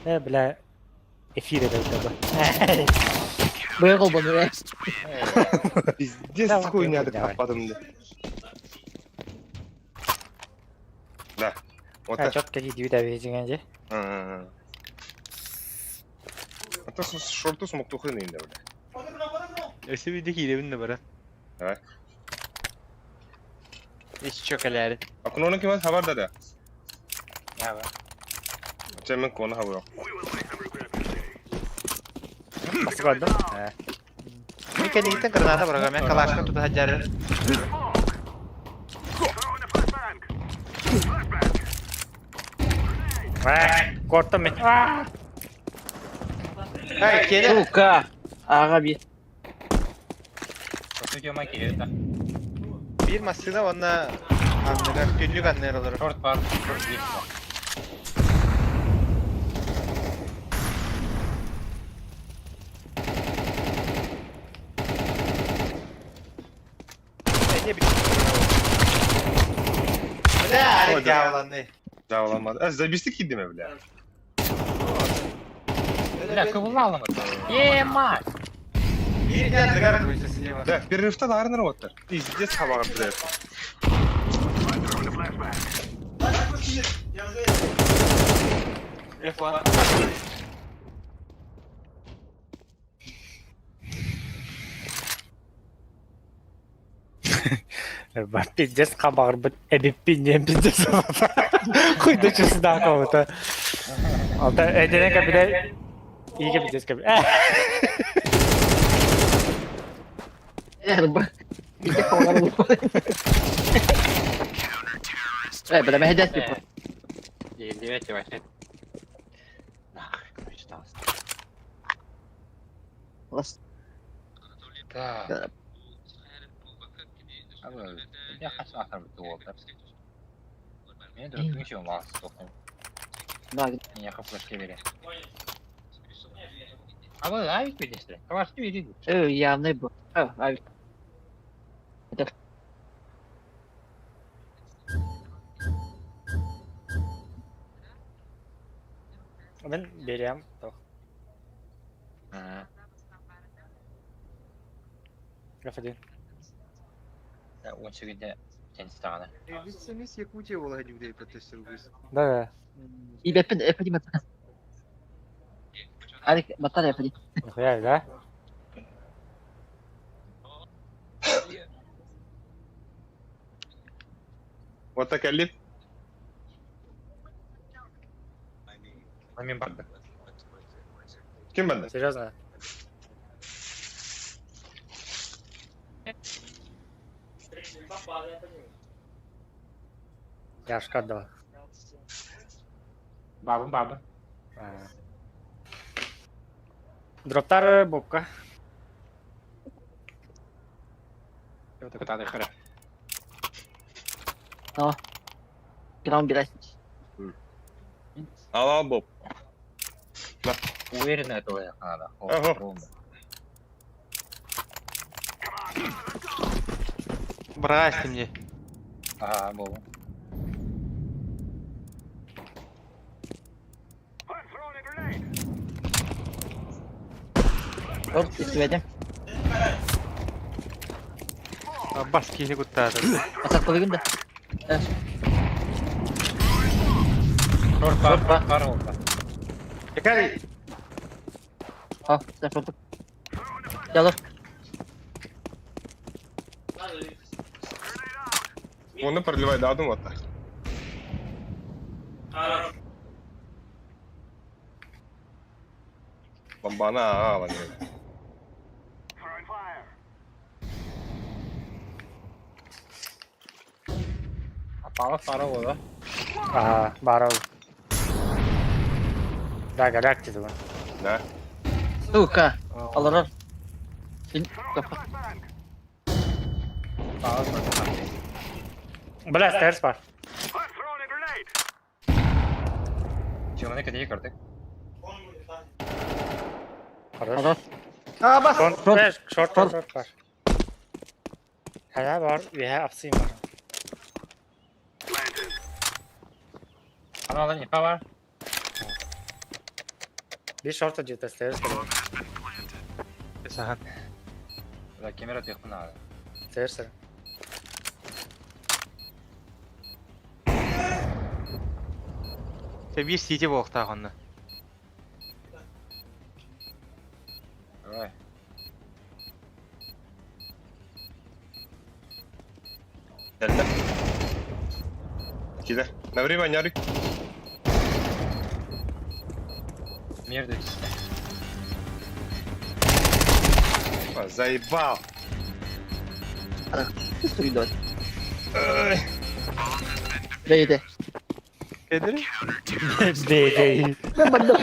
Бля. Эфир это бы. Böyle kol bana be. Пиздец, Давай, хуйня давай, так давай. попадом. Да. Вот Ha, так. çok kötü diyor da bence. А то шорту смог тухрын инде, бля. Öse bir de hile binne bara. Evet. Hiç çökeleri. Akuna kim haber da. Ya be. Çemen konu haber. Nasıl gördün? Bir kere gittin kırnada bırak. Ben kalaşka tutu hacer. Korktum ben. Hey kere. Сука. Ağa bir. Stüdyoma geliyor da. Bir masada ona anneler, günlük anneler olur. Short var, short bir var. Ne bir... Ne hali ya ne? Cevaplanmadı. Zabistik gittim evle. Bir dakika bunu anlamadım. Yemar. Bir geldi garip bir sesi var. Да, перерывта ларнер оттар. Пиздец хабагар турат. F1. Пиздец хабар бит эбиппинен пиздец. Куйда чесida кого-то. Алта эдене кабиде иге пиздец кабиде. İşte kovalar olur. Evet, ben hedef yapıyorum. Девять вообще. Нахуй, что Last. Так. Я хочу оставить доллар. Мне друг ничего мало стопнул. Bak, Я хочу скивери. А вы авик видите? Кавашки видите? ya ne bu? Abi. Hedef. Ben bereyim. Гафадин. Он сегодня день страны. Biz Yakutiye olay gibi protestör biz. Да. İyi yapayım mı? Hadi batar yapayım. Нихуя, да? Вот так Алип. На мембарда. Kim bende? Серьезно? Я шкада. Баба. Дроптар бобка. Вот это надо хара. Tamam. Gram biraz. Al Bob. Уверенно этого надо. Ага. Бросьте мне. Ага, Боба. Hop, istemedim. Bas kini kuttara. Atak koydum da. Evet. Short var oldu. Yakari. Al, sen foto. Gel dur. Оны продлевай до одного вот так. Бомбана, ладно. Para oldu. Барал. Да, голяк тебе. Да. Сука. Alır al. Bin kafa. Бля, стейрс бар. Чего кадей картик? Хорош. Alır. Bas. Шорт бар. Хая бар, веха апсим бар. Каналда не var. Bir short acıdı, stairs var. Sahan. Da kamera tek buna. Stairs var. Bir site bu okta onu. Ой. Geldi. Кидай. На время, Нярик. Между Заебал. Suydu hadi. Değdi. Nedir? Değil. Ben bandım.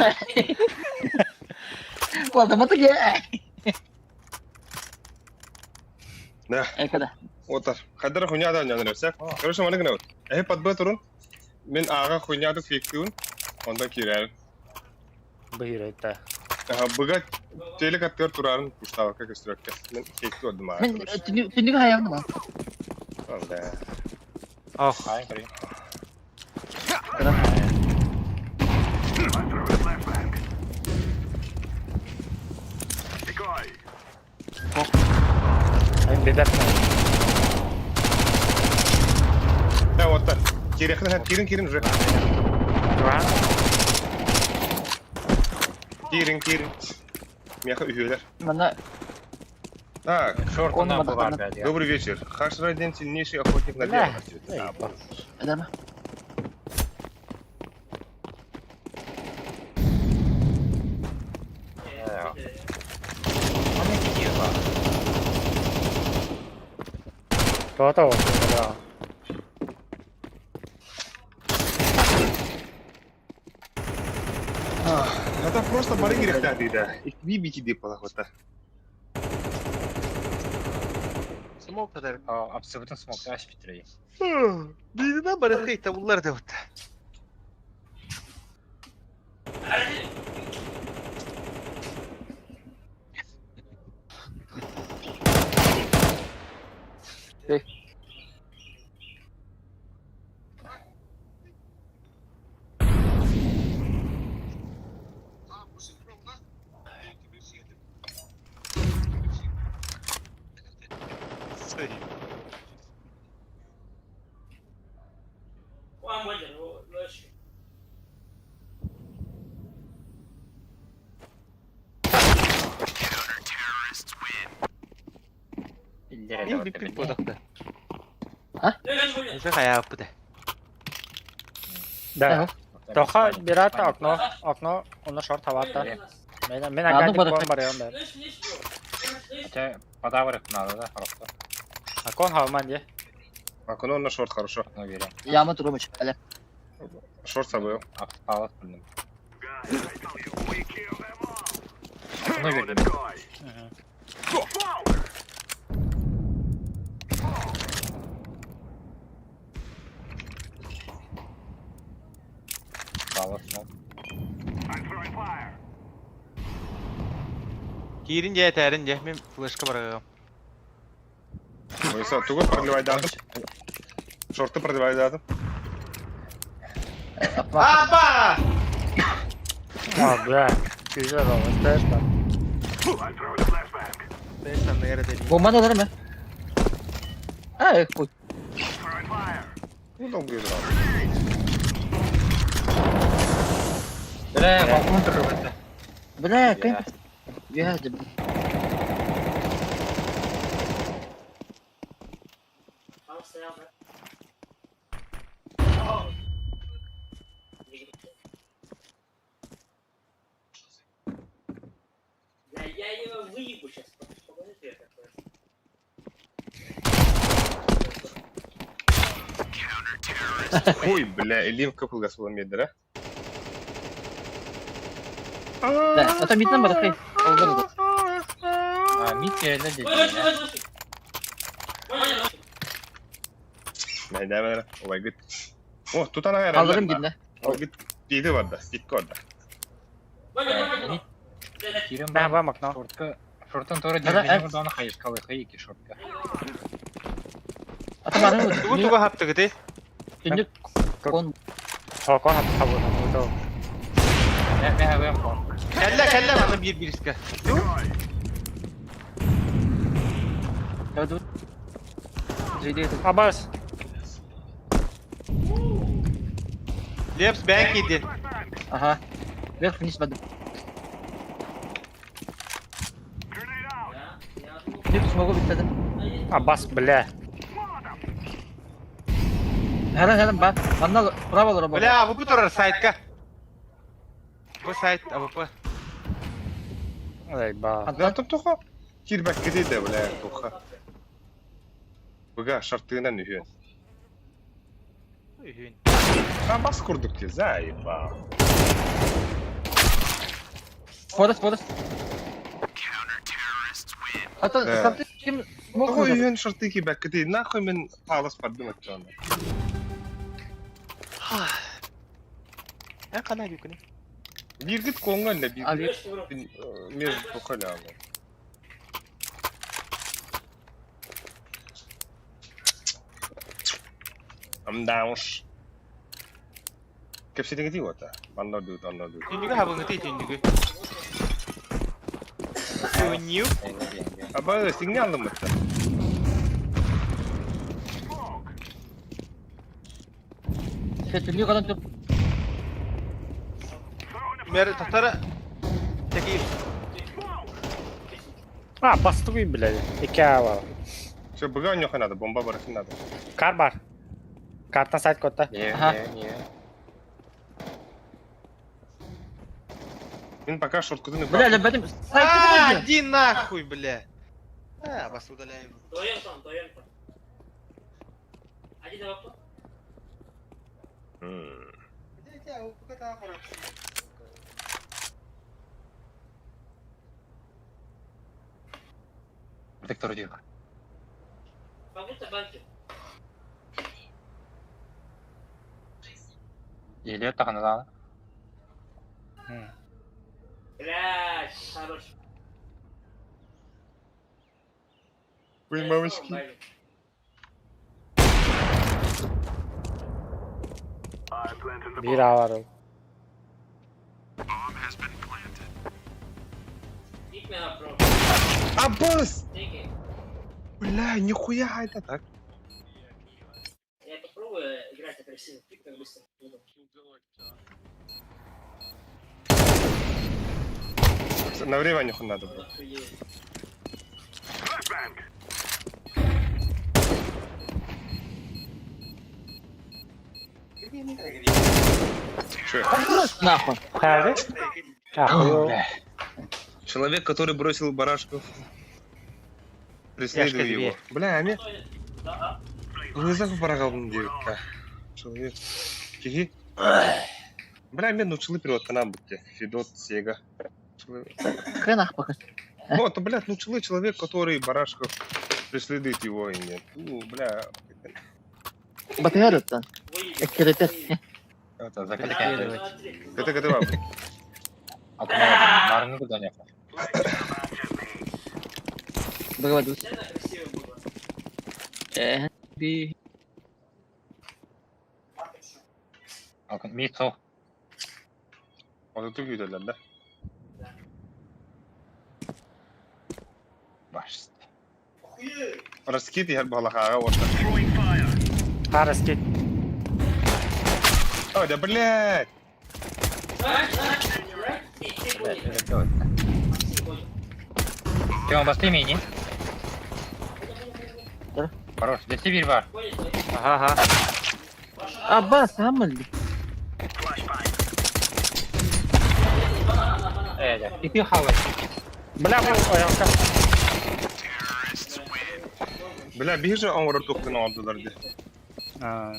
Bu adam atı ya. Да, Kada. отар. Хадара хуйнядан жанырсак. Короче, мана гнау. Под Б турун. Мен ага хуйняды фейктиун. Онда кирер. Быйрайта. Быга телек аттер турарын пуштава как истракка. Мен фейкти одым ага. Men tünlük hayvan mı? Да. Ай, кри. Ай, бедер. Да, отар. Кирин уже. Туан. Кирин. Меха үйелер. Bana Так, Шорт Он нам надо- была опять. я. добрый вечер. Хашрадин сильнейший охотник на Да. демонов. eder mi? Ja. Han är inte kul va? То-то. Да. Это просто барыги рехтады, да. Их бибики дипала вот так. Smoke kadar. Абсолютно смог, аж Петрей. Birine bırakayım da bunlar da bitti. One way to rush. İlleri de İyi var bir tabii. pil bodakta. Rush way. Neyse kaya yaptı. Да. Тоха бирата окно, оно шорт хавата. Мен агadi Aldım кон барыган бар. Rush, rush. Хотя подаврок надо, да, хорошо. Акон хавман де. Акуно на шорт хорошо. Уверен. Yağma durmuş. Hele. Шорт собой. Осталось, блин. Ну, уверен. Осталось, ну. Girince yeterince ben flash'ka bırakıyorum. Oysa тугу продлевать дадым. Шорты продлевать дадым. Apa! А, бля. Güzel olmuş. Beş var. Ben sana yere deliyim. Bomba da alır mı? Ha, koy. Удобно играл. Бля, балкон трогается. Bırak. Kayıp. Ya, I'll stay out there. Я ее выебу сейчас. Погоди, я такой. Ой, бля, Элим капыл гасула медра. da. Ata midden bırakayım. Olur da. А, Митя, да, Rush, здесь. rush, да? rush. Rush. Найда бера. Ой, гит. О, тут она гайра. Alırım gidin. Ой, гит. Пиды варда, стикко варда. Кирин Ben бар. var окно. Шорттан тура Да, дербенен да, урданы хайышкалы хайыки шортка. Ata bana mı? Tugu tugu haptı gidi. Tünlük. Kon. Хокон хавуна. Ото. Ben havayım kon. Kelle bana bir iska. Ya dur. Zeydi. Абас. Leps ben gidin. Aha. Ver finish badım. Tünlük smoke'u bitledim. Абас, бля. Helen bak. Bana bravo olur bu. Bля, bu turar site'ka. Bu site, bu. Ай, ба. Да, там туха. Кирбак гиди да, бля, туха. Бага, шартыгынан үйен. Там бас курдук те, заеба. Forest. Ata Evet. saptı kim Ой, үйен шырты ки бәккі дейді. Нахуй мен палас бардым өтті оны. Қана бекіне. Биргит конған да биргит. Слышь, бро, Между тухалями. Амдауш. Кепсетің еті өті? Анда дұд. Түйіндігі хабыңы тей түйіндігі. Түйіндігі. Аба, сигнал алдым өтті. Түйіндігі қалан тұр. Мәрі тақтары. Теки. А, бастуй, блядь. Икеа var. Все, быга не надо, бомба барахин надо. Kar var. Karttan side kotta. Мен пока шорткутын Бля, лебедім. Иди нахуй, бля. Бас удаляем. Твоем там. Один давай кто? Вектор дир. Как будто банки. Еле тағанада. Блядь, хорош. Ой, мамочки. Bir A var o. Keep me up, bro. Аббас! Take it. Бля, нихуя это так. Я попробую играть агрессивно. Ты как быстро. На время нихуя надо было. Охуеть. Че? Нахуй. Geldi. Ya koyu. Человек, который бросил барашков, преследуя Я ж его. Бля, ами? Да, Не знаю, барагал девка. Человек. Киги. Бля, мен учили перевод канал будьте. Федот, Сега. Хренах пока. Вот, блядь, учили человек, который барашков преследует его и нет. Бля. Батарет lan. выебет. Ekkelete. Это закрытие. Это вам. Марны куда не. Бывает. Сильно красиво было. Bir. Мицо. Вот это видели, да? Баш. Раскид я балаха, вот. Harris git. О, да блядь! Тём, басты мини. Да. Хорош, здесь Сибирь бар. Ага. Abbas hamil. İpi hava. Bля, bu ayakta. Бля, бежи, он ротуктан aldılar diye. Ha.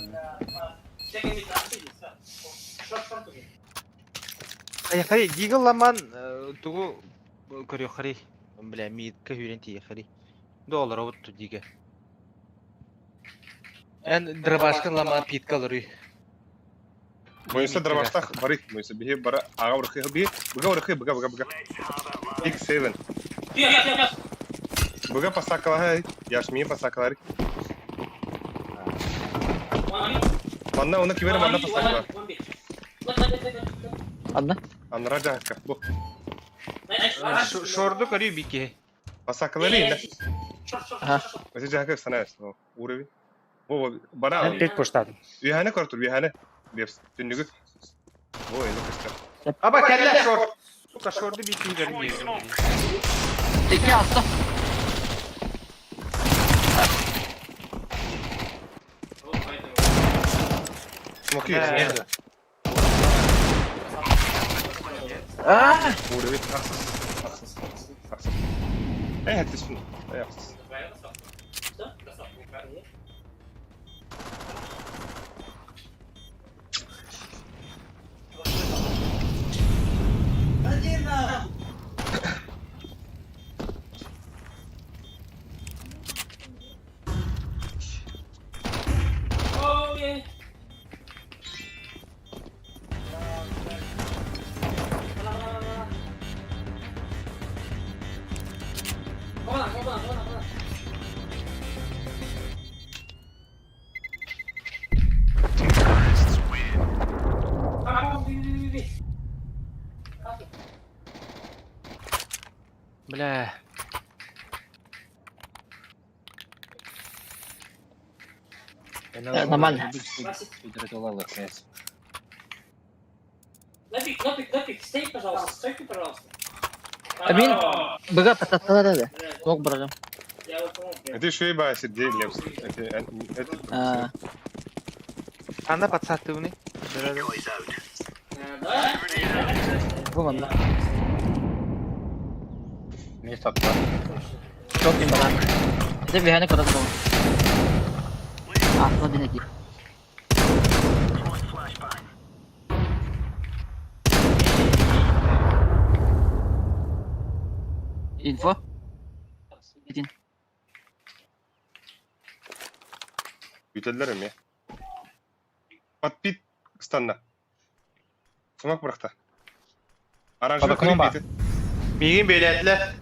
Аяқари, дигіл ламан тугу көрі қари. Бля, мейіткі үйрен тие қари. Доллар ауытту диге. Ән драбашкын ламан питка лұры. Мойса драваштах барих, мойса беги бара ага урхи беги. Бага. Big 7. Бага пасакала, яшми пасакала. Манна она кивера манна пасакала. Anla. Анрада капу. Шорду қари бике. Пасакала ли? Ага. Мойса жака санас. Уреви. Во бара. Ben pit pushladim. Вихане картур, вихане. Бевс. Түннүгү. Ой, ну кыска. Аба, кәлі шорд. Сука, шорду бике үйрен. İki hafta. Смоки. Уреви. Аксыз. Хаттысın. Аксыз. bir. Бля. Нормально. Ücret olalım kes. Напик, стей, пожалуйста, стойте, пожалуйста. Мен быга пататталар да. Лок бұрағым. Я вот помогу. Это еще и ба, Сергей Лепс. Это... Anda подсатывный. Да? Вон, да. Ne sattılar? Çok iyi bana. Bir de behind kadar oldu. Aslında bir neki. Info. Gidin. Ütedilerim ya. Подпит станна. Сумак бұрақта. Оранжевый Подокном ба. бейті. Мигин белетler.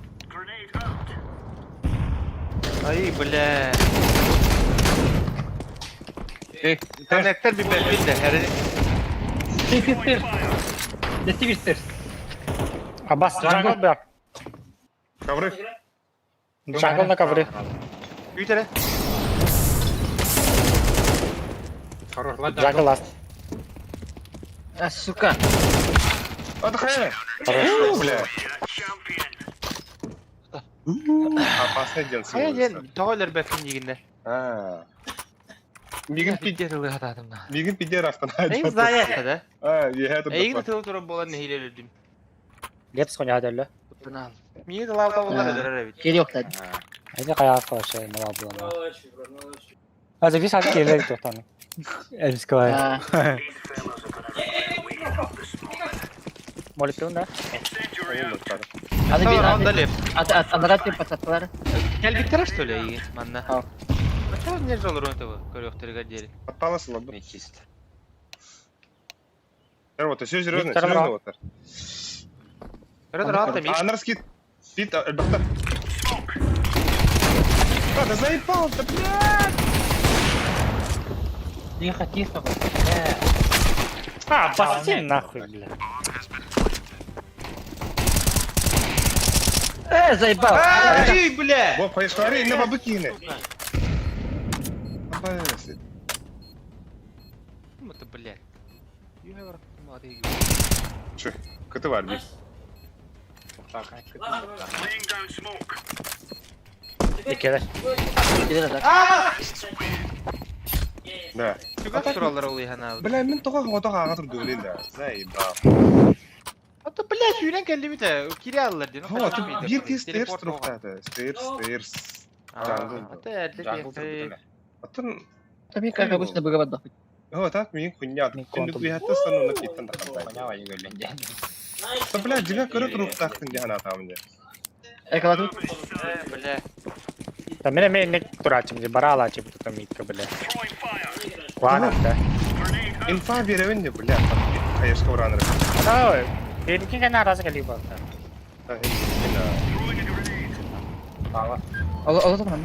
Ay bля. İnternetler bir belli de her Detective. Аббас, джангл бırak. Ковры. Джангл на ковры. bir tane. Хорош, ладно. Джангл ласт. А, сука. Отдыхай! Бля. Опасный день Hayır сегодня. gel tağlar bakın yiginde. Мигін Bitti adamda. пидер астана. En zayi da. Егет Ey de tavuk bolan nehiledim. Лепс коня hadi. Bunu al. Miyet lavda olmadı der evet. Geri yok dedi. Hadi kaya arkadaşlar ne var bulama. Молодчик, bro, молодчик. Hadi biz hadi gerileri tutalım. Elbis koy. Ha. Molotov da. Hadi bir Tamam da lep. Adarat bir patatlar. Gel bir tıraş söyle iyi manna. Tamam. Bakalım ne olur onu tabi. Görüyoruz гадели. Подпалась ладно. Ne çizt. Вот, все серьезно, Виктор серьезно Мрак. вот. Рада рада мix. А, нарскит. Спит, доктор. А, да заебал, да блядь! Тихо, тихо. А, пасти нахуй, бля. Заебал. Ай, бля. Вот, поискали, на бабы кине. Ну ты, бля. Югавар, молодые. Че, кто в армии? İkiler. Geri de. Да. Чуга туралар ул яна. Бля, мен тоға хватаға ағатыр дөлен да. Заебал. Ата, бля, сүйрен келди бите. Кире аллар ден. Хава, ты bir kez stairs тұрықтады. Stairs. Ата, әлде бе. Атын, Tabii как обычно быга бадда. хава, так, мен күнне атып. Күндік бейхатты стануына кеттін да қандай. Поняла, Игорь, Да, бля, жига көрі тұрықтақтың дегін атамын. Экалату. Бля. Та мен не турачым, же барала чип тутам итка, бля. Куанат да. Инфа беревен де, бля, қайышқа ұраныр. Ата, benimki gene arası geliyor bak. Allah zaman.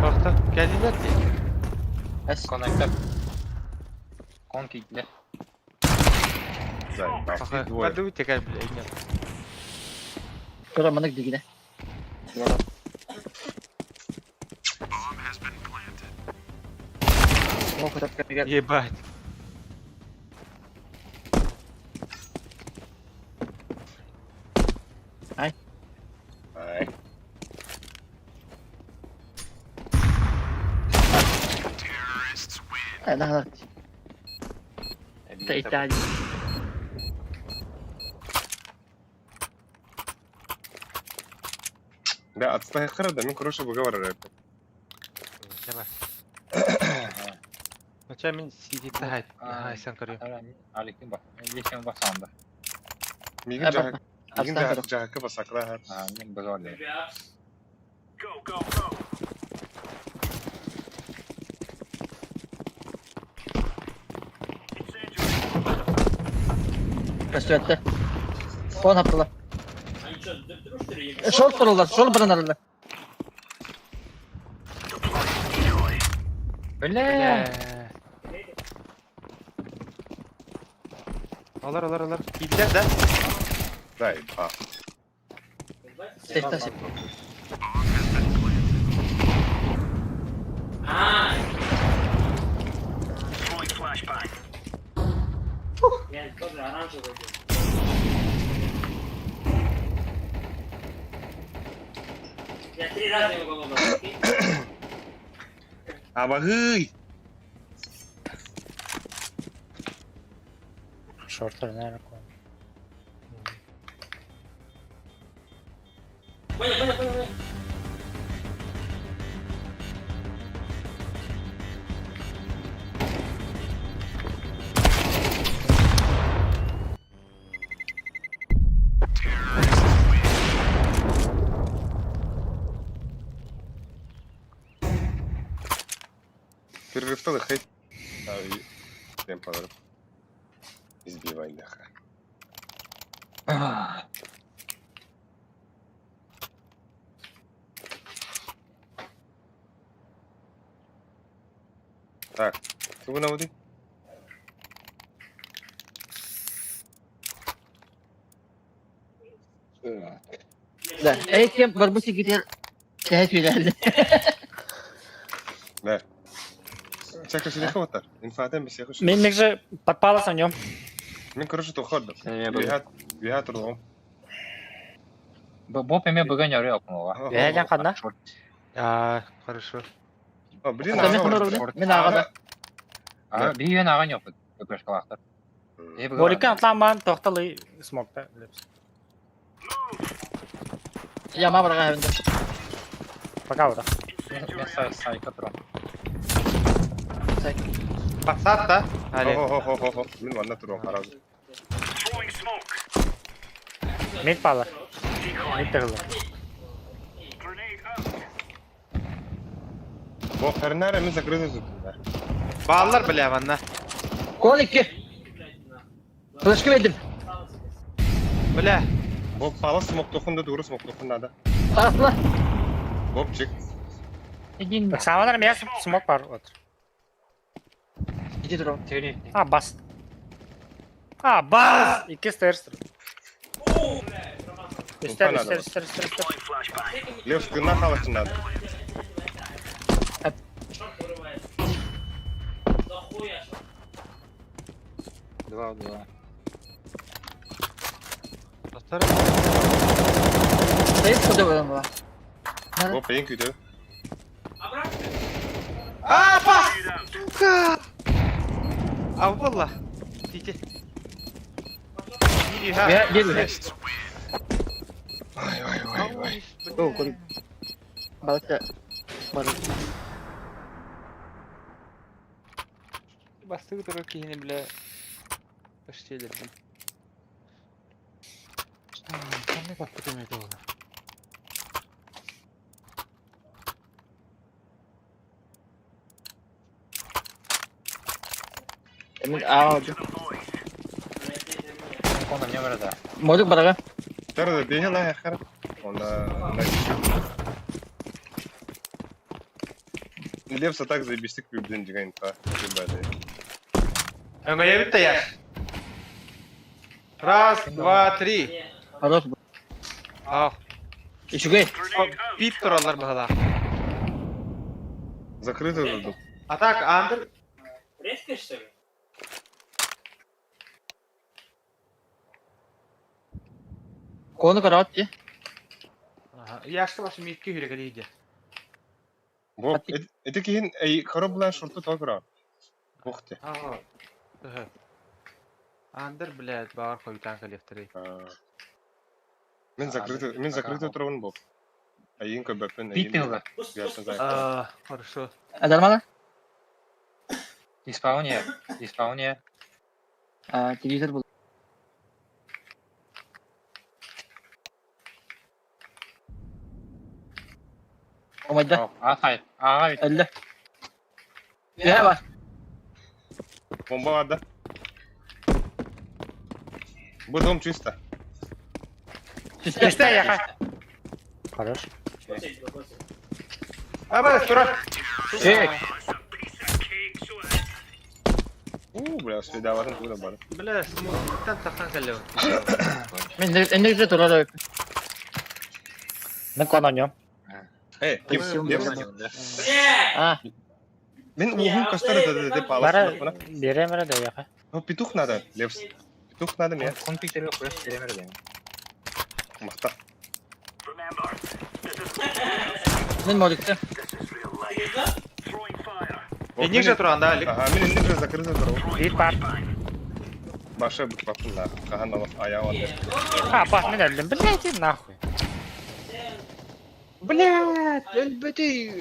Bakta, geldiler ki. Es. Konektör. Konkigle. Заебал. Ага, Двое. подуй текай, бля, не. Şurada bana gidi. О, куда ты Ебать. Ай. Да. Это Италия. Да, отставай храда, мен короче выговариваю. Давай. Начай мен сидит тахайт. Ай, sen karıyor. Aleyküm bak. Geçen basanda. Мигин жағаққа басақла. Мен біз орден. Köstüette. Puan attılar. Они что, друг что ли? Short dururlar. Short buradan ararlar. Öyle. Alır. Gider de. Дай, а. Safe'den safe. Я тоже оранжевый. Я 3 раза его голову дал, окей? А багый! Шортер, наверное. Понял. Перерыв-то выходит. Всем подарок. Избивай нахуй. Так, что вы наводите? Да. Кем барбуси gidiyor. Şehit geldi. Да. Всякое что хватает. Инфатем без всякого. Мен же подпалась на нем. Мен короче то ходно. Виhat рулом. Боп эме бүгін өрі оқынуға. Бәлен қадна. Хорошо. А, блин, Мен кымыр мен ағада. Бейген аған жоқ өкөш қалақтар. Боликан атланман тоқталы смокта. Яма барға әвінде. Пока вот. Мен сайқа тұрам. Пацат да. Хо-хо-хо-хо-хо. Мен ванна турам қарады. Мид пала. Мид тығылды. Бұл қарынары мен закрыты тұтындар. Bağlar bile bana. Kol 2. Flaşkı verdim. Bile. Бұл палы смок тоқынды, дұры смок тоқынады. Taraflı. Бұл чек. Sağlar mı ya smok var otur. Gidiyor durum. Bas. Bas. İki stairs. Üster. Лев, спина халатın надо. Два. Sayıp kodu var ama. Бұл пейін күйді. Valla. Diyece. Gidiyor ha. Bir. Vay. Oh, kodu. Balıkta. Balık. Bastığı durur ki yine bile baş şeylerden. Ne kaptı demedi ona. Emin ağadı. Onu не var da. Moduk baraga. Тарада бейгел аяққар. Онда... Левса так заебистік бүйбден деген та. Öngöye bitti ya. Раз, два, три. Хорош. Al. İşugay. Bit durallar bahala. Закрыто тұрдым. Атак, андыр. Резко, что ли? Konu karat ya. Yaşlı başı mitki hüregeliydi. Бұл, әді кейін қары бұлан шұрты тоғыра. Бұқты. Андыр, блядь, bağır koyutan kolektori. Мен закрыто тұрғын бұл. Айын көбәппен. Битмилға. Хорошо. Adarmalar. Испауния. Televizör bul. Omayda. Ağa bit. Öldü. Ne var? Бомба vardı. Bu dom чисто. Üster yakın. Хорош. Abi, sıra. бля, следаватын туда бар. Бля, смуктан тахан кәлеу. Мен de тұрады. Мен кон ойнайм. Ким? А, Мен угун кастар деп Бара аласың. беремере де яха. Ну, петух надо, Левс. Петух надо мне. Компьютерге қояш беремер дейм. Мақта. мен моликті. Ник же тұрғанда, Алик. Ага, мен инде biraz закрыто тұру. Бит бар. Башы бүт баптыңдар. Қағаннамас аяғы онды. Апа, мен өлдім. Блядь, нахуй. Блядь, өлбөтей.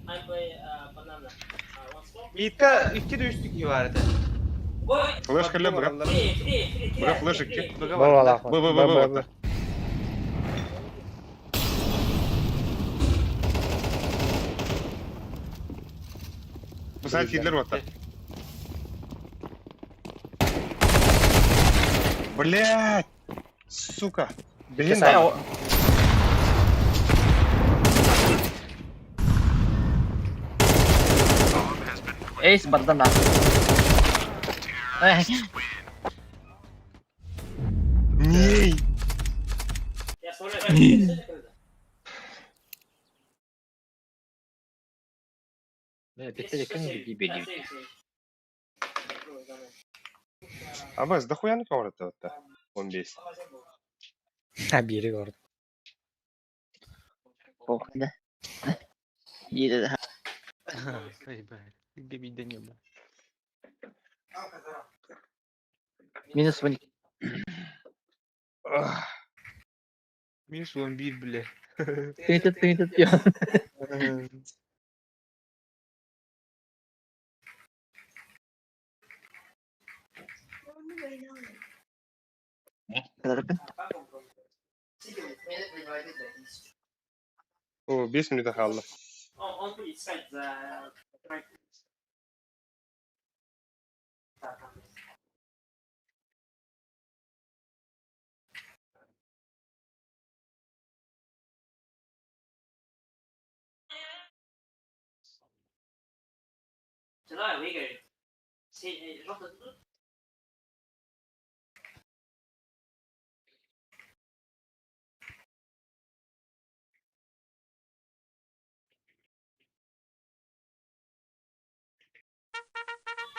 I play banana. One smoke. Мидка 2-де 3-лük var еді. Флеш кәлі бұға. Free. Бұға флеш екке. Бұға Бұл бар. алақ. Бұл. Bu saat killer batta. Блять! Сука! Блин, Кесай. да. Ace бардан да. Ней! Я смотрю, как это. Бетте де кім бейді белейді. Абаз, да хуя не каврата отта. 15. Ha biri gördüm. Oh, ne? İyi dedi. Ай, блядь. Где видно не было. Minus 12. Минус 11, бля. Painted diyor. Kadar yapın. O 5 minut kaldı. Он будет искать за проект. Сюда выиграет. Желтый тут.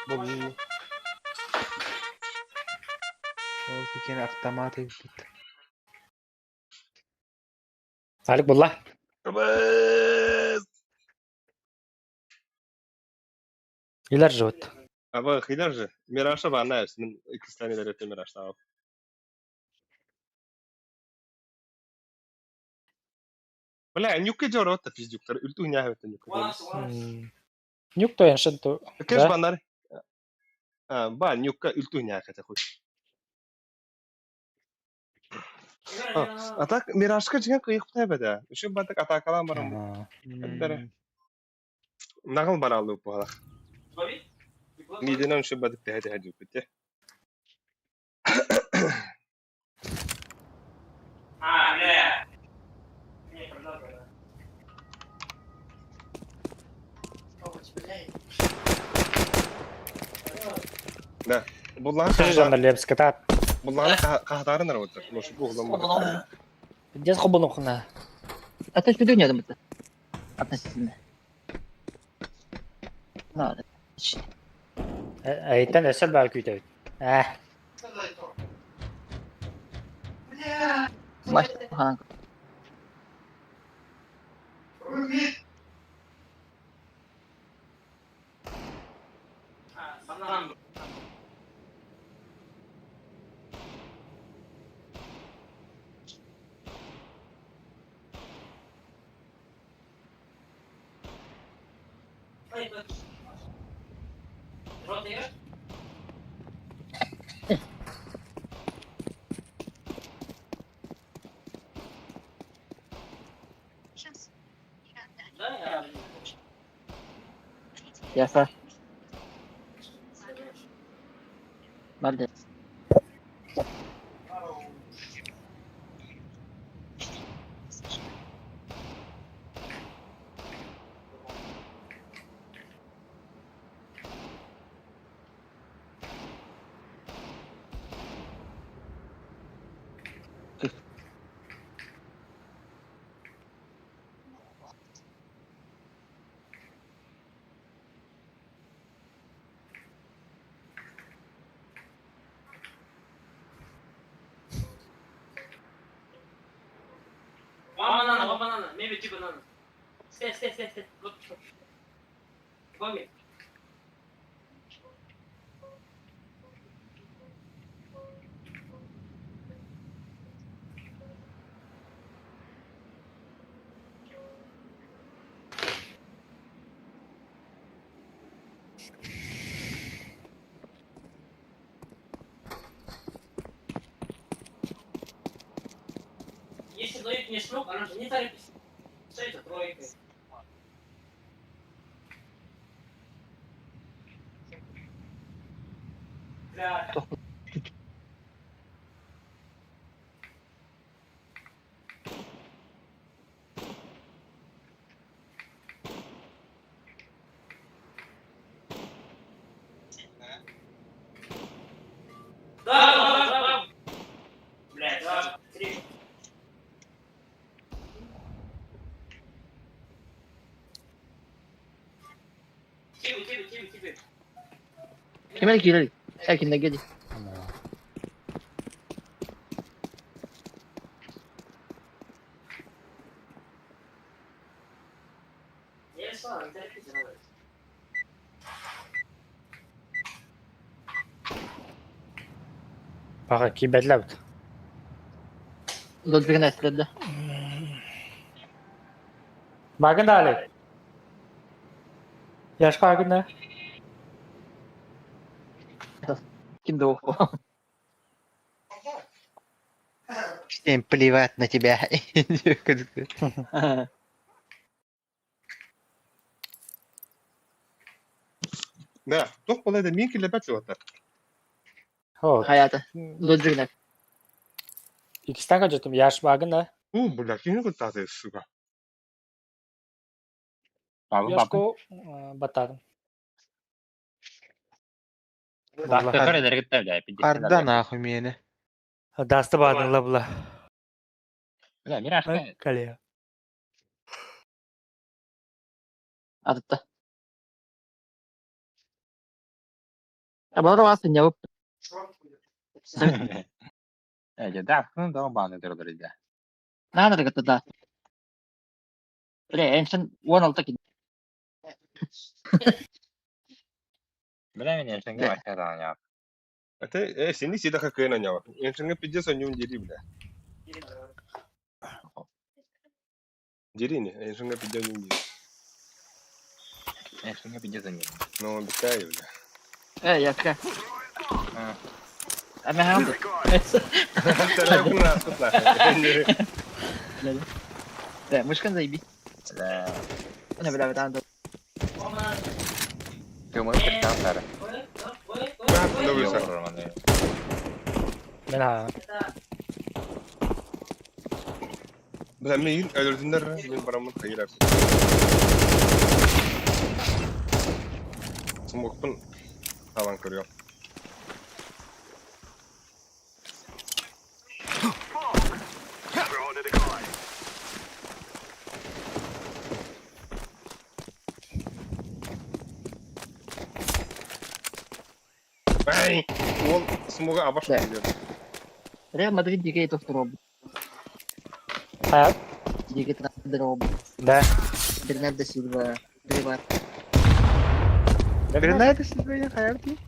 Bu. O bir kere автомат yaptı. Salik bulla. Абаз! Iler живут. Aba хилер же. Мираша банаешь. Мен 2 tane de rete Miraş'ta al. Бля, нюка жорот пиздюктар. Үлтү не хавет нюка. Нюк то яншын то. Кеш Да? банар. Ба нюка үлтү не хавет хуй. А так Мирашка жиген кыйык табада. Ушо батак атакалан барам. Ага. Бәдәре. Нагыл бар алды бу hala. Миденен ушо батак тәһәдә һәҗү бите. Бля. Не, продолжай. Да. Буллар Сержандар лепс катат. буллар каһтарын ратыр. Ошо бугдан бар. Дез хобуну хна. Ateş bir dönüyordum burada. Ateş sizinle. Ne oldu? Ayten esel belki ütü. Baş falan. Банан. Желтый. Да, я... Yasa. Nerede? типа надо. Стой. Вот. Помни. Если дают мне срок, она же не торопись. Что это тройка? Да. Да. Блядь, да. Три. Тиби. Gimana gila? Yakin lagi aja. Я слава, торопись, давай. Bak kibetler. Dod bir neslerde. Bakın da Ali. Yaş bakın da. Kim o? Всем плевать на тебя. Да, toch wel de minke le bet var. Ho. Hayata. Dod bir nes. İkisinden kaçırdım. Yaş bakın da. Бля, кинь го тази сука. Abi Yaş bak. ko batarım. Dakika eder gitti öyle. Карда нахуй мені. Dastı badın la bula. Bir aşkı. Kalıyor. Atıtta. Ya bana var sen cevap. Evet, dakika da bağlı durur ya. Ne anladık atıtta da. Böyle en son 16 ki. Bilemiyorum sen de aşağıdan ya. Ate sini sida ka kena nyawa. Yang senge pijja sonyum jadi bla. Jadi ni, yang senge pijja nyum jadi. Şunu yapacağız yani. No, bitay bla. Yakka. Ha. Ama hangi? Tara kuna asla. Da مشكلة زي دي. La. أنا بلعب عنده. Kımını kırklar. Ne bilirsen. Ben ha. Bla meyin öldürdüler ben paramı hayır artık. Smoke'un tavan kırıyor. Ay, ол смога абаш Да. gidiyor. Real Madrid juga itu Rob. Hayat. Juga itu Rob. Da. Bernardo Silva. Rival. Nerede siz böyle hayat değil?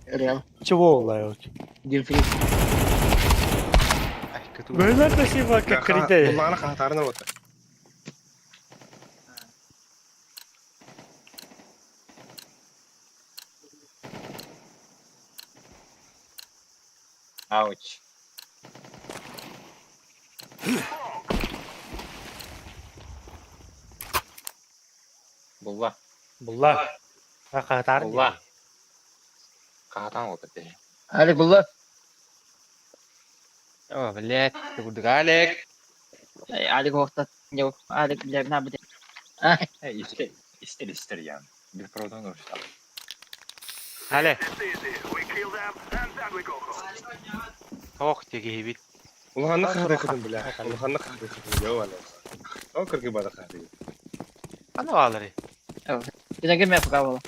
Real. Чего oluyor? Dumfries. Ay kötü. Böyle de şey bak kriter. Kulağına kahtarına bak. Ouch. Bulla. Bunlar. Hakikaten. Bulla. Kahatan oldu diye. Alek Bullah. О, блядь, ты Алек. Alek orta. Yok. Alek bile ne yapacak? İster yani. Bir prodan oluştu. Ale. Ох, тебе гибит. Kulağına kahtar kıdım bile. Kulağına kahtar kıdım. Yok valla. O kırkı bana kahtar. А ну алри. Kita game apa kau?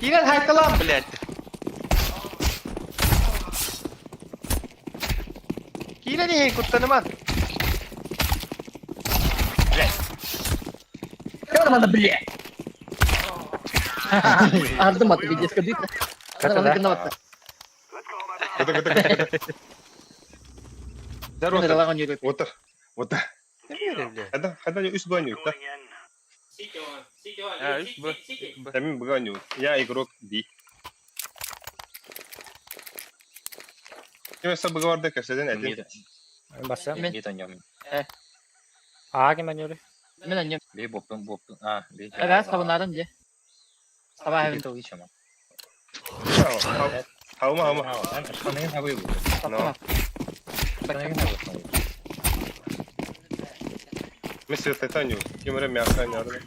Кирен хайкалам, блядь. Кирен не куттаныман. надо, бля. Ардым атты, видеска бит. Она гнаватса. Кыды. Мен ыралаган жүрөп. Отыр. Хада үс баню, да? Сити он. А, üç bu. Сити. Тамин баню. Я игрок B. Кем сабы говорды, кәседен әден. Басам. Мид ойнайм. Аги мен yürü. Мен анем. Би боптун. А, би. Эве сабынарым же. Саба Би хевин. то ичем. Хаума. Ben aşağıdan havayı vurdum. No. Aşağıdan havayı vurdum. Мисля Титанию. Кимре мясо не надо.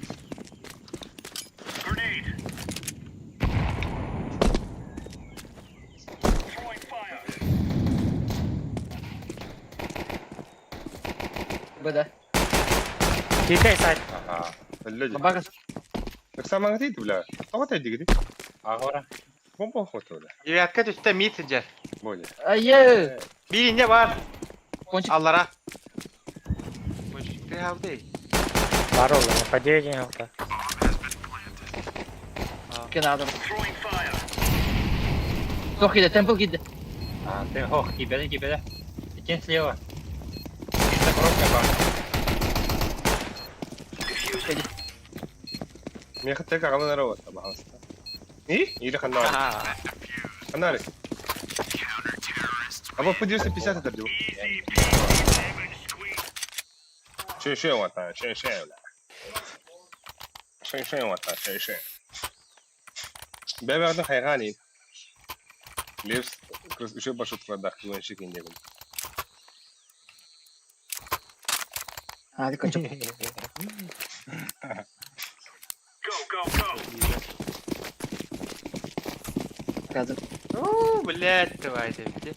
Бада. Dikey side. Aha. Люди. Бабагас. Так самое ты, бля. А вот эти где? Ahora. Bomba хватило. Девятка üstte mid sıcak. Более. Ayy. Birinde var. Konçuk. Allara. Konçuk have değil. Var oğlum. Падение yokta. Kenarda. Çok iyi de tempo gitti. А, ты, ох, кибеда. Иди слева. Это коробка бан. Мне хотя как она народ, пожалуйста. Или ханали. Aha. Ханали. А вот подивился 50 это бил. Шен вот там, шен, бля. Шен вот там, шен. Бебе одна хайгани. Левс, еще башут продах, он шик не был. Hadi kaçıp. Газım. Uuu, блядь, давай девки.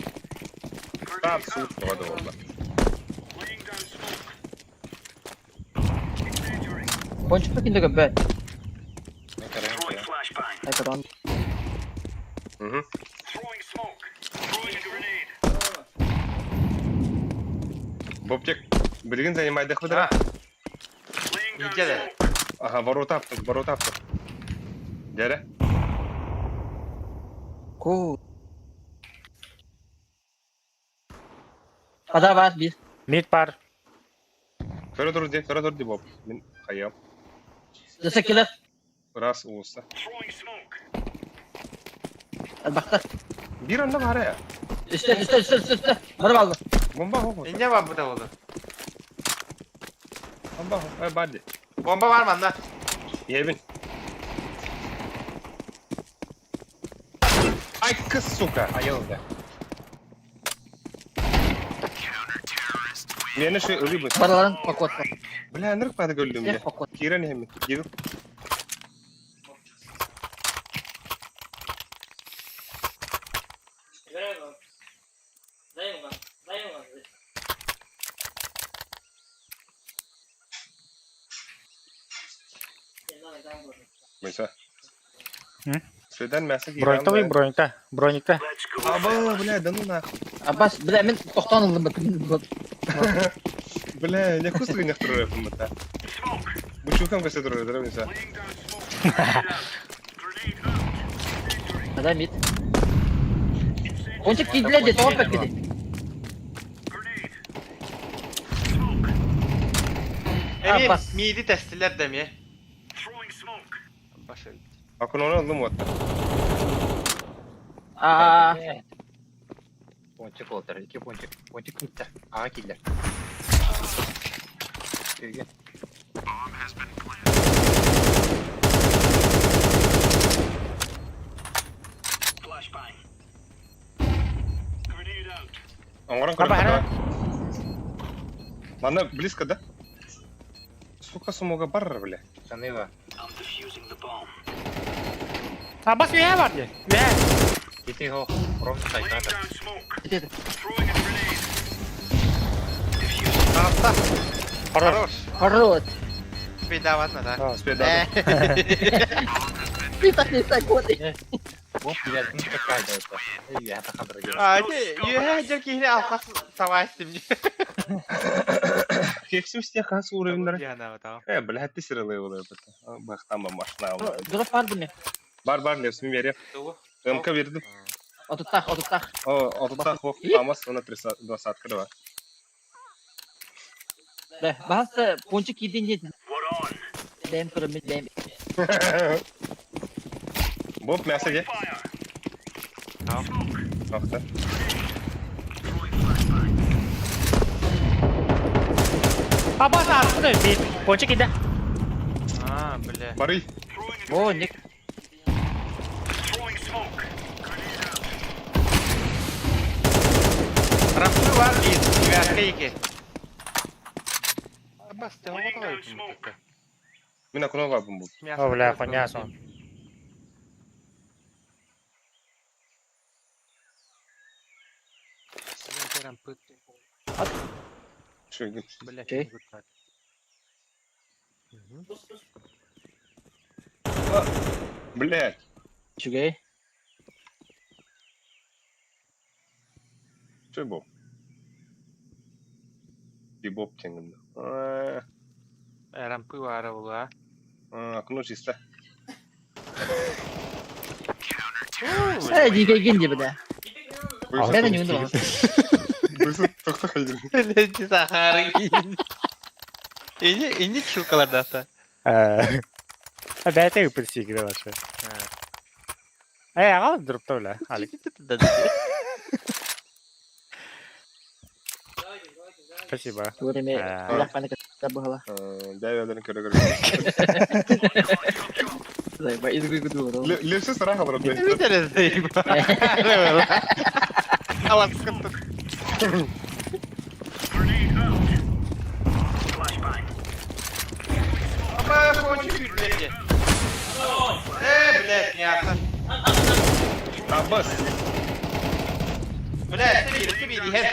Так, суд, вода, вода. Konçuk bakın da göbbe. Ne kadar ya? Hadi lan. Угу. Бобтек, білген занимайдық бұдыра? İyice de. Ага, ворота аптыр. Дәрі? Cool. Ada var bir. Mid var. Көрі тұрды Боб. Мен қаям. Teşekkürler. Раз уысы. Hadi baktır. Bir anda var ya. Üste. Bana aldı. Bomba hoş. Ne var burada oğlum? Bomba hoş. Ay badi. Bomba var mı anda? Yebin. Ay kız suka. Ayıldı. Mene şey ölü bu. Paraların pakotla. Bля, nırk bana gördüm Ne ya. pakot? Kira ne hemen. Gidip. Дай ему. Mesela. Hı? Şeyden mesaj Броньта вы, броньта. Aba, bля, да ну нахуй. Abbas bile men toktan aldım bakın. Бля, не вкусно не второе помыта. Бучукам касе трое, да, mesela. Ada mid. Konçuk giydiler de tuhaf bekledi. Emir, bas. midi testiler de mi? Başarılı. Akın onu aldım o. Aa. Ponçik oldu. İki ponçik. Ponçik gitti. Ağa killer. Gel. Аңғаран Баба, көріп Мана близко, да? Сука, сумога бар, бля. Саныва. Abbas üye var diye. Üye. Иди его. Просто сайта. Dedi. Tarafta. Хорош. Harrod. Bedava atma da. Спеда. Bir tane kodu. Вот, блядь, ну какая это. Я так обрадовался. Hadi, yühe çok iyi alkas savaş şimdi. кексим стеха с уровень. Яна там. Блядь, ты сырылый было это. Бах, там машина алма. Дроп vardı mı? Бар, левсми вере. МК верdim. Oturtak. Отутак хок, Тамас, ona 20 крыва. Be, bahasa ponçik yedince. Dem kırmızı dem. Боб, мясо где? Tamam. Ах ты. Abbas arkada bir ponçik indi. Aa, bля. Бары. O ne? Рампы var bir. Девятка iki. Abbas sen o kadar yapıyorsun. Мен окунуга бум бу. О, бля, хуйня сон. Рампы. Что, иди. Бля, Окей. Блядь. Çüge. Что Боб? И Боб теңімді. Рампы var ola. Окно чисто. Dike gince bir de. Ben de yundum. Быстро, тоқта қайдым. Ленти Сахары. İnce çılkalarda hatta. Бәте үпірсегі де башы. Аға дұрып та бля, Алик. Спасибо. Время. Allah bana kadar bu hava. Дәвелерін көре. Ba izgu gudu. Лепсі sıraға бұрып. Bir tane zeyim. Allah sıkıntı. Ama konçuk yürüyecek. Блядь, мясо. Abbas. Блядь, birisi bir hep.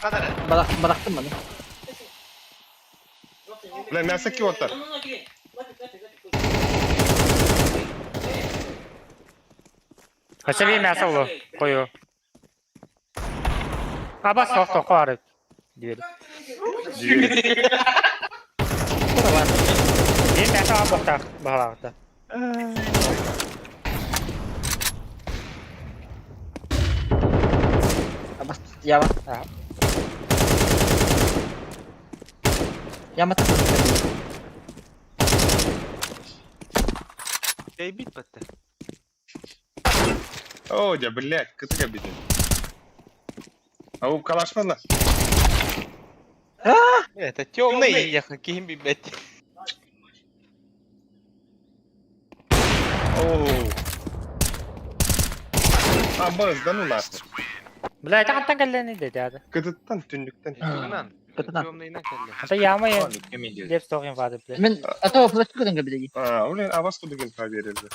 Kadar. Bıraktım bana. Бля, мясо киоттар. Қаша бей мәсі ұлы, қойу. Abbas тоқты қуары. Диведі. Burada var. Ең мәсі аға боқтақ бағалағыда. Abbas yava. Yama tak. Ey bitmedi. О, да, блядь, кытка беден. А у калаш мı lan? Это темный я каким bir bet. Оу. Abbas, да ну нахуй. Бля, тағаттан кәлләні деді ады. Кытыттан, түндіктен. Bundan. Kötüden. Темныйına geldi. Ата яма ең. Кем идет? Деп соғын вады бля. Men ata flash kırınca bir de. Блин, Abbas кудыгын проверили.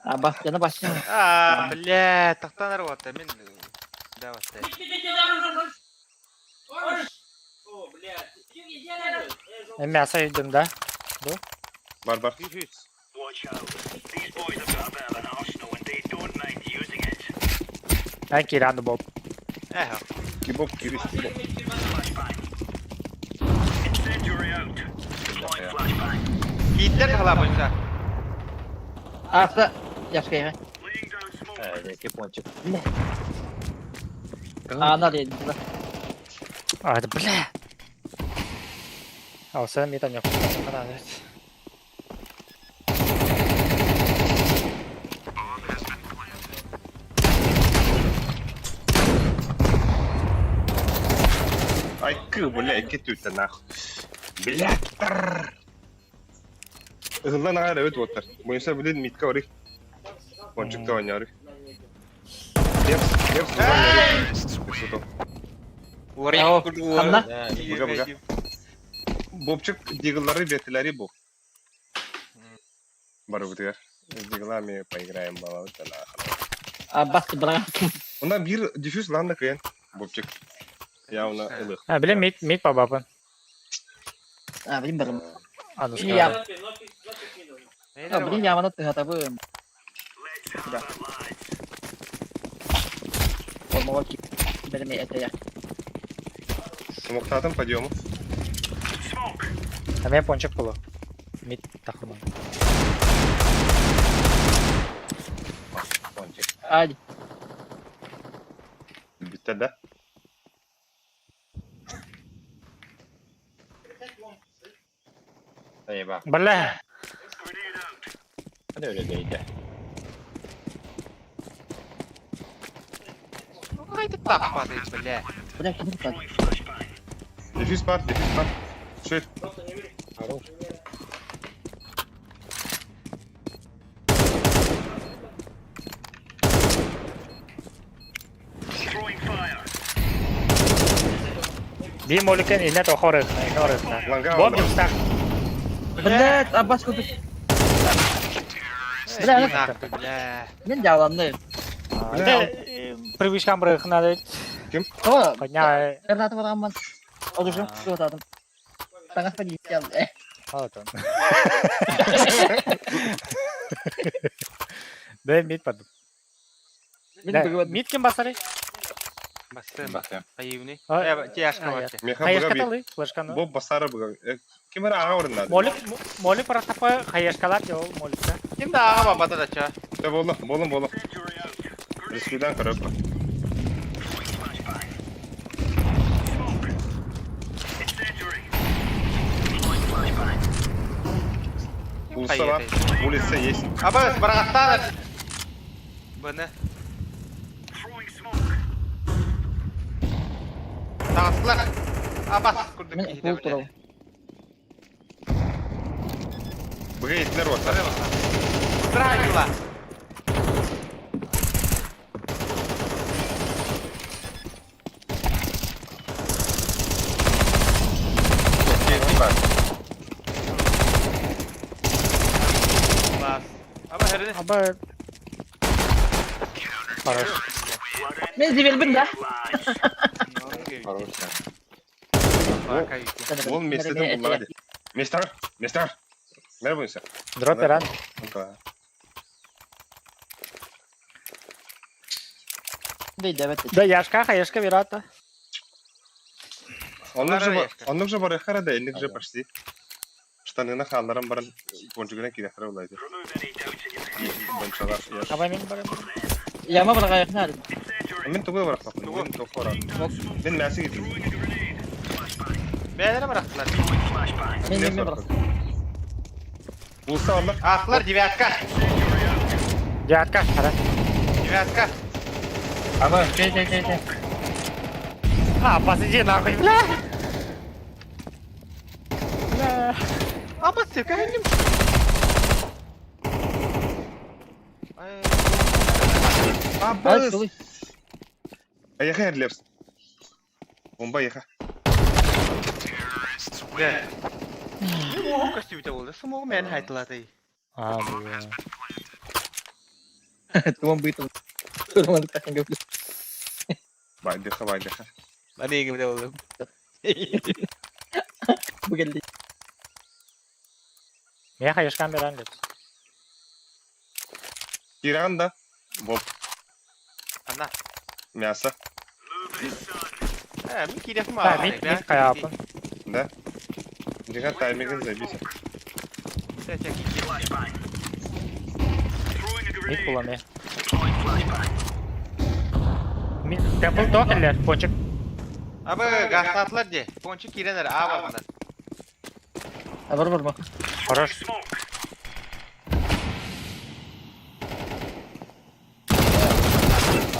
Abbas yana başlayalım. Aa, бля, тақтан арватта мен. Да, вот. О, блядь, ты где делаешь? Мен мәсі үйдім да. Бар. Мен керанды болып. Ага. Кибоп, кирис, кибоп. Yiğitler hala boyunca. Arsa yaşka yeme. Iki пончик. Ana değil. Ады бля. Аусы метан yok. Ana evet. Ай, блядь, кетті нахуй. Блядь. Ihıldan ağır evet otur. Bu insan bilin mitka var. Ponçukta oynuyor. Yeps. Oraya Anla. Buga. Bobçuk диглары ветлери bu. Бару бутер. Диглами поиграем балавы на. Abbas bıraktım. Ondan bir diffuse lan da kıyan. Bobçuk. Ya ona ılık. Ha bilin mit babapın. Ha bilin barım. Anus İyi ya. kaldı. Ha bilin yamanı tatabı. Olma var ki. Benim ete ya. Смоктатым подъемов. Hemen ponçik bulu. Mid takımı. Ponçik. Hadi. Bitti de. Dayı bak. Bala. Hadi öyle değildi. Haydi takmadı hiç böyle. Bırak şimdi bak. Defüz var. Şey. Хорош. Bir moliken innet o horus. Langa Bom alma. yumuşak. Bırak Abbas kopuk. Bırak. Nakı bile. Ben cevabındayım. Привычкам брэхэн надо. Tamam. Подняй. Karnatı var ama. Olacağım. Yok adam. Sana hadi geldi. Вот он. Да, мид под. Мид кем басары? Bastım. Bakıyorum. Ayıvni. Ay, Yaşka var ki. Meha Hayır buga bir. katalı. Flashkanı. Bu basara buga. Kim ara ağa orunda? Molik протопа hayışkalar ya o molikte. Şimdi ağa babada da ça. De bolum. Riskiden kırıp. Bulsa var. Bulsa yesin. Abas bırakatlar. Bu ne? Dağıtlar. Abas kurduk Ben iyi bu tarafı. de. Buga yetler var. Bırakıyorlar. Yetler var. Bas. Ama herine. Ama Хорош. Ben zibilbim de. Хорош. Baka yükü. Oğlum mesleğden bunlar hadi. Mister. Merhaba insan. Дроп ран. Değil evet. Да, яшка, хаешка, вероятно. Onluk же бар яхара да, эллик же почти. Штанына халларым баран кончугuna кирехара улайды. Банчалар яш. Аба мен барам. Yama bırak ayakını hadi. Мен тугай барак тапын. Мен токора. Мен мәсі кетtim. Beğenene bıraktılar. Ben bırak. Bulsa Allah. Atlar девятка. Девятка, хара. Девятка. Ama şey. А, посиди нахуй, бля. Бля. Ama sıkayım. Ay. Hadi Абыз. çalış. Аяха ерлерс. Бомба яха. Ne? Bu kostümde oldu. Sumo men haytılar değil. А, бля. Tamam bıyıktım. Durmadık takın göpüz. Вайдеха. Ben iyi gibi de oldum. Bu geldi. Мен хаешкам берам деп. Иран да. Бомб. Ana. Мясо. Bir kere mi Да, var? мид каяпын. Да. Диган таймингін забейся. Мид буламе. Мид темпл токерлер, пончик. Abi gaslatlar diye. Ponçik girenler ağa bakmadan. Ha vur bak. Хорош.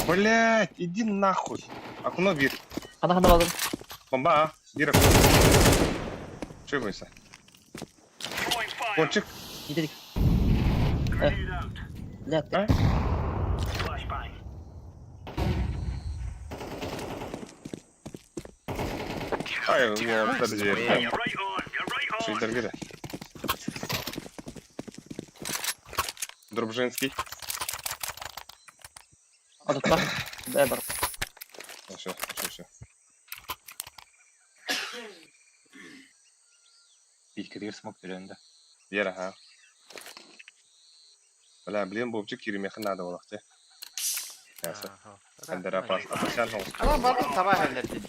Блять, иди нахуй. Окно бир. Hadi aldım. Бомба, а? Бир окно. Че бойся? Кончик. Gidelim. Ne yaptın? А? Ай, вот, подожди. Шейдер гире. Дробжинский. Hadi bak. Ver. Все. Bilkir smok türünde. Вера, ага. Бля, блин, бобчик киримеха надо олахте. Ясы. Андера апасян хол. Ama baktım sabah halletti.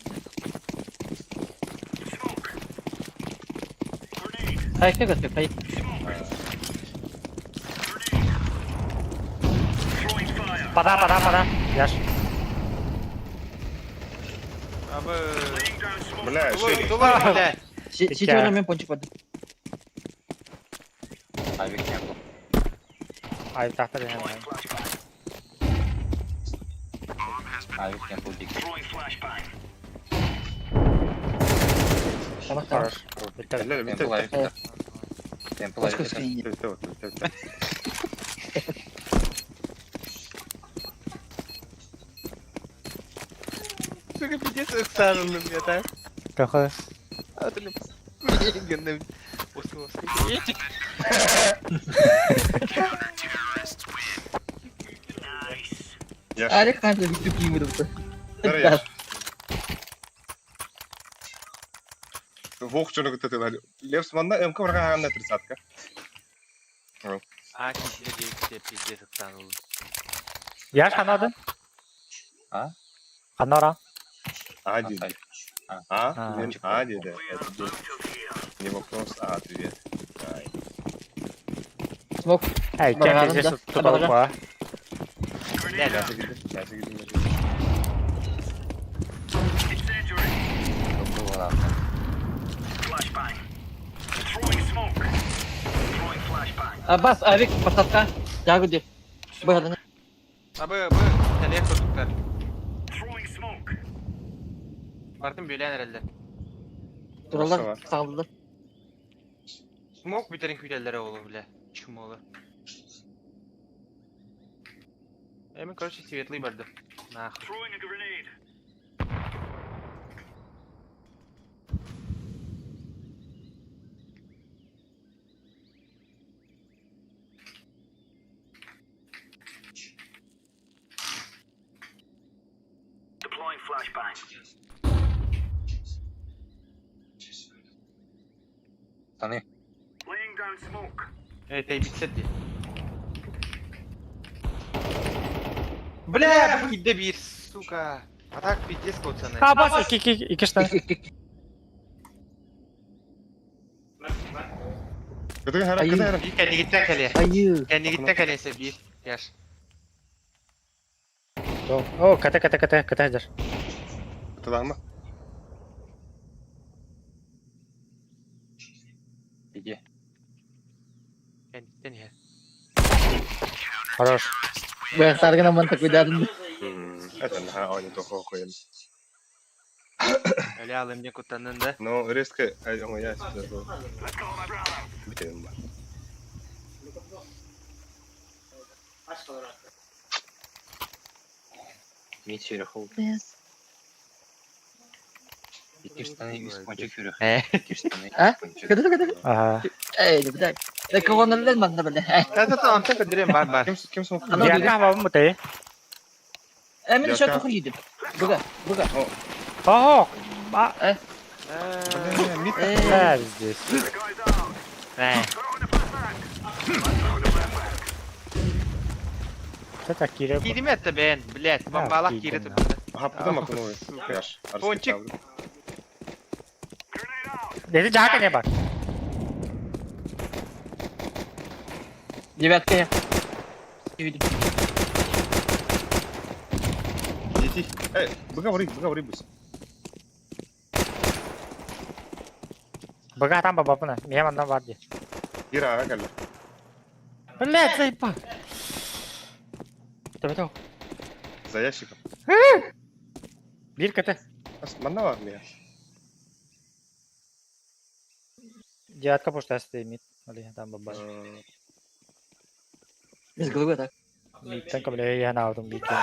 Kayıkta götür kayık. Пада. Яш. Абы. Бля, шире. Дула, бля. Сити oradan ponçik vardı. Авик не был. Ай, тахта ден. Авик не был дик. Tamam. Хорош. Bitti. Бля, Темпл bitti. авик да. Темпл Başka авик да. sıkıntı. Bitti. Сука, пиздец, ыксарылым я так. Какой? Атылым. Геннем. Осу. Яш. Arif kanka bir tüp giymedim bu. Давай, Яш. Вох, что ты Лев Сманда, МК врага на 30-ка. А, киздеге пиздец ыксарылым. Яш канады? А? Канара. А, дед. Авик. А, блин, а, деда. Это дед. Не вопрос, а, ответ. Ай. Smoke. Эй, Бараган, чем да. здесь тут толпа? Сейчас я гиду. Было нахуй. Bas Avik pasatka. Jago dir. Bayağı Абы, тәлек көрдүктөр. Бардым бөлән herhalde. Duralar sağladılar. Смок битерин күтәләре олы, бля. Чумалы. Эми, короче, светлый барды. Нахуй. Штаны. Эй, битсет ди. Бля, bir de bir, сука. Atak piddes koçanı. Ha bas iki штаны. Кыдыгы харап, Ай. кыдыгы харап. Bir kendi gitten kale. Ayı. Kendi gitten kalesi bir. Yaş. О, КТ ждешь. Туда мı? Иди. Kendi gitten ya. Хорош. Bayağı sargın aman tak cuidado. Это на они только охуенно. Öyle alayım diye kutanında. Но резко, я сюда был. Битаем, ба. Мид сюрехол. Iki штаны из пончик сюрех. Iki штаны А? из пончик. Kadar. Ага. Ey bir dakika. Ne kovanlardan bana böyle. Tamam kadireyim var. Кем смог? Ano Я dedi? кава mu te? Emin şu kokun yedim. Buga. О, а, Ey. да, здесь. Что так, Кирилл? Girdim etti ben. Bled. Bombalak girdim girdi. ya. Хаппадан окуну. Яш. Пончик. Dedi jaga ne bak. Девяткая. Yedim. Дети. Быга быстро. Бага там баба пuna. Меня мандан var diye. Ира, ага, галла. Блядь, заебал. Давай. За ящиком. Bir КТ. Манна var mı ya? Девятка пушта стоит. Или там баба. Biz головы так. Midden kommer det igen av dem lite.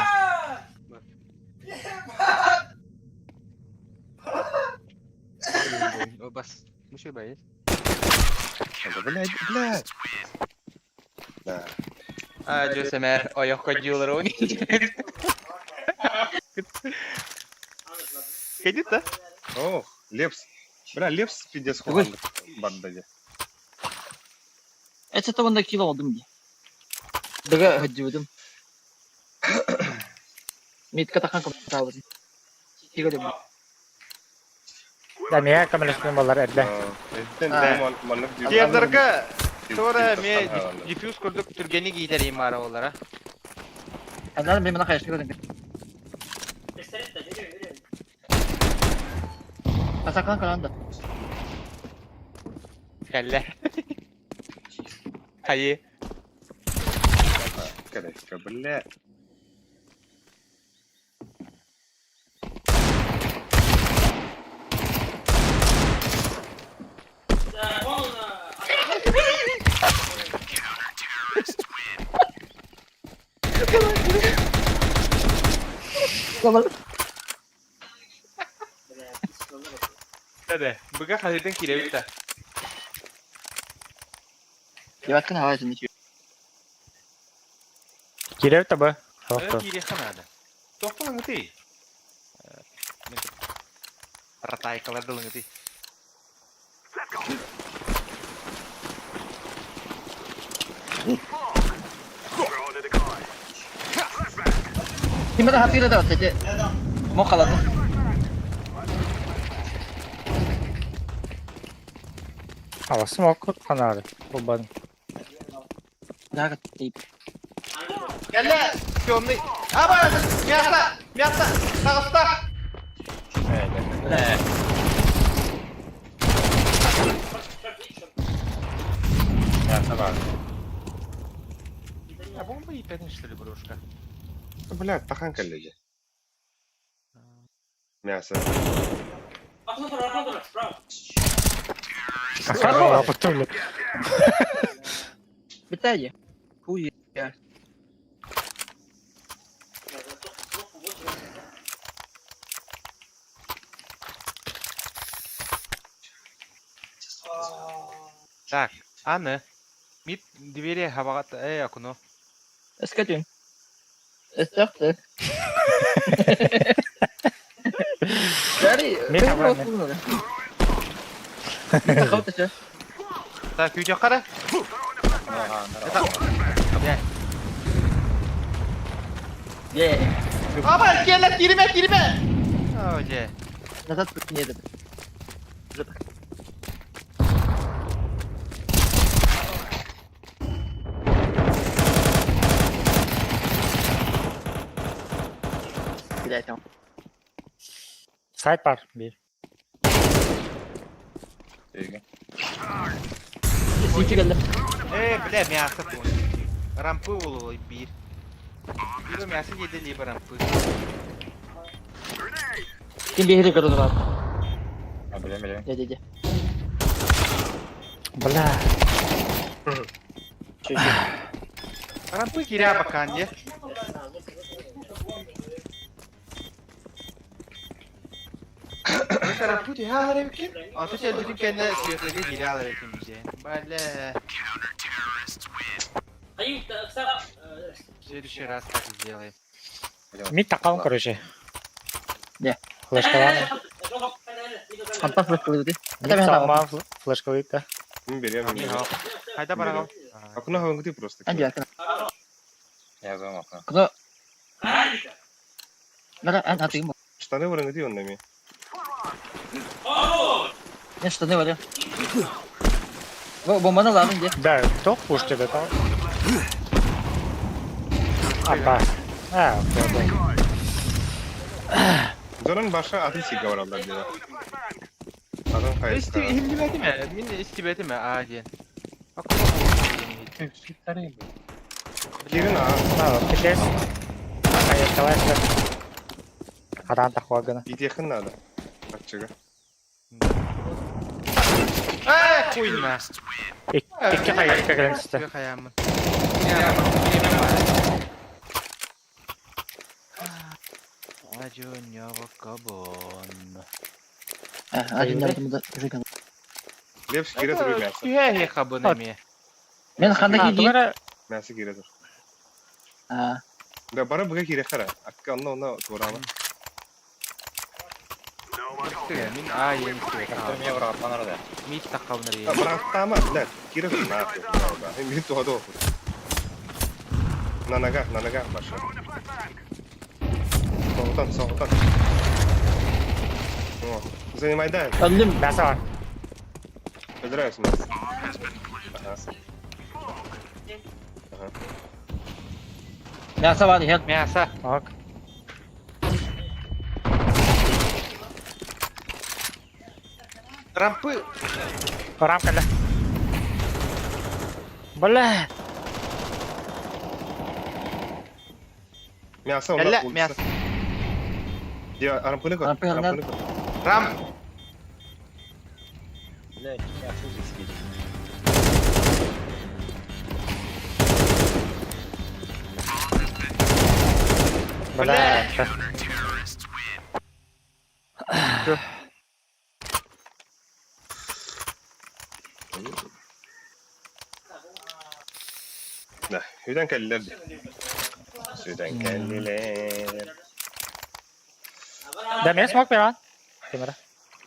O bas. Мышей боец. Блядь. Да. А, Джосемер, ayak kacıyorlar oynayacak. Ходит, да? О, Лепс. Бля, Лепс пиздец хуан. Бандage. Et tavanda kilo aldım diye. Buga hacıyordum. Mid katakan kapatamadım. Tiga dedim. Дәмия камерасымен болар әдді. Тиендерге sonra me diffuse kurduk Türgeni gidereyim ara olara. Anladım benim bana kaçtı gördüm. Pistolet de veriyorum. Pasaklan kalandı. Kelle. Hayır. Калечка, бля. Он... Kalan. Hadi. Bugün hazırdan kirevita. Yatkın hava için içiyor. Кирев табы. Kiri kanada. Topla ngeti. Ratai kalar dulu ngeti. Kimde de hafif de var teki. Mo kaladı. Ава смок канады. Бобан. Daha deyip. Kelle. Темный. Aba! Мясо! Мясо! Sağısta! Мясо бар. А бомба ебаный что ли, брошка? Бля, тахан калеге. Мясо. Окно тура, справа. Ага, потом. Bitti Хуй. Так, Анна. Мид двери хавагат окно. Eskatın. Estaktı. Yani Ne kadar ne? Takavut işte. Так, video kara. Ye. Aba gel girme. Oje. Nazat tutun yedim. Bir daha tamam. Сайт бар. Bir. İkinci geldi. Бля, мясо понял. Рампы уловил бир. Либо мясо еды, либо рампы. Kim bir heri kadını var. Білем. Dedi. Бля. Рампы киря бакан ye. Mesela рампы diye ha hareket kim? Ateş elbette kendine sürekli kirya alarak kimse. Böyle. Аюб, кстати, В следующий раз так и сделаем. Мид тақауын, короче. Не. Флешкаланы. Kampan flash koydu. Мид салма флешкалайды да. Берем. Hayda барагал. Окно хавангти просто. Anca yakın. Yazıyorum okno. Kıza. Nara en atayım mı? Штаны варангти он нами. Ne işte ne var ya? Bu bombanı lazım diye. Да, кто пуш тебе там? Аба. Окей. Zorun başka atı çiğ var Allah diyor. Adam kayısta. İstibeti mi? Min istibeti mi? Acil. Bak Girin ha. Пикес. Аяқталайсың. Адан тақуагына. Git yakın nada. Açıga. Хуйня. Икки қайыққа келемісті. Тебе хаямын. Acun kabon. Acın yardım da çocuk. Levs gire duruyor мясо. Tühe kabon emi. Ben kandaki değil. Тугара Мясо gire dur. Ha. Da bara buga gire kara. Akka ona tuğrama. Min ayen tühe Мен бұрап қанырды. Мид тақавнар Da bara tama. La gire dur ne yapıyor? Hem tuha da okur. Nanaga başla. Soldan. Занимайдан. Öldüm. Мясо var. Öldürüyorsun Мясо. Aha. Мясо var help. Мясо. Ok. Рампы. Рамка да. Бля. Мясо, Әллә, улица. мясо. Я арампыны көр. Арампы алған. Арампыны көр. Рам. Блядь, я отсюда съедем. Бля. Da, hüden kelliler de. Hüden kelliler. Demir smoke bir lan. Demir.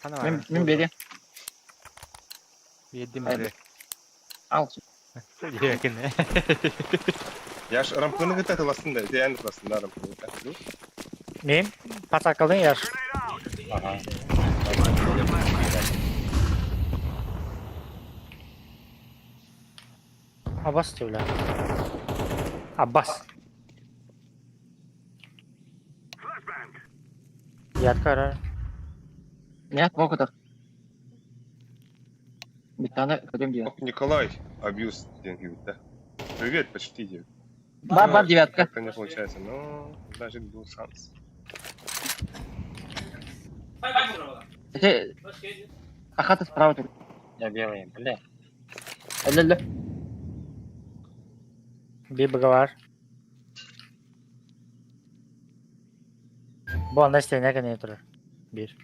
Ana var. Min beri. Yedim Hadi. bile. Al. Yakın. Yaş arampını gıtat bastın da, yani bastın da arampını gıtat. Neyim? Pas akıldın yer. Ага. Abbas diyor lan. Abbas. Yat karar. Нет, вот это. Bir kötüyüm diyor. Ох, Николай, абьюз деньги да. Привет, почти девять. Бар девятка. Как-то не получается, но даже был шанс. Şey, Ахата справа тут. Я белый, бля. Öldü. Bir bug'ı var. Bu anda isteyene kadar durur. Bir.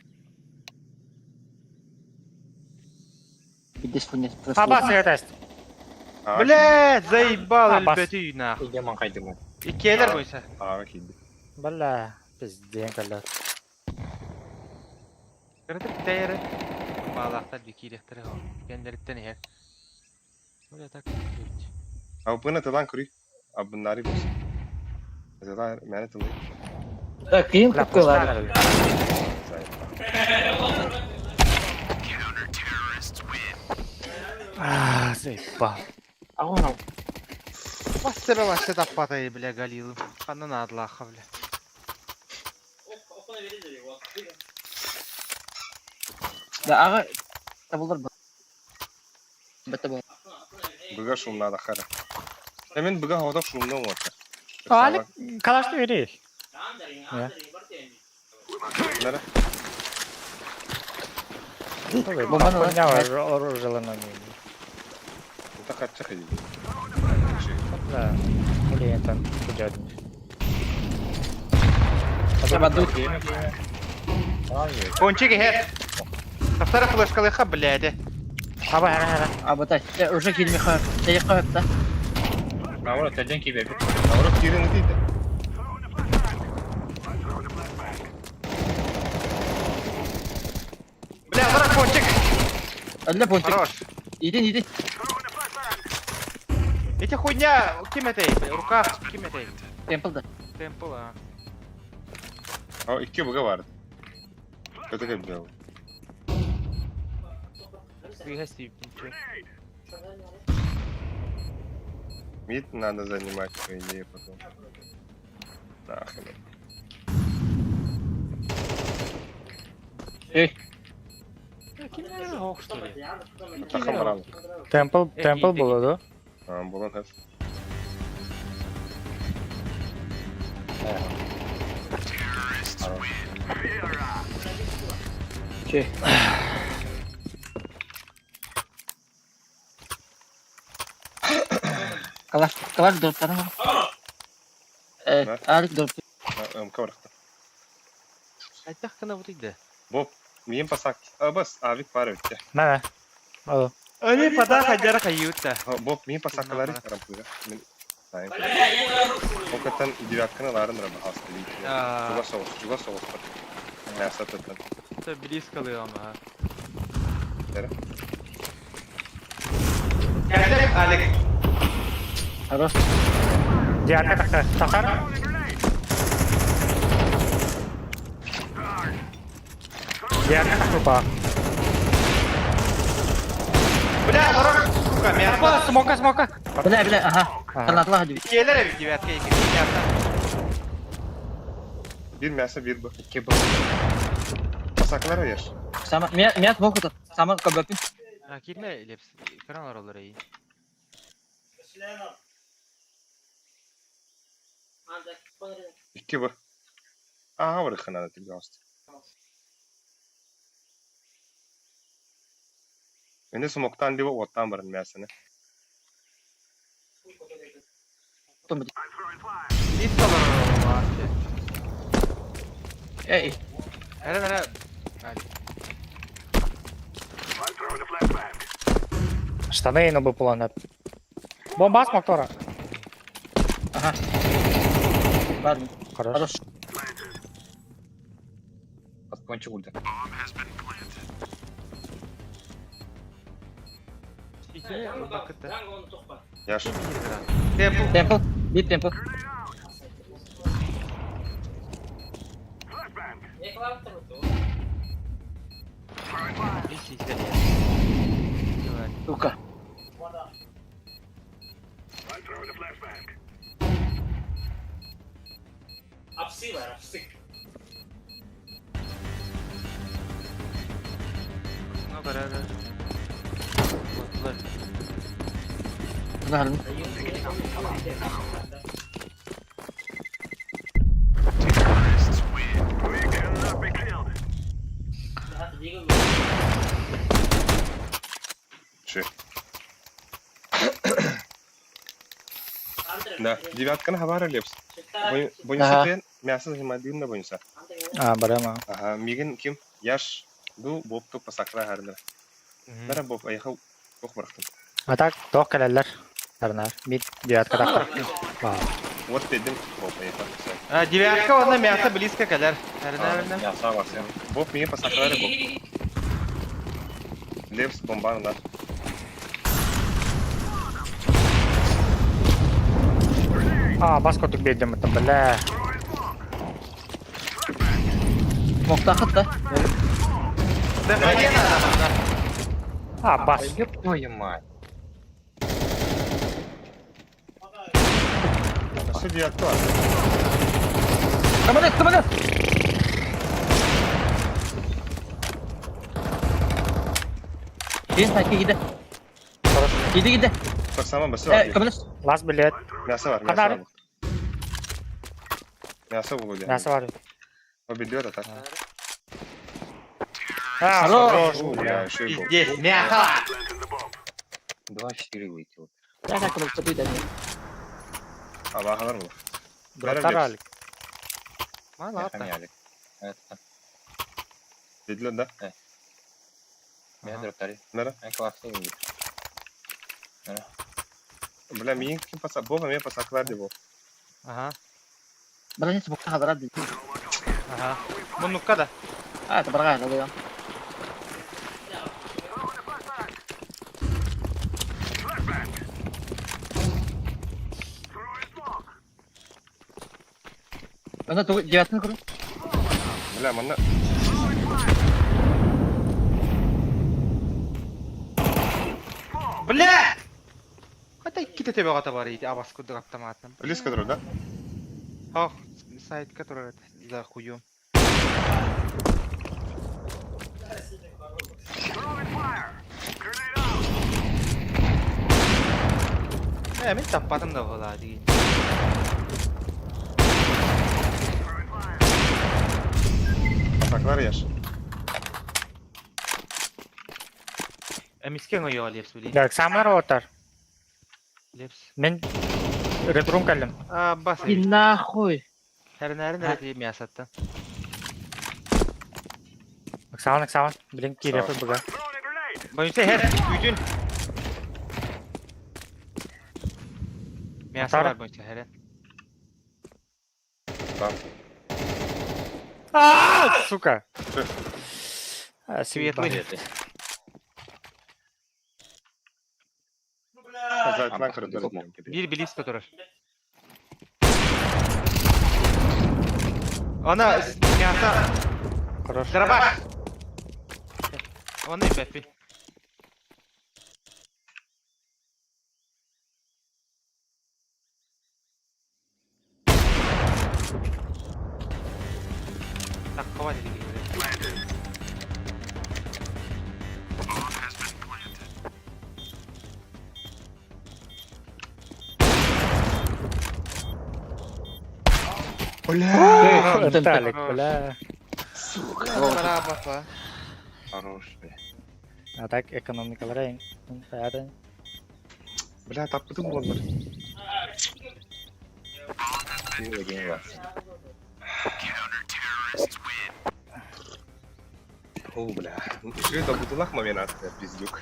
Bir de spune. Abbas ya test. Бля, заебал Аббас. элбети нахуй. Идем кайдымы. İkiyeler koysa. Ağa kildi. Balla. Biz diyen kallar. Kırdık değeri. Bağlaklar bir kirekleri var. Kendileritten her. Böyle tak. Abi bana tadan kuri. Abi bunları boz. Mesela mene tadı. Kıyım kıpkılar. Ah, zeyba. Ağır. Бастыра башты таппатай, бля, Галилов. Канын адлаха, бля. Окуна береді его. Ya ağa tabulur bu. Bette bu. Bıga şumna da xara. Hemen bıga havada şumna var. Alik kalaştı öyle. Nere? Tabii. Bu bana lan. Ne var orijinalından. Bu da kaçacak edildi. Да. Orientan kucağıdın. Sabaduk. Кончики хер. Тастара флешкалыха, бляде. Hava her. Abaтай. Ya уже kilimi xar. Şey xar da. Наоборот, один кибер. Avrat yerini değil de. Бля, зара кончик. Öldü ponçik. Хорош. Yedin. Эти хуйня, кем это? Рука, кем это? Temple'da. Темпл, а. Ha iki bıga vardı. Kötü gibi oldu. Фига себе, ничего. Мид надо занимать, по идее, потом. Нахрен. Ey. Кем это? Ох, что ли? Takım var abi. Temple buluyordu. Tamam bulan hep. Şey. Kalaş dörtleri var. Evet, Arif dörtleri. МК var. Айтах кана вот иди. Bob, miyim pasak? Bas, abi para ötte. Ne? Oğlum. Они пода хаджара хаюта. Bob, miyim pasaklar arampıra. Sayın. O katan девятканы ларын раба хастылы. Жуга соғыс бар. Нәрсә тотын. Это близко ama. Нәре? Geldim Alex. Хорош. Diğer takı. Takar. Девятка на трупа. Бля, ворог, сука, мясо. Смока. Бля, ага. Ага. Kanatlı hadi. Gelir evi девятка, iki мясо. Bir mesa bir bu. İki bu. Pasaklara yer. Sama, Miyat mau kutut. Sama kebabin. Ha, girme Leps. Kıran oraları iyi. Anda, ponere. İki bu. Aha var kanada tilga astı. Ende smoktan diye ottan barın mesene. Tunggu. List var. Eh, Hele. Штаны и нубы планет. Бомба смог Тора. aha. Var mı? Хорош. Хорош. Подпончик ульта. Bakıttı. Rango onu topla. Yaş. Tempo. Temple. Bir temple. Yakalattı mı tu? Hiç izledi ya. Evet. Suka. Apsi var, apsi. Ne kadar? Baktılar. Var mı? Hadi Deagle. Şey. Антре. Да, девятканы хабар алепс. Читай. Бойынса пен мясо зимадиунда бойынса. А, барема. Ага, мигин ким? Яш. Ду бопты пасакра харны. Бара боп аяхау ох бырактым. А так, тох келелер. Тарнар. Мид девятка так. Вау. Вот dedim boп аяхау. Ha, девятка onda мясо близко kadar. Nereden? Мясо var sen. Boп мигин пасаклары боп. Лепс бомбанlar. А, бас котук бейдем это, бля. Smoke'ta kıt da. А, бас. Ёб твою мать. Nasıl девятка var? Kımını. Gidin sanki gidin. Gidi. Bak sama bası var. Kımını. Лаз билет. Мясо var, мясо Kadar? var. Мясо buldu. Мясо var. O biliyor da tak. А, Хорош. хорош. Ya şey bu. Здесь мясо. 2-4 вылетел. Ya sen kımını tutuyor da. Ama alır mı? Братаралик. Mala Я hatta. хомяли. Это. Dediler de. Я дроптали. Nere? Я классный вылет. Bile migin kim pasak? Bopa mi pasaklar di bu. Aha. Bana ne smoke'ta haber aldı. Aha. Bu nukka da. Ha, tabaraka lagi yan. Bana tuh девятка kurun. Bile mana? Бля! Хата ikkita төбе ката бар иде, абас кудык автоматным. Близко друг, да? Ох, сайт, который за хуем. Мен таппадым да бола деген. Pasaklar yaş. Эмискен ойо Лепс билей. Так, самар отар. Лепс. Мен редрум келдим. А, бас. Gin nahуй. Härнәрен рәти мясаттан. Сауан. Блин, кирефы бага. Бойынса һәр күйтүн. Мясо Атара. бар бойынса һәр. А, сука. Светлый. Zaytlan kırdı. Bir близко durur. Ona мясо. Хорош. Дробаш. Onu ipepi. Takka var dedi gibi. Entalik, бля. Beraber. Хорош, бля. А так экономика rank. Ada. Бля, tapmadım mı onları? О, бля. Ши табутулах ма мен атты, пиздюк.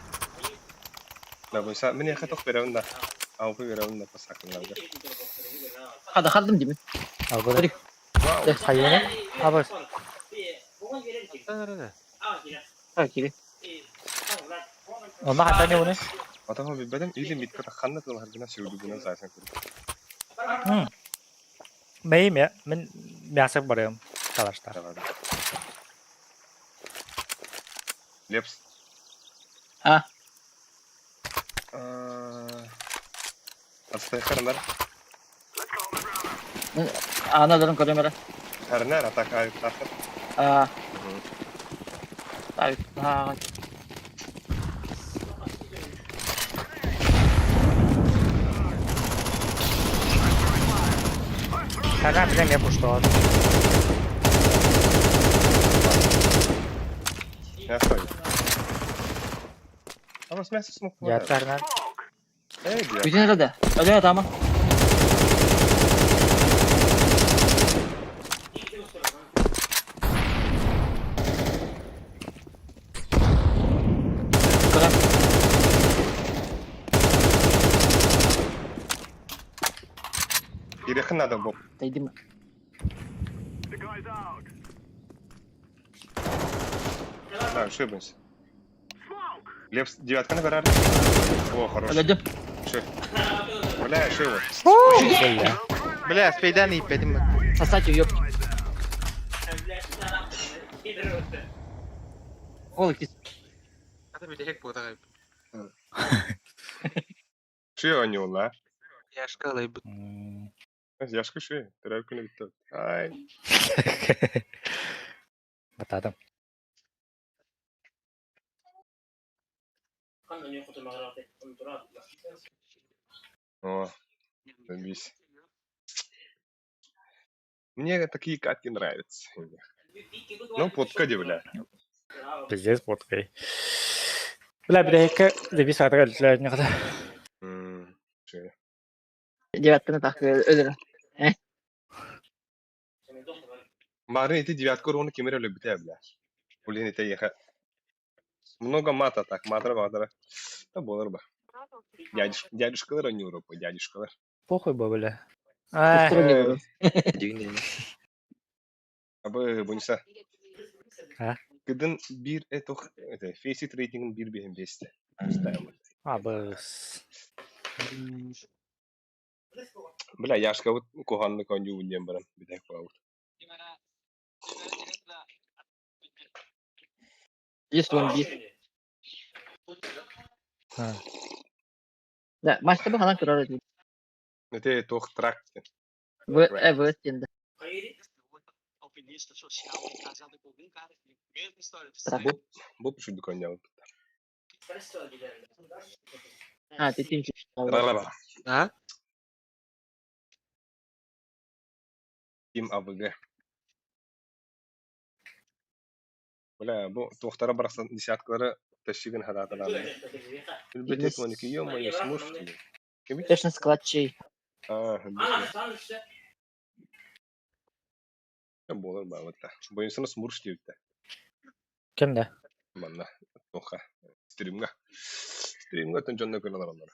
Да, бойса, мен яха тох беремін да. Алпы беремін да пасакынларга. Kaldım değil mi? Al böyle. Hayvanı. Al bak. Nerede? Ha kiri. Onda hatta ne bunu? Атама бедем или митка таханна тыл харгына сүйдүгүнөн сайсан көрүп. Meyim ya. Ben yasak barıyorum. Arkadaşlar. Лепс. Ha. Отстай харнар. Anladım kamera. Харнар атака тахат. Aa. Tabii. Ha. Kanka bize ne yapıştı? Я стою. Ama смеси смог. Ya Terner. Ey diyor. Bütün nerede? Öyle tamam. Kadar. Или хна да боб. Değdim. Да, ошибся. Лепс, девятканы берар. О, хорош. Öldüm. Ши. Бля, ши его. Böyle. Bля, speyden ipedim ben. Hasat yok. Oğlum ki. Hadi bir de hack burada kayıp. Ши они ула. Yaşka alayım. Яшка ши. Терер күнү битти. Ай. Batadım. О, зомбись. Мне такие катки нравятся. Ну, подкади, бля. Пиздец водкой. Бля, bir de hacke de bir saate geldiler ne kadar. Ши. Девятканы takıyor ölürüm. Мары эти девятку ровно кемеря любите, бля. Блин, это еха. Много мата так, матра. Да болар ба. Дядюшкалар они Европа, дядюшкалар. Похуй бы, бля. Ay. Абы буниса. Ha? Кыдын бир это фейсит рейтингin 1/5'te. Abi. Бля, яшка вот коханны конжу уньям баран. Битай коавут. Есть он bir. Ha. Da maçta bu falan kırar değil. Это тох тракте. Bu evet şimdi. Боб шуду коня. Ha dediğim gibi. Рарара. Ha? Тим АВГ. Бля, бу тохтара барасан десяткалары тащигин хадаталар. Билбетет моники ё-моё, слушайте. Точно склад şey. Болар ба вот. Боюнсаны смурш дейбитте. Kim de? Манна тоха. Стримга. Стримга тонжонно көрөлөр алар.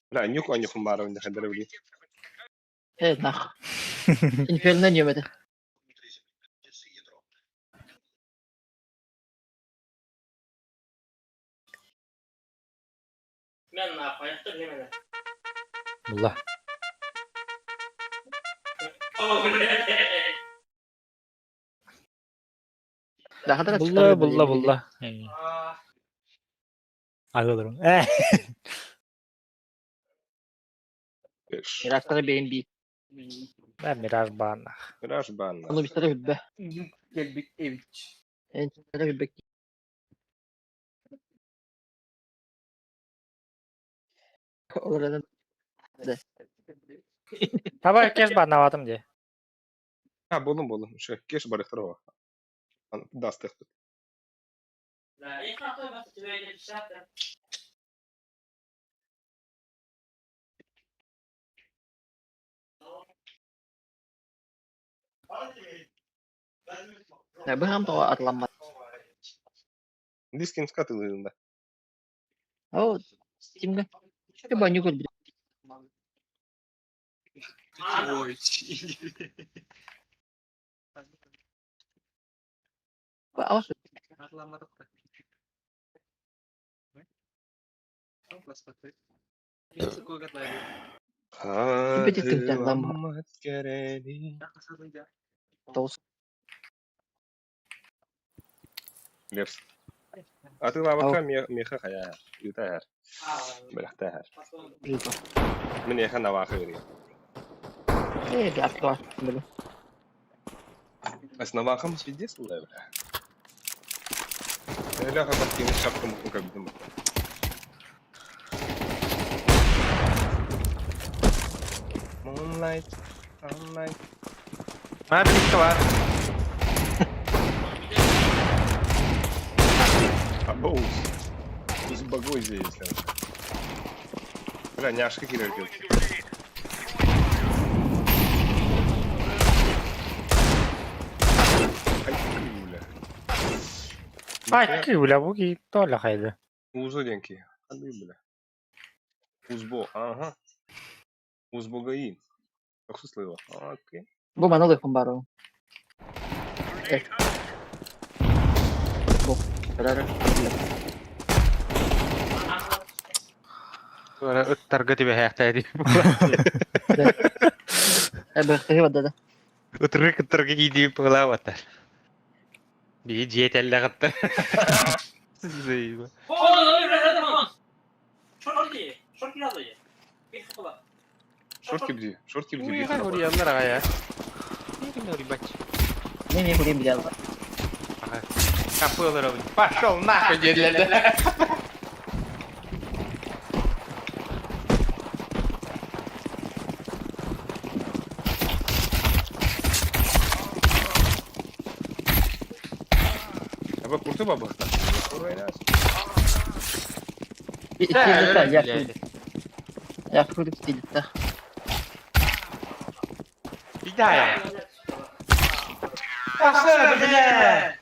Бля, нюк они хумаров не хадары били. Evet nah. İnferno'dan yemedi. Ben hayatta bilemedim. Mullah. Daha da Bulla. Ağılırım. Beş. Mirakları beyin bir. Ben biraz bağına. Biraz banna. Onu bir tane hübbe. Gel bir ev. En bir tane hübbe. Oradan Tabii herkes bağlamadım diye. Ha buldum. Geç barıktır o. Dastık. Да, я на той вас тебе не писать. Ya bu hem de o atlanma. Diskin katılığında. O Steam'de. Bir banyo gol bir. Ama Hatırlamak gereği. Toz. Лепс. А ты лавака меха хая. Ютахар. Бляхтахар. من يخا نواخي وري. Bir atlı var. Böyle. بس نواخا مش بيديس ولا بلا. لا خبرت كيف شفت ممكن كبدم. Moonlight. Ha birlikte var. Боус. Из богой здесь. Бля, няшка кидает. Бля. Ay bile bu ki tola kaydı. Узоленький. Ходы, бля. Узбо. Ага. Узбогаин. Как слышала? Окей. Bu bana da kumbaro. Evet. Bu. Beraber. Sonra ötter götü bir hayattaydı. Bıraktı vadada. Ötürü gidiyor pıla vatar. Bir ciyetelle kattı. Zeyba. Шорт надо я. Пихала. Шортки Bu бди. yakan oraya yanlar ya. Ne oraya bak. Ne buraya bir yalvar. Kapı olur abi. Baş ol nak öcelerde. Abi kurtu baba. Oraya Bir istilita yakın. Yakın istilita. Bir daha ya. Baksana bile.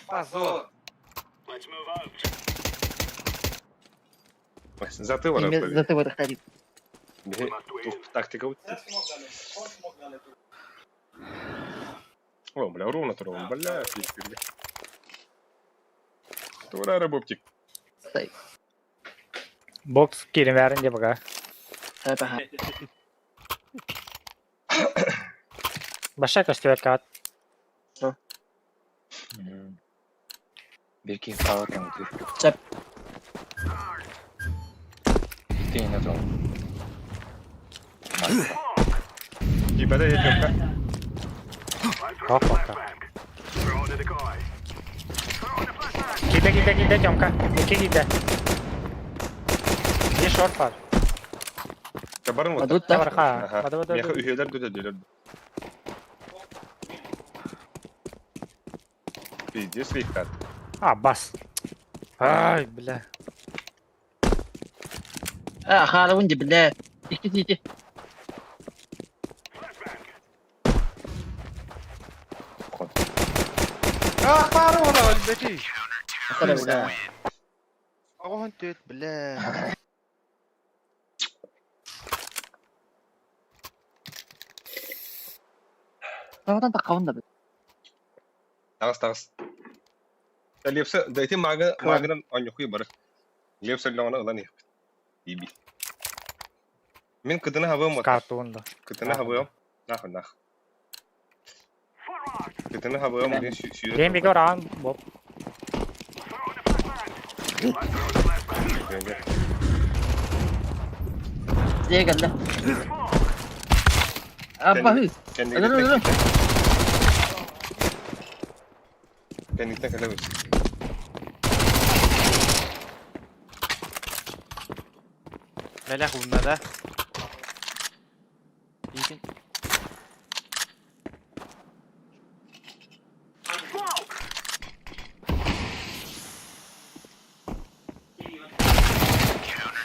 Paso. Заты ворот. Zati bıraktı. Тактика. О, бля, ровно. Бля, фиг. Тура рыбоптик. Sayı. Box kirini verince bak ha. Evet ha. Başka köstüvet kağıt. Belki hava tanıtıyor. Çap. Değil ne zaman. Gibada yeter. Hop bak ha. Gide Comka. İki gide. Bir short var. Kabarın mı? Madut Ne var da. ha? Hadi. Meha üyeler düzeldiler. Pidis Victor. Ha bas. Ay bile. Ha harun dibinde. İki. Ah paro ola ölbeti. Atar burada. Ağın tüt bile. Oradan da kavun da. Тагас. Лепса, дайте магнан оньхуй бар. Лепса лона улан их. Биби. Мен кытына хавым мот. Kartunda. Кытына хавым. Нах. Kıtını havaya mı diye şiir. Game big around Bob. Diye geldi. Abba hız. Kendi Öyle öyle. Kendikten kalamış. Melek bunda da. İyisin.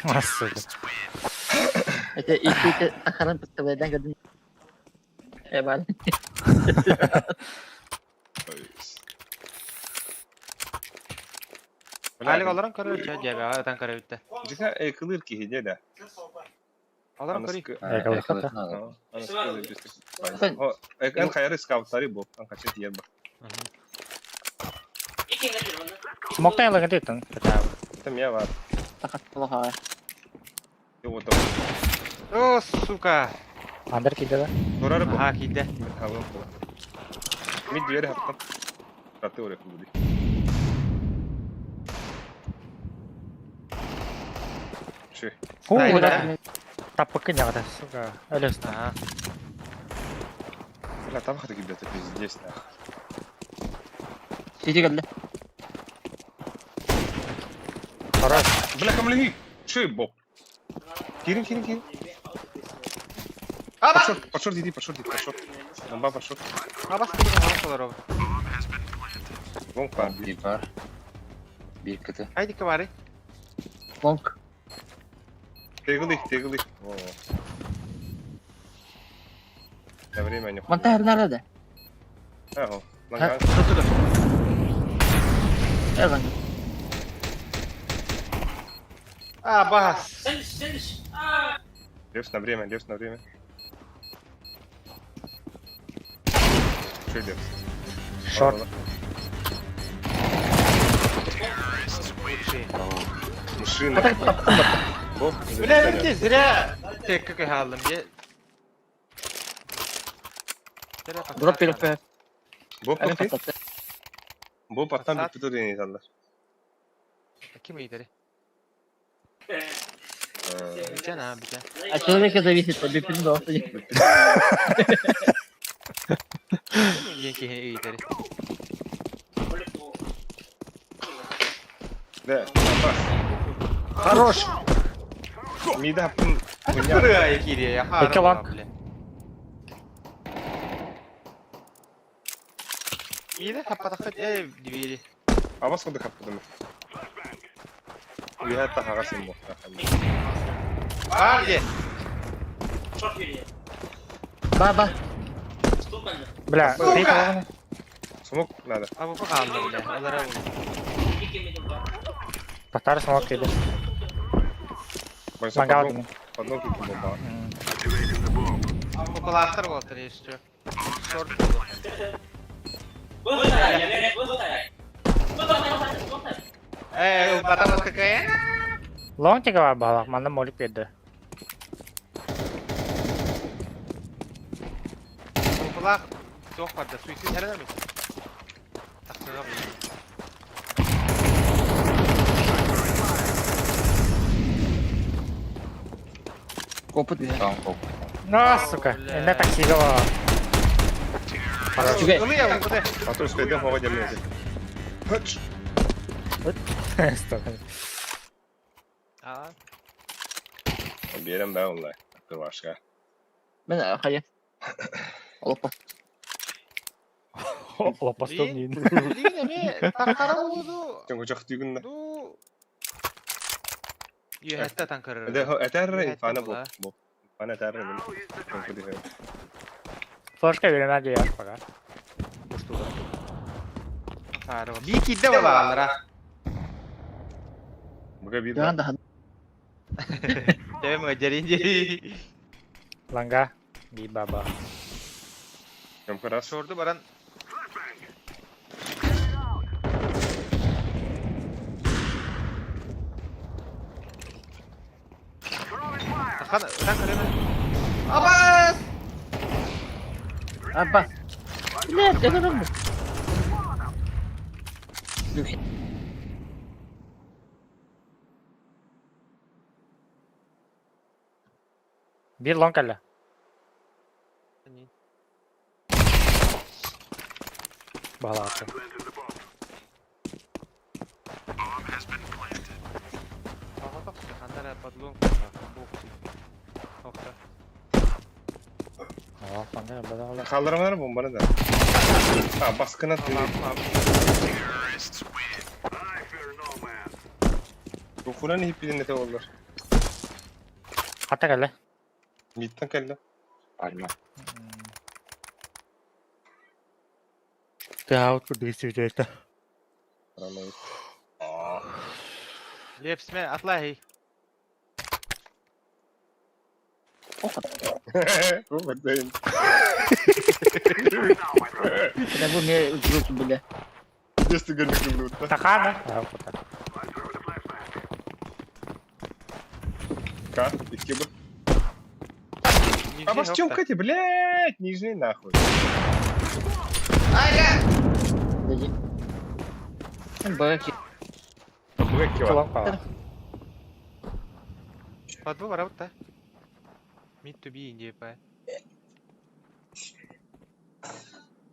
Nasıl? Ete iki takaran pekabeden geldi. Ebal. Halik olarak karı uçağı cebe. Atan karı bitti. Jika kılır ki hece de. Olarak karı. Eyvallah kata. Kan kayarı scoutları bu. Kan kaçı diye bak. İki nedir bunu? Smoke yang lagi itu kita. Tam ya var. Takat Allah ha. Yo bu. Oh suka. Under kita da. Dorar bu. Ha kide. Hava bu. Mid diğeri hafta. Katı oraya kullandı. Şey. Hayır, Udah. Tapakin ya kata suka. Öyle Ha. La tabak da gidiyor tabii здесь на. Sisi geldi. Хорош. Bırak amına şey bu. Girin. Пошел иди. Bomba пошел. Abas kırık olur o. Long var. Bir var. Bir kıtı. Haydi ki bari. Long. Тегли. О. На время не. Mantar nerede? Ага. Ha, tutu. Evet. Abas. Sen düş. Aa! Левс на время. Что делать? Short. Машина. Боб. Bilemedi zira tek kök aldım diye. Drop bir. Боб Öyle okey. patlattı. Боб atan bir tutur yeni insanlar. Kim iyidir? Bir can abi bir can. А человека зависит от бипинга. Yenki iyidir. Да. Хорош. Мида пын. Buraya giriyor ya. Peki lan. İyi de kapatak ev dibiri. Ama sonra kapadım. Bir hatta hagasın bu. Hadi. Çok yürüyor. Baba. Stop bende. Bля, ты кого? Смог надо. Abi bu kaldı bile. Onlara vurdu. İki midim var. Pasar smoke itu. Больше Mangал подног. ini. Подног и бомба. Bu kulaklar voltar istiyor. Short oldu. Bu tayar. Bu tayar. Batamos kakaya. Long juga var bawah, mana mau dipede. Bu kulak çok fazla. Suisin nerede mi? Taksana bu. Koput ya. Tamam kop. Nah, suka. Ini taksi gua. Juga. Oluyor bu da. А то что идем по воде мне. Хач. Astaga. Aa. Берем да онлайн. Кывашка. Ben hayır. Opa. Lepas tuh Ini gini. ini be tankara oldu. Sen kucak tüyünde. Du. Iya hatta tankara. ده هو اتر Iya, فانا والله. بو. فانا اتر من. كنت دي. First kayak gini aja ya, Pak. Faro. Bir kidde var onlara. Buka bir Jangan daha. tahan. Cewek mengajarin jadi. Langga di bawah. Jam keras. Sordu baran. Kan kalian. Abbas! Apa? Lihat, jangan dong. Люхит. Bir long geldi. Bağla attı. Aa, pandera bedava. Kaldıramalar bombanı da. Ha baskına tüyü. Bu kuran hep birinde de olur. Hatta geldi. Midden geldi. Palma. Ya otur distribütörde. Aramayız. Лепсме, атлай. Bu buradayım. Да вы мне группу были. Just günlük lütfen. Takan mı? Ya kurtar. Ка, iki bu. А вас чем Катя, блядь, нижний нахуй. Подожди. Бэки. Блэк İki var. long bağla. Под два ворота. Mid to be индия па.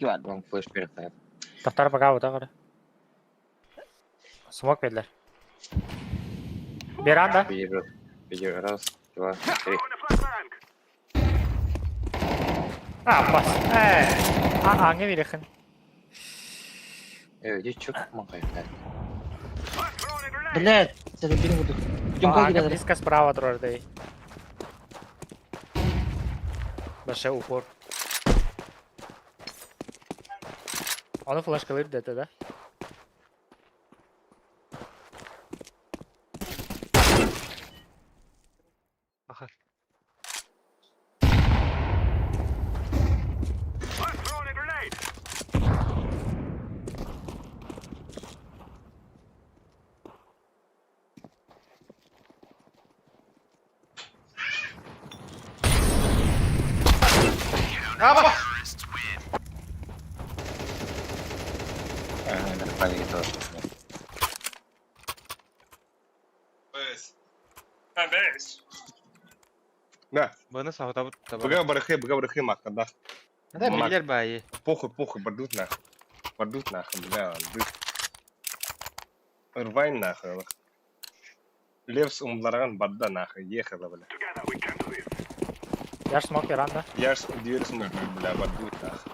Güven. Long flash переход. Tahtara bakalım da kadar. Smoke verdiler. Bir anda. Video раз, два, три. Ah bas. Ange bir yakın. Иди, чё как махает? Блядь, это переводу. Идем как Ange где-то. близко справа трордей. Başı упор. Onu flashkaları dedi de. Ахар. Нормально тоже. Да, Баны саута таба. быга барахи мақында. Да, билер байы. Похуй, бардут нахуй. Бардут нахуй, бля, бардут. Рвайн нахуй. Левс умлараган бадда нахуй, ехала, бля. Yaş smoke bir anda. Яш диверсин, бля, бардут нахуй.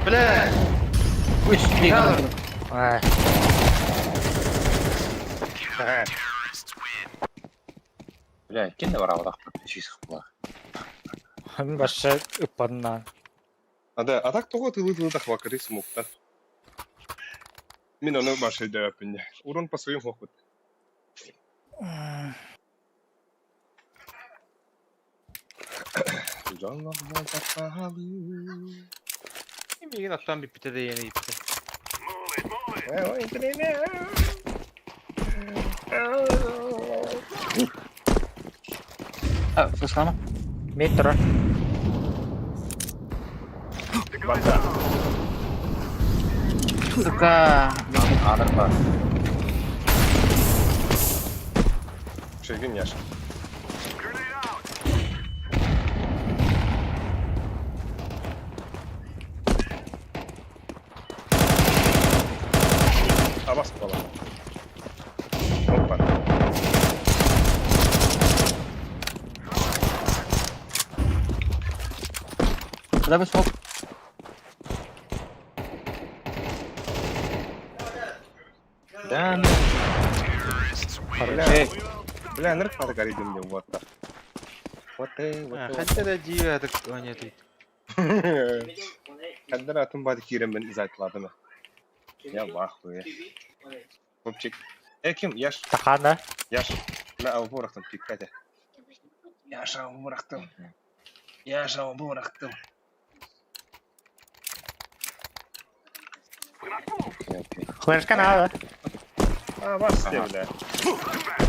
Бля. Ой, стригал. Ay. Ha, Бля, кем да варал так подписись хла. Hem başı ıppadından. атак того тылы тахвакари смоктан. Мен оны башай да өпінде. Урон по своим хохот. Жанлардан тапқалы. Мигин аттан bir pite de yeni ipte. Ой, интернет. А, слышно? Mid durur. Банда. Сука. Адыр бар. Шегін яш. Абас бала. Опа. Куда бы смог? Да, Бля, нырк надо гореть мне, вот так. Вот ты, Хотя да дива так онятый. Kadar atın badi kirem ben izaytladım. Ya vah be. Kopçik. Kim yaş Takan da. yaş. La av bıraktım pikkate. Yaş av bıraktım. Yaş av bıraktım. Flashka ne abi? Aa bas de bile.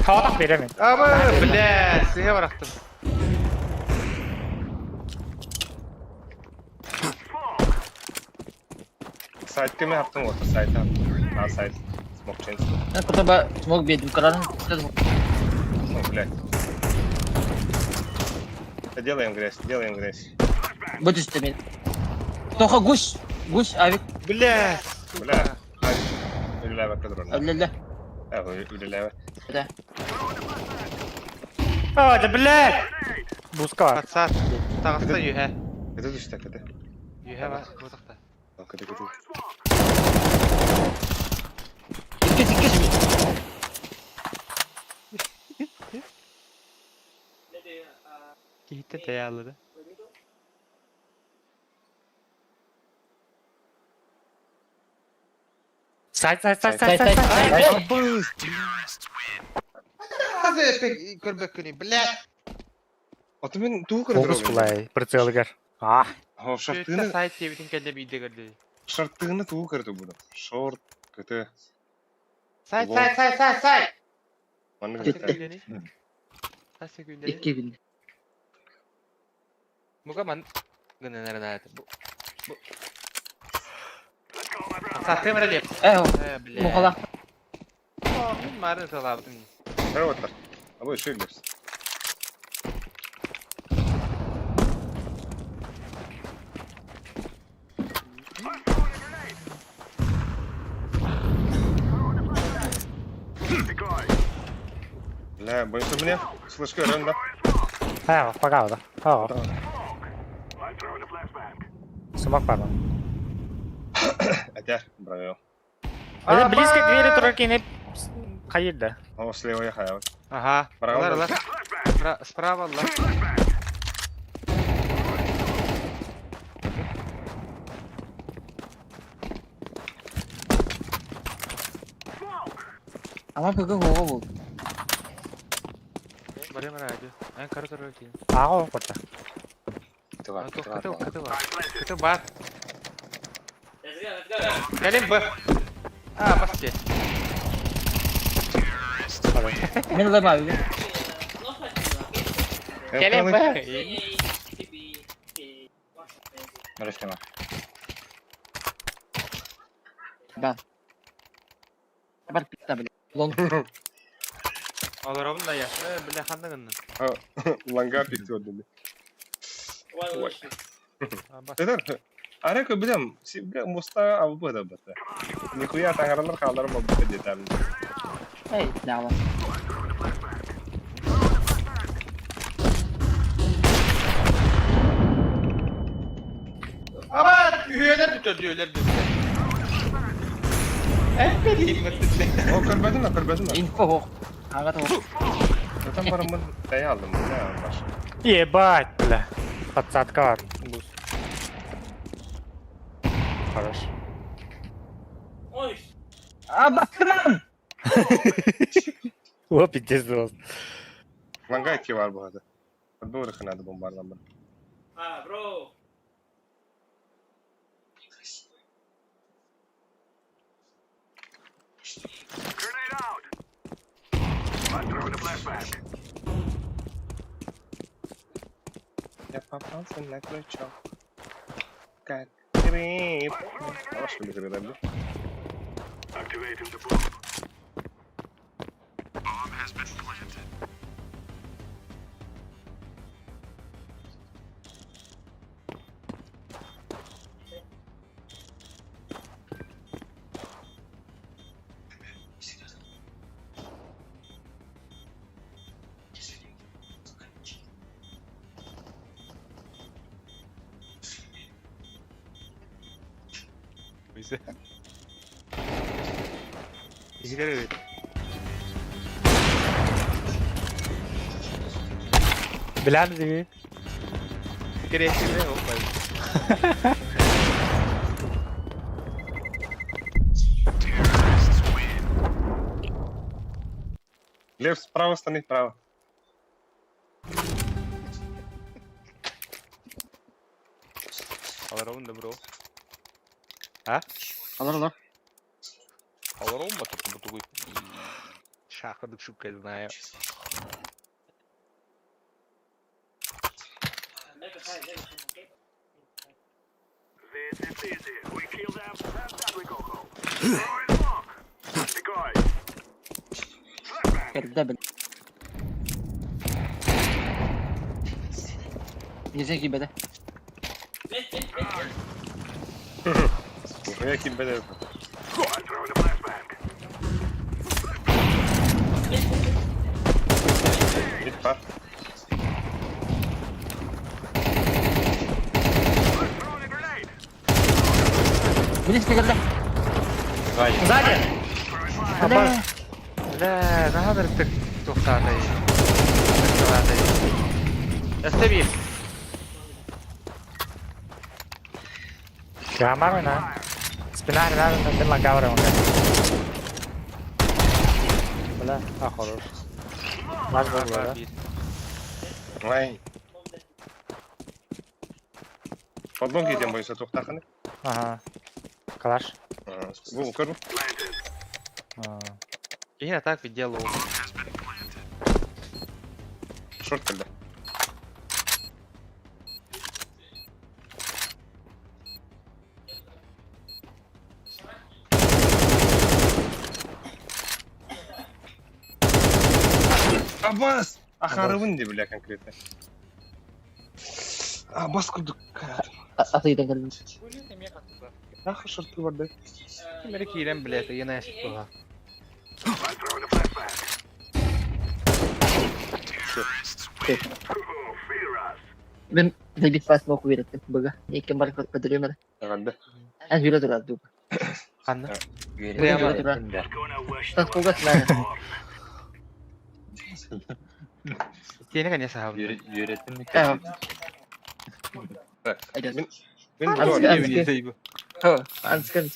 Hava tak veremiyorum. Ama bля, size bıraktım. Side kime yaptın orta side attım. Ha side. Smoke chain. Я потом смог бить в кран. О, блядь. Да делаем грязь. Будешь ты меня. Тоха гусь. Гусь, авик. Бля. Бля. Ülüleme kadar onu. Ля-ля. Ülüleme. Да. Hadi блядь! Бускар. Пацан. Тағыста үйе. Kıdı düştü kıdı. Үйе бар. Бұзықта. Kıdı. Иккес. Кейтті таялыды. Сайт. Қазы көрбек күні, бля. Atı ben tuğu kırdı Фокус плей. Прицелгер. А, Ha Сөйтті şarttığını сайт тебетін кәлді бейді көрді. tuğu kırdı bunu. Short kıdı. Сайт. Bana Gitti. göster. Сайт секундері. Икки бин. Мұға ман гүнен әрін әді. Сақы мәрі леп. Бля. Мухала. Мен марын салабытын. Evet bak. Ama şöyle gidersin. La, боюсь, у меня слышка рында. погнал, да? О. Сумок бар. Әтер, браво. Öyle близко к двери тұрар инеп қайырды. О, слева я хаял. Ага. Браво, Алар. Справа алар. Ама кыга хого бол. Барем радио. Айн кары тұрар кейін. Ағы қорта. Күті бар. Кәлем бұ. Бас те. Мен лема авик. Кәлем бұ. Рышлема. Да. Бар питта, бля. Лон. Аларабын да я. Бля хандығынның. Ланга пикти отдали. Ой. Бас. Эдер, арека билем, сибге муста абы бада бата. Нихуя таңаралар қалдарым абы деталь. Эй, дала. Ama üyeler tutuyorlar bizi. Bileyim ben. O kırbedin la. Инфо хог. Ага то. Zaten paramı daya aldım. Ne var? Ебать, бля. Подсадка бар. Буст. Хорош. Ой. Абакрам. О, пиздец просто. Langa 2 var bu arada. Bu rıkınadı bombardıman. Bro. Yaparsın ne kadar çok. Kakrip. Yavaş bir kere de. Bize. İyiler evet. Bilen bizi. Gerekli olmadı. Лев справа, стани справа. Аларабın da bro. Ha? Алар. Аларабın mı tuttu bu tuğu? Şarkıdık şu kez ya. Дай-ка, окей? Kerja ben. Biasanya gimana? Buraya kim bedel? Git bak. Ini speaker dah. Сзади! Ada. لا ده هذا التك توقعتي استبيل Gambar mana? Sebenarnya dan langkah orang kan. Boleh, harus. Mas boleh. Vay. Подбонки тем бойся тухтаханы. Ага. Калаш. Гол кыру. هنا так видел Шорт когда. Аббас! Ахарывын де, бля, конкретно. Аббас кудук. Atau itu kan. Ах, шорты бар да. Америкилен блядь я на шпуга Ben jadi fast mau kuirat kan baga. Ini kembar ke peduli mana? Ага, An jula tuh tuh. Anna Jula tuh. Tas kugas lah. Tiene kan ya sahabat Yönetim Ada. Мен Аз- дор. аз- Oh, anskan.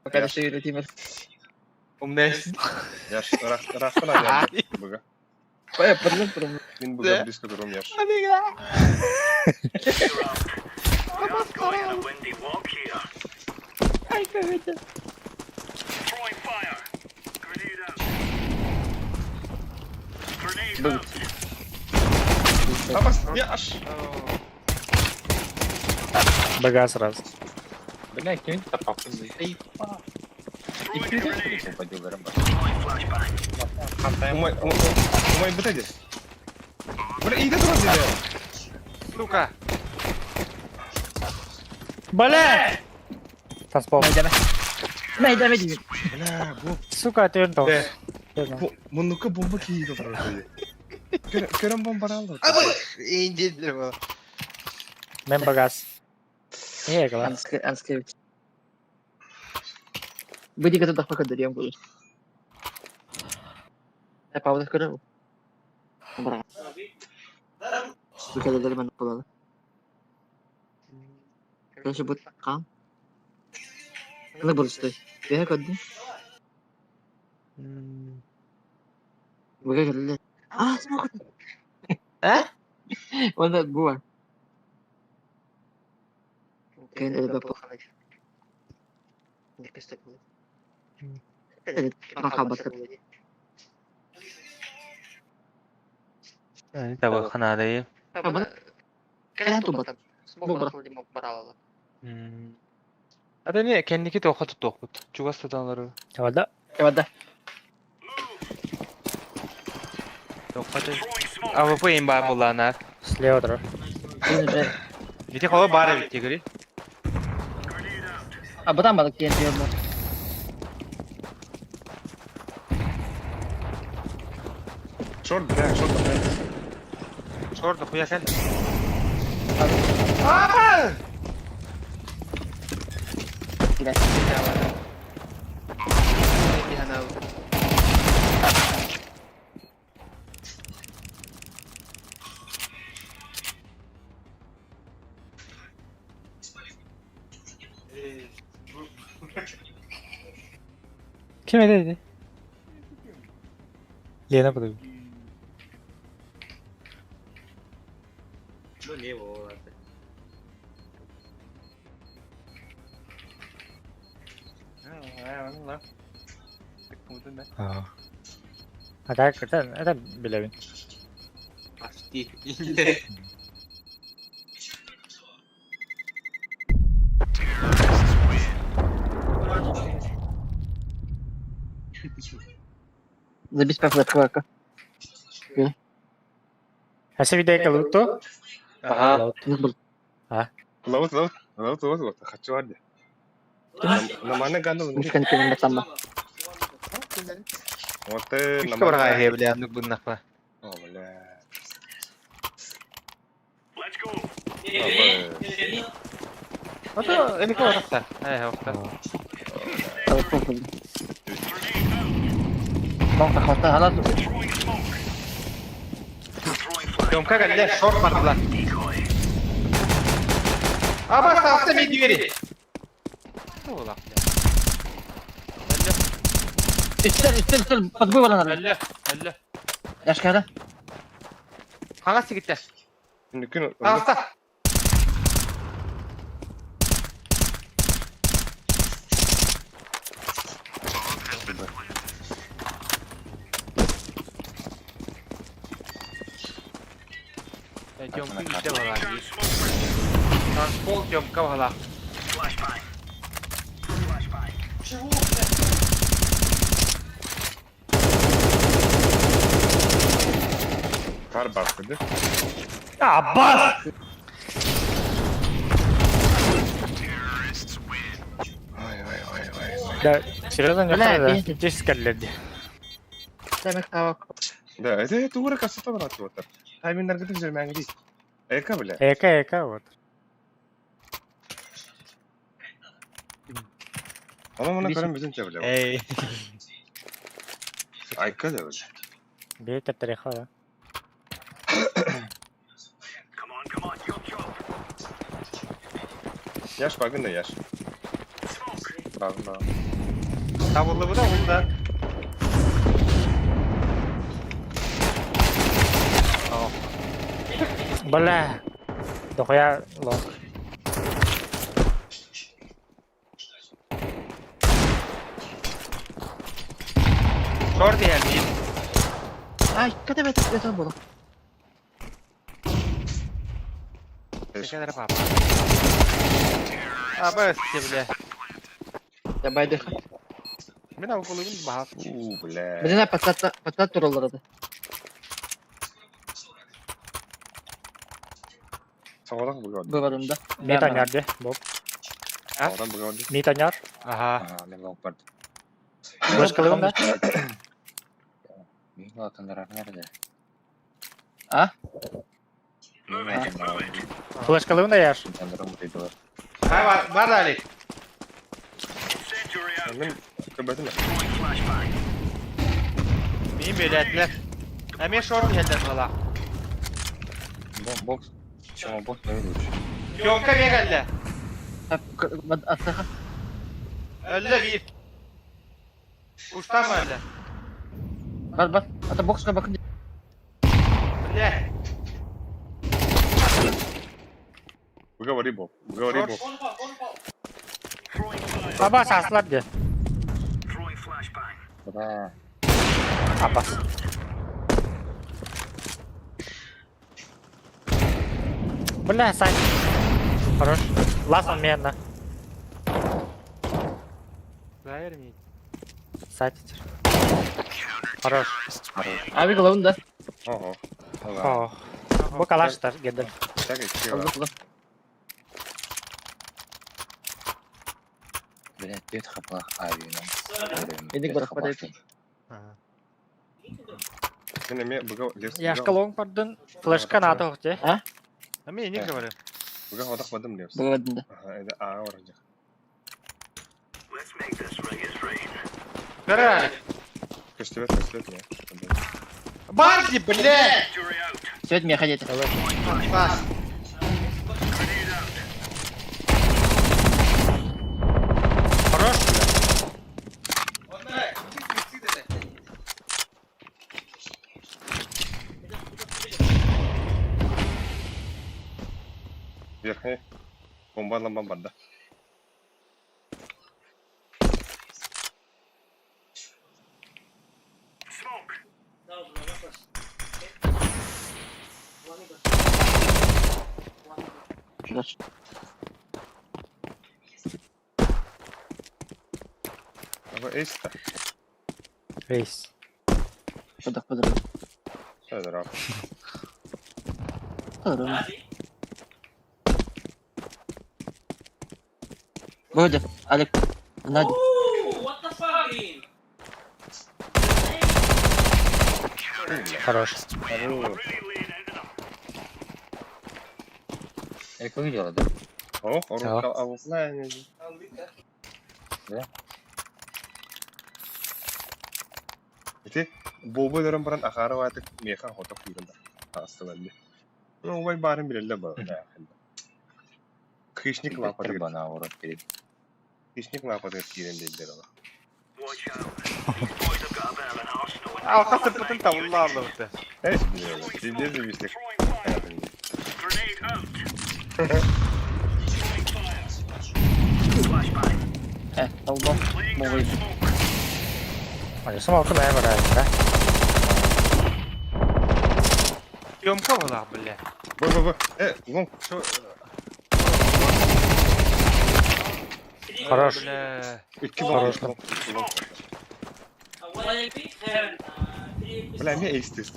Pakai sih itu timur. умнес Яш, рахтана я. Бага. Perlu. Мен бага близко дуром яш. Аббас, яш. Бага сразу. Бля, кем тапапын ей. İki podyularım var. Умай бытади. Бля, иди туда деди. сука Более! Таспол. Nah, ini. Бля, бу, Сука, ты что? мунука бомба киди просто. Көрөм бомбаралды. индидер bu Мен багас. Калаш. Anskan. Budi kata tak pakai dari yang boleh. Apa udah kerja? Berapa? Suka dari mana pula? Kita sebut kam. Kita boleh stay. Dia kan dia. Bagaimana kerja? Semua kan. Mana gua? Mungkin ada beberapa lagi. Ini kestek. Kabar. tabu kanadayı Kabar. Kalian tuh batal. Semua batal. ada ne kendiki tokut juga satanları Coba. Coba dah. tokut ama bu en bağ bulanlar Слева дро. Ini deh. Viti kova bara bitti gri Betul banget kian dia mau. Шорт, бля, шорт. Sordu kuya gel Gila. Kim dedi? Lena подойди. Это Белявин. Pasti. Забить по флешку. Хәсе видео луту. Ага. Лаут. Хочу орди. На мане ганду. Мушка не понимает сама. Вот Күчкә барга һәй белә аны буннакла. О, бля. Ото элеке баракта. Вакытта. Мамка хватает, она Тёмка галле шорт бардылар. Абаста мен двери. Ола. Üstel, подбой var lan. Әллә. Yaşkara. Хага сигитте. Мөмкин. Аста. Тёмка итте бала. Танцпол Тёмка бала. Кар бastırdı. Аббас! Vay. Да, серьезно, не Бля, надо. пиздец. 10 скаллерди. Demek tavuk. Да, это тура касыта бар атып отыр. Тайминдер кетип жүрмәң ди. Эка бля. Эка, вот. Ана мына көрөм безенче бля. Эй. Айка да бля. Бейт тариха, да. Яш багын да яш. Багын. Табылды бу да, ул да. Бля. Дохуя лонг. Шорт yani. Ay, kada betul bolu. Ne kadar papa. Apa sih bля. Ya baydı. Ben av koluyum bahas. Бля. Bizine patlat turulları. Sağdan bu gördüm. Bu varında. Мид ойнарди. Боб. Sağdan bu gördüm. Мид ойнар. Ага. мен лонг барды. Флеш кылыгын да. Мен атандар нерде? А? Мен атандар. Флеш кылыгын да яш. Атандар мутайды бар. Ha var da Ali. Мен көбөтүм. Benim belirttiler. Hemen short geldi valla. Бокс. Чему бокс не видишь? Tёмка ne geldi? Atsaha. Öldü bir. Uçtan mı öldü? Bas. Hatta boksuna bakın. Bля. Говори, Боб. Говори, Боб. Аббас асларди. Да. Аббас. Бля, сайт. Хорош. Лас он медно. Vermeyin. Сайт. Хорош. Abi kılavunda. Ага. О. Bu калаштар гедел. Так и все. Aldı. Блядь, бет хапла авином. Yedik bırak parayı. Мен эме буга Яшка лонг бардын. Флешка надо хохте. А мне не говорю. буга одак бадым дебс. Bu varında. Ага, это а оржа. Карали. Көстөбөт не. Барди, бля. Сегодня меня ходите. Пас. Хорош. Верхний. Бомба банда. Flash. Ага, эйс-то. Рейс. Kıdır. Hadi abi. Kıdır. Böyle. Alep. Hadi. Ooh, what the fuck, Green? Хорош. Eko gidiyorlar da. Oh, Tamam. avukla yani. İşte bu boyların baran akara var tek mekan hotak yüründü. Aslında ne? O vay barın bile var. Kışnik var Tekrar bana uğraş gelip. Kışnik var patat yerinde ama. Alka sırpıtın tavulla aldı. Evet biliyorum. Sizde de bir tek. Tamam. Mowayım. Hadi smoke'u ben var herhalde. Yomka valla bile. Bu. Long. Хорош. Bile. İki Хорош. long. One LP, Heaven. 3 Bля, ne ace test.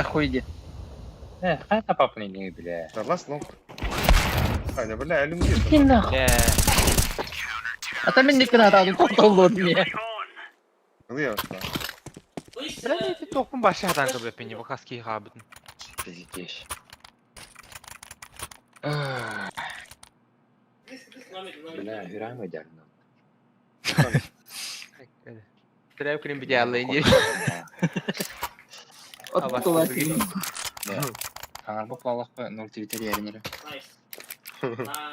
Хуйди. Хата папа не бля. Да last long. Aynen böyle elim değil. Kim nах? Bile. Ata min dikkat adam çok oldu diye. Kılıyor işte. Bile ne bir topun başlardan kabul peni bu kaski habitın. Пиздец. Бля, Hürrem eder lan. Trev krim bir yerle indir. Ot dolar. Kanal bu Allah'la nol Twitter yerine. Nice.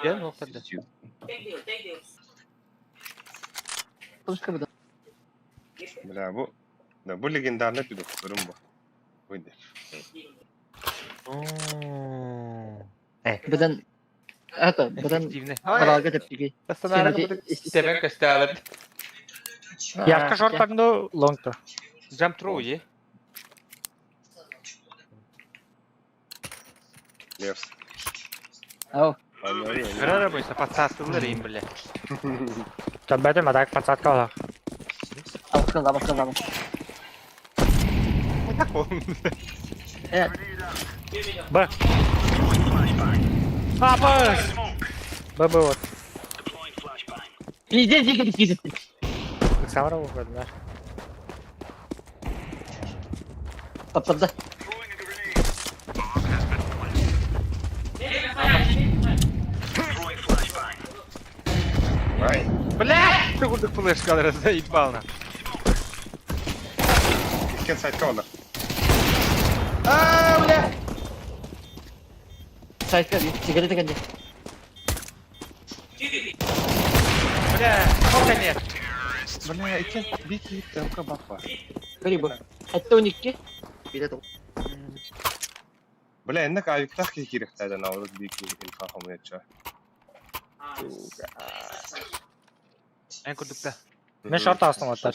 Gel o kadar. Take deal. Kılıç kapıda. Bля bu. Da bu legendarlı bir doktorum bu. Buydu. Beden beden Efektivne. hareket ettik. Bastanara da seven kastalar. Ярко шортагды, лонгты. Jump through ye. Levs. Ау. Грара бойся подсасылыр им бля. Табәді мәдәк пацатка ола. Абакал. Evet. Б. Абыз! Б вот. Пиздец. Самара оқыдылар. Таптырды. Vay. Бля! Ты куда флешка заебал на. İsken site'ka onlar. Бля! Sayfa sigarete geldi. Бля! Сколько нет? Bля iken bir kilit temka bak var. Garibu. Hatta 12. Bir de Bля ennek ayıktak ki kiriklerden avlık bir ilfahımı yetişer. En kurdukta. Мен шорт астым аттар.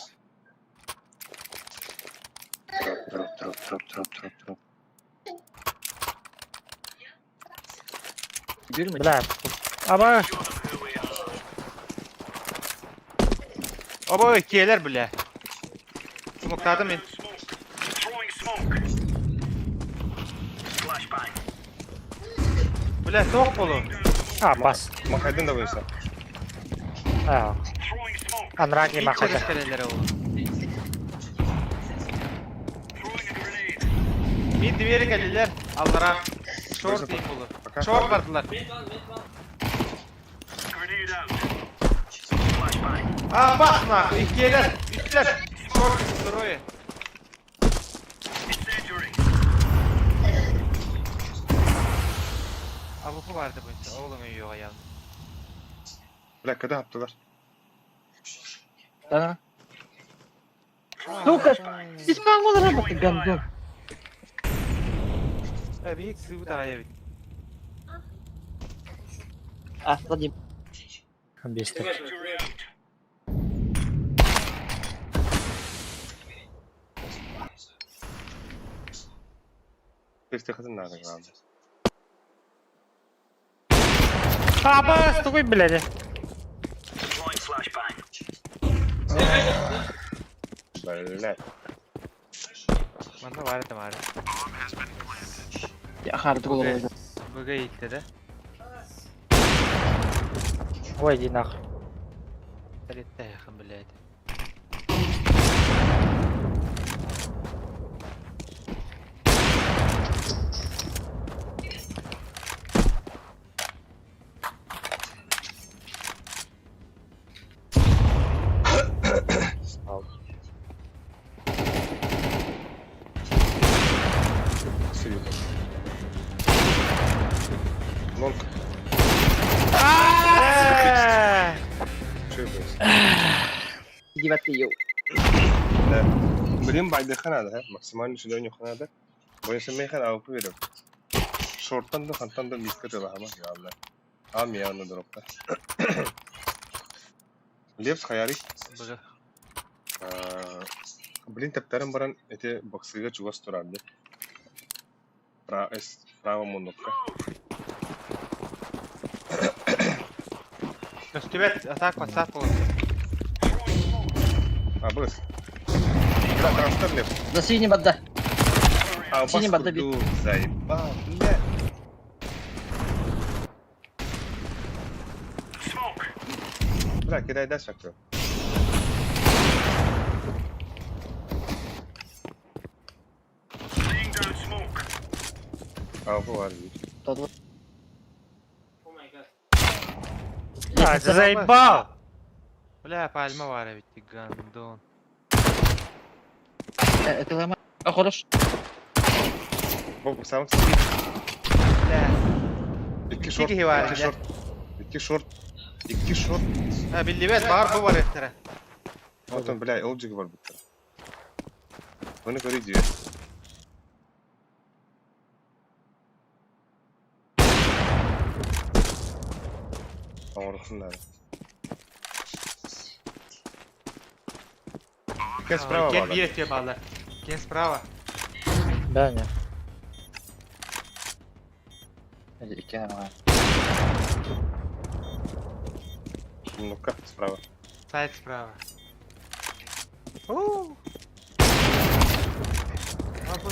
Drop. görme. Бля. Аба! Oba ikiyeler bile. Smokladım ben. Bile soğuk bolu. А, бас. Makaydın da buysa. А. Анраки İlk махота. çalışkareleri oldu. Bir diveri geldiler. Allara. Short değil bolu. Short vardılar. Aa bakma. İkiyeler. Üstler. Short üstler. Avuku vardı bu işte. Oğlum uyuyor ayağım. Bля kada yaptılar. Tamam. Сука! İsmail olarak bakın gandım. Bir sıvı taraya bit. Atladım. Бесты. İstikhatın nerede kaldı? Аба, стой, блядь. Öyle. Manda var etem abi. Ya hardı olur. Bug'a gitti de. Ой, иди нахуй. Kalette yakın bileydi. Серьезно. Лонг. Şey yapıyorsun? Девятый ел. Да. Блин, байдыхан ады, максимально сюда не ханады. Бойся мейхан аупы берем. Шорттан да хантан да миска тела хама яалла. Ам яаны дропта. Лепс хаяри. Bug'a. Блин, таптарын баран эти боксыга чугас турарды. Право монокка. Göstübet atak pasat oldu. Быс. Да, трансфер лепс. За синим отда. Синим Паскуду, отдабит. заебал, бля. Бля, кидай дальше, актер. Bu var bir. Тот вот. О май гад. А, ты заебал! Бля, пальма var ya bitti gandon. Это лома. А, хорош. Bu sağlık sıkı. Bля. İki short. kişi var, İki gel. short. İki short. İki short. Ha bildi bet var bu var ettere. Ondan bля, olacak var bu tara. Bunu göreceğiz. Ağrısınlar. Кен справа Кен var. бьет тебе баллар. Кен справа. Да, не. İki tane var. Ну-ка, справа. Сайт справа. Оу. Абы.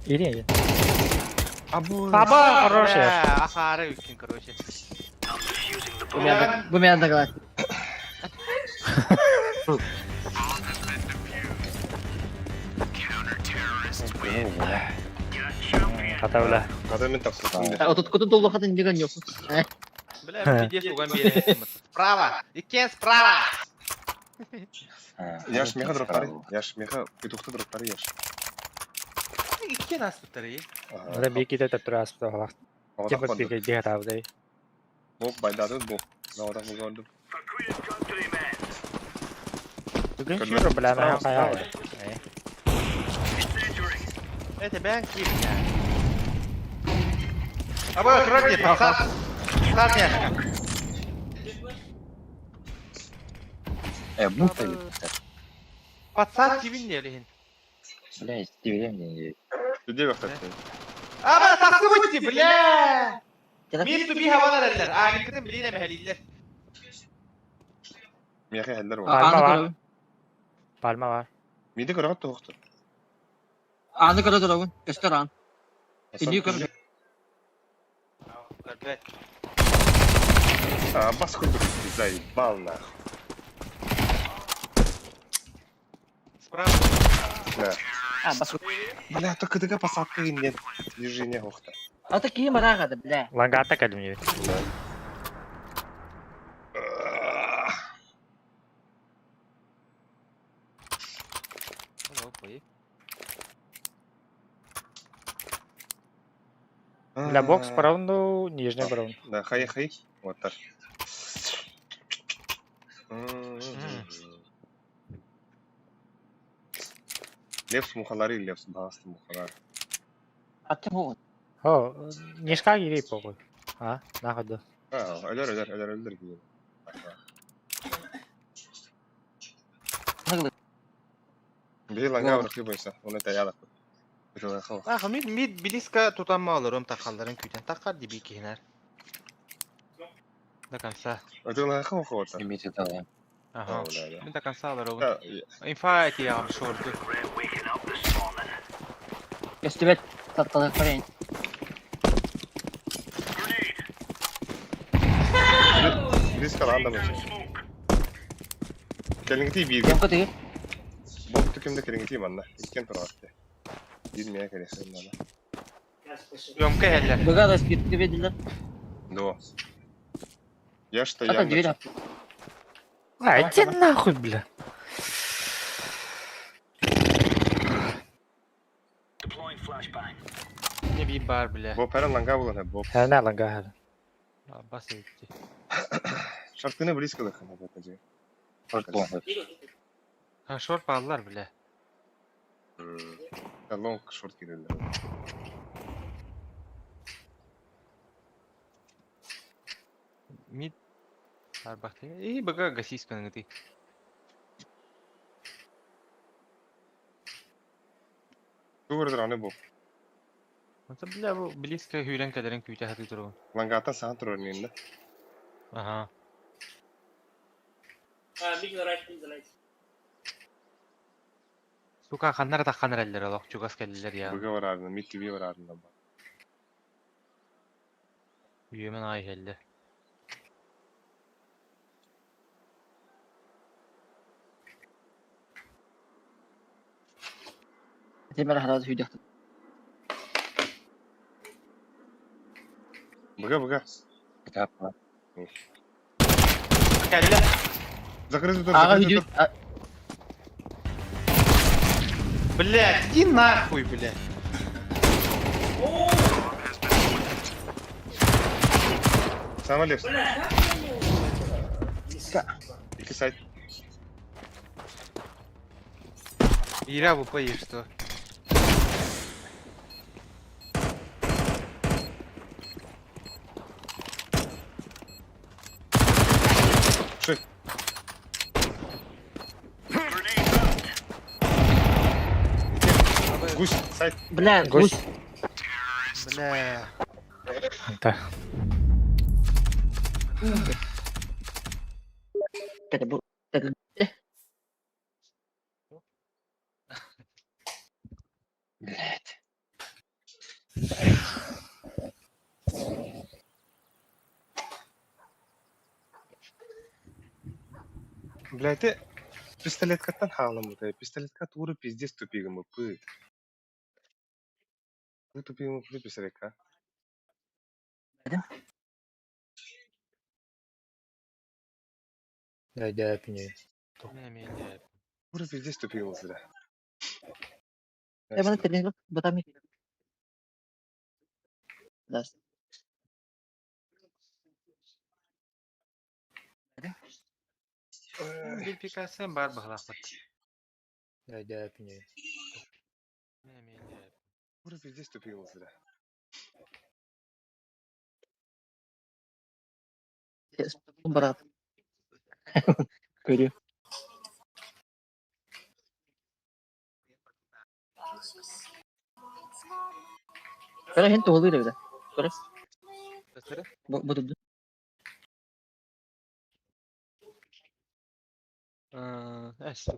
Иди, иди. Абу. Баба, хороший. Бля, ахары үккен, короче. Bu меня догнать. Хата бля. Adamın tapsın. Так, вот тут куда долго хата не бегал. Бля, пиздец, уган берет. Справа. И Кен справа. Яш меха дроптары. Яш меха петухты дроптары яш. И Кен астыптары. Ora bir iki de tuttur aspta halak. Havada Cepet kaldı. bir diğer avday. Bu baydadı bu. Havada bu gördüm. Bugün Kırmızı. şunu bileme Bravo, kaya. bravo. Это бэн кип, я. Абы, трогни, пацан. Стар мяшка. Будто ли? Пацан тивин не лихин. Бля, стивелем не. Где как так? Абы, саксы бутти, бля. Мин туби havana dediler. Ağırlıkın biline meheliler. Meyha heller var. Palma var. Palma var. Mide kıragat da yoktu. Anı kadar durun. Restoran. İyi kadar. Evet. Bas kurduk. Заебал нахуй. Справа. Да. Бас. Бля, только такая посадка и нет движения хохта. А такие марагады, бля. Лангата кадмию. Для бокс по раунду, нижний раунд. Да, хай. Вот так. Левс мухалари, левс басты мухалар. А ты вот. О, нишка гири похуй. А, на ходу. Öder gibi. Наглый. Bir langa bırakıyor boysa. Onu da yalak. Bir şey yok. Ah, mid biliska tutanma alırım takalların küten. Takar dibi kihner. Da kansa. Öder langa kau kau ta. Имейте это. Aha. Öyle öyle. Bir de sağlar oğlum. Ha, İnfaat ya abi şortu. Göstübet tatlılar koyayım. risk alan da böyle. Kelingti bir Yonka değil. bok tükümde kelingti manna. İkken taraftı. Bilmeye keresin bana. Я спасибо. Yomka heller. Bıga da spit gibi dediler. Do. Yaşta Hatta düğün yanlış. yaptı. Ай, иди нахуй, бля. Ne bir bar bile. Bu peren langa bulan hep bu. Херня лагает. Bas etti. Şartını bliz kılık ama bakacağım. Ha şort bağlılar bile. Long short girildi. Mid. Var bak. İyi baga gasis kanı gati. Bu burada anı bu. Masa bile bu bliska hüren kadarın küçük hadi durun. Langatan sahan turununda. Aha. Big the right, big the right. Suka kanlar da kanlar eller alak çok az kelliler ya. Buga var ardında, mid TV var ardında. Üyemen ay helle. Temel harazi hüdü yaptı. Buga. Kelle. Закрыт dur. Ağa hüdü. Блядь, иди нахуй, блядь. Sama left. İki side. Ира в упои, что? Şey. Гусь, side. Bля, Гусь. гусь. Бля. Да. Kata bu. Kata. Блядь. Блядь, ты пистолеткаттан хаалым бытай. Пистолетка тууру пиздец тупигим ыппы. Вы тупигим ыппы пистолетка. Да, да, пни. Не мели. Тууру пиздец тупигим ысыра. Ya bana tenis bak. Batami. Das. Bir pikasem бар бахлахат. Да, да, пни. Не мели. Тууру пиздец тупигим ысыра. Berat. Görüyor. Pero gente oluyor bir de. Sonra Tasarı? bu durdu. Eşte.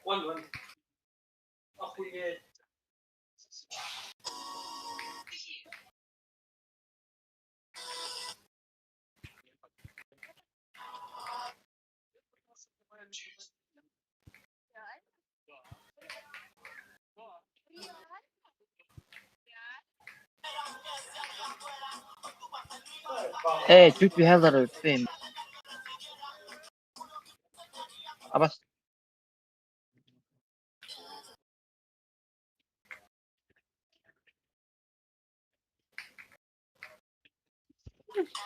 One. Охуеть. Türk bir herhalde benim. Abbas.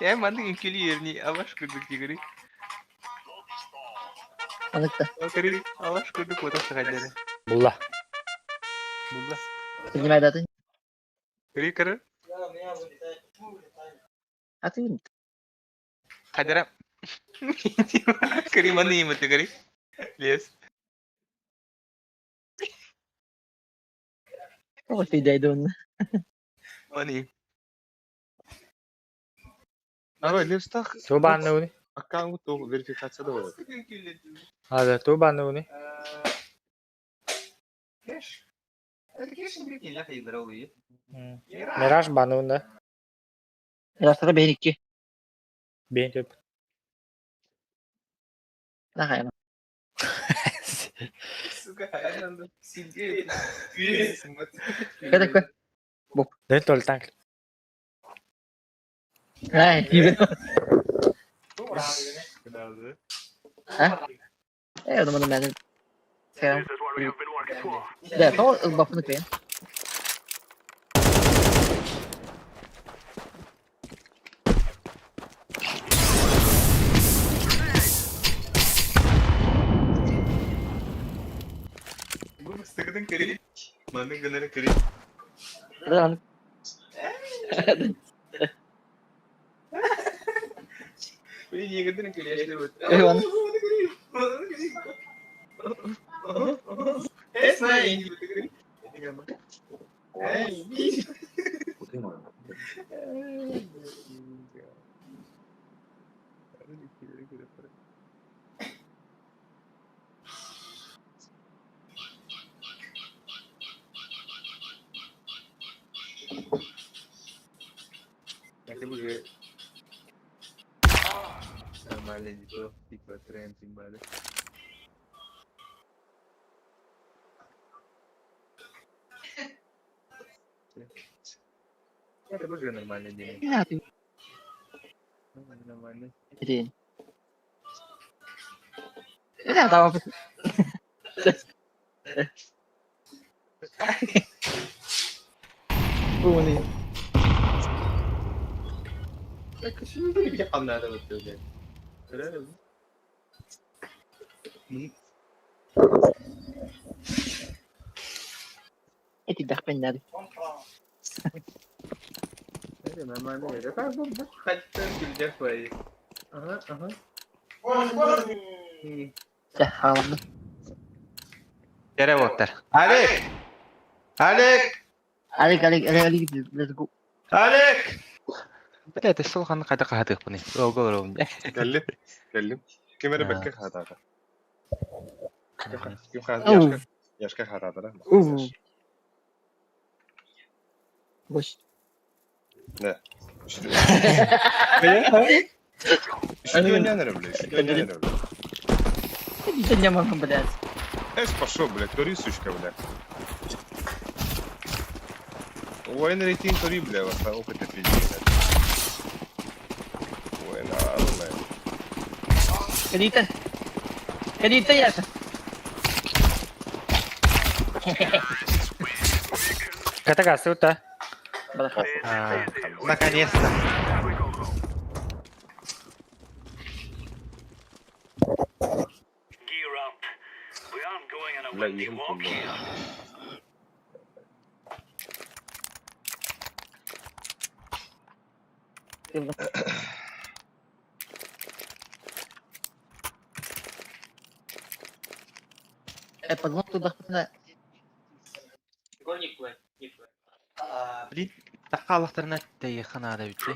Ya mantık inkili yerini avaş kurduk digiri. Anlıkta. Kari avaş kurduk o da sıkayları. Була. Bulla. Bilmem zaten. Kari karı. Atayım. Kadera. Kari mani mı kari? Yes. Kok tidak doon. Mani. Ага, листах. Ту банны уни. Аккаунт то верификация давай. Hadi tu banны уни. Кеш. Это кеш не прикинь, я хайдер oluyor. Мираж банны унда. Yarasa da benimki. Beyin tüp. Ne hayal. Сука, hayrandım. Silgi. Üyesin bak. Kada ko. Dön tol tank. Ay, gibi. Kenaldı. Ha? O zaman ben de selam. Ya, tamam buff'ını koyayım. Bu sıkıntın kırı. Manın gönder'in kırı. Lan. Beni niye gönder'in kırı yaşlı bu. Eyvallah. Esna yengi bu kırı. Nanti gue normalnya gitu tipe tren timbal. Ya tapi gue normalnya dia. Ne yapayım? Normalnya. Edin. Ne tamam. Bu ne? Şimdi bir yapanlarda bakıyor yani. Öyle mi? Tidak benar. Öyle normalde öyle. Ben bu kaçta gülecek böyle. Aha aha. Ya havalı. Yere baktar. Alek! Alek! Alik, let's go. Alek! Bile de solğanı qayda qahdıq bunu. Rogo rogo. كلم كاميرا بكك هذا كيف أوه. ياشكا هذا أوه. Boş. Şu деревянный, блядь, şu деревянный, блядь. Sen yaman блядь. Эс пошел, блядь, тори, сучка, блядь. Война рейтинг тори, блядь, вас опыт это пиздец. Война, блядь. Kedita ya. Kata kasih udah. Наконец-то. Бля, ем хуйню. Подвод туда на. Гол не плей, не плей. Блин, тақалықтарына тәйіқін ада бітті.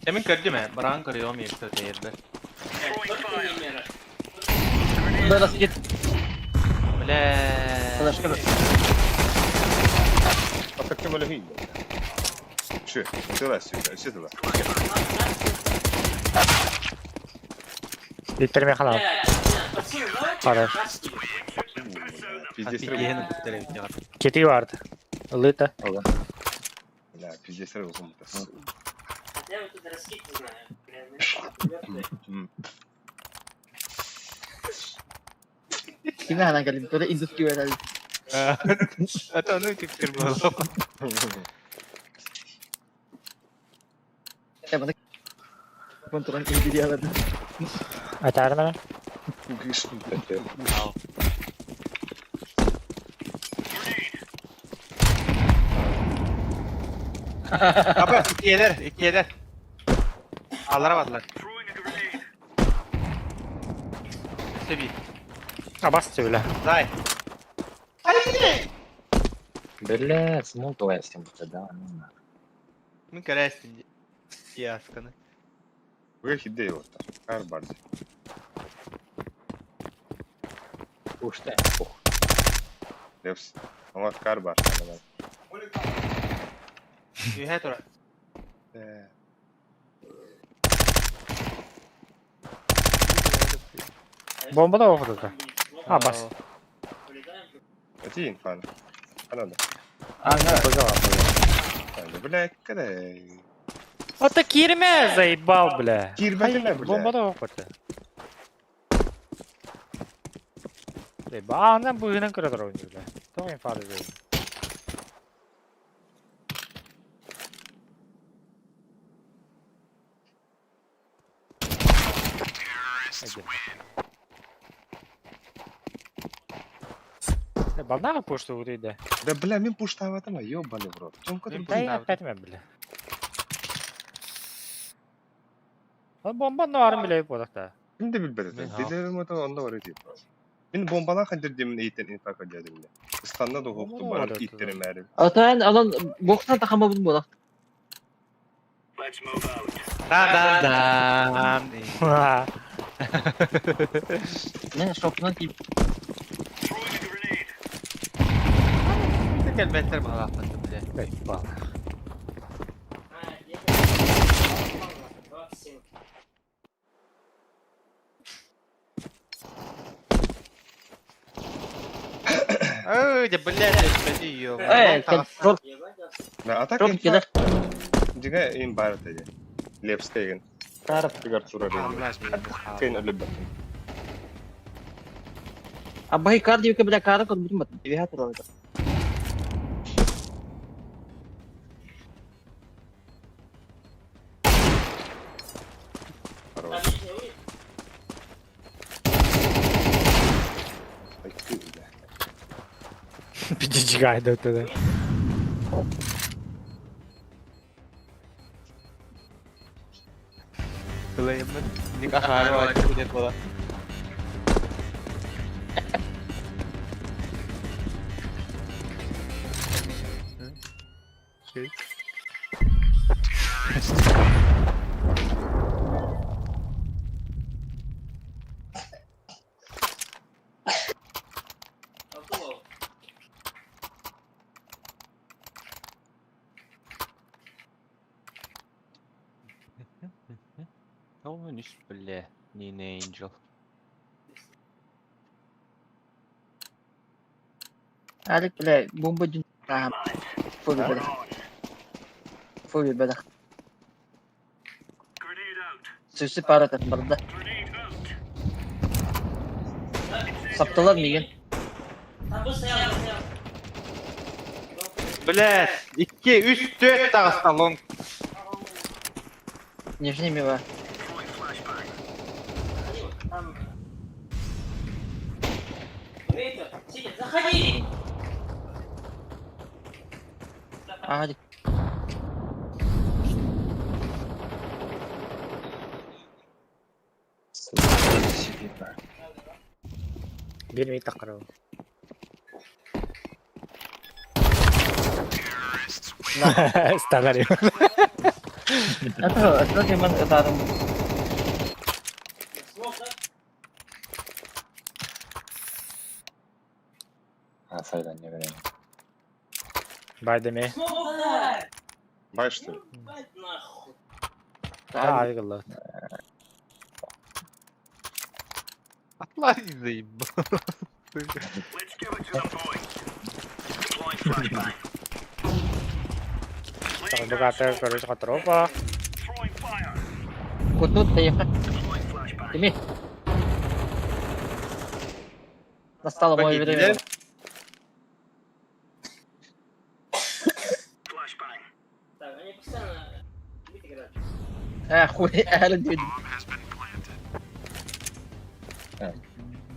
Demin gördü mü? Bırakın kırıyor mu yoksa değildi. Только не мира. Böyle git. Bile. Başka bir. أفكر ولا هي شو انت راسي شو تبغى Bitirmeye kalan. Пацаны, давайте Хорош. красный. пиздец Yeni bitirelim ya. Keti vardı. Ilıydı. لا пиздец رقم Я вот тут раскид не знаю. Прям, Kime hemen geldim. Böyle industry öyle. Hatta onu kırmızı oğlum. Bana kontrol indiriyor aladı. Atar mı? Kapı iki eder. Allara baktılar. Seviye. Бас söyle. Зай. Бля, смол то ясен bu da. Мин керестин. Ясканы. Ve hidde yok. Kar var. Уште. Leps. Ama kar var. Юхэ тура. Bomba da okudu da. Ha bas. Öte infan. Kanada. Ага. Bля, kada. Это кирме заебал, бля. Girmedi ne bля? Bomba da okudu. Заебал. Andan bu yine kırılır oyuncu bля. Çok infaz ediyor. Bana poştu vuruydu. Да бля, мен пуштаватым, ёбаный в рот. Чем kadar Да я опять бля. Bomba narım bile yapıyorduk da. Şimdi bilbedi. Dilerim o da onda var edeyim. Ben bombalar kandır demin eğitim infak ediyordum ya. İstanbul'da da hukuktu Bombalar var da ittirim erim. Atayan alan boktan takama bulun bu da. Та-да-дам. Ne şokuna tip. Gel beter bana atlattı bile. Заебал. Ой, да блядь, это её. Rol Ben atak rol infak. gelir. Juga in barat aja. Lepstegen. Taraf tigar surah ini. Kain ölü ben. Ab भाई कार दियो के बजाय कार को मत ये हाथ रोल कर. Пидичи гайда оттуда. Kılayımın nikah hali var. Kudet falan. Oh, не бля, не Angel. Alik bile bomba dün. Tamam. Full bir bela. Full bir bela. Süsü para tatmarda. Saptalar mı yiyin? Блядь, 2, 3, 4 tane long. Нижний мива. Заходи! Hadi. Bir mi takır o? Stagarıyor. Это cuma ketarum. А, сайдан не верю. Байдеми. Бай что ли? Нахуй. Ha aygılla. Atlar izleyeyim. Так, богатая, короче, тропа. Кутут поехать. Тими. Настало мое время. Так, они постоянно бит играют. Хуй, дюд.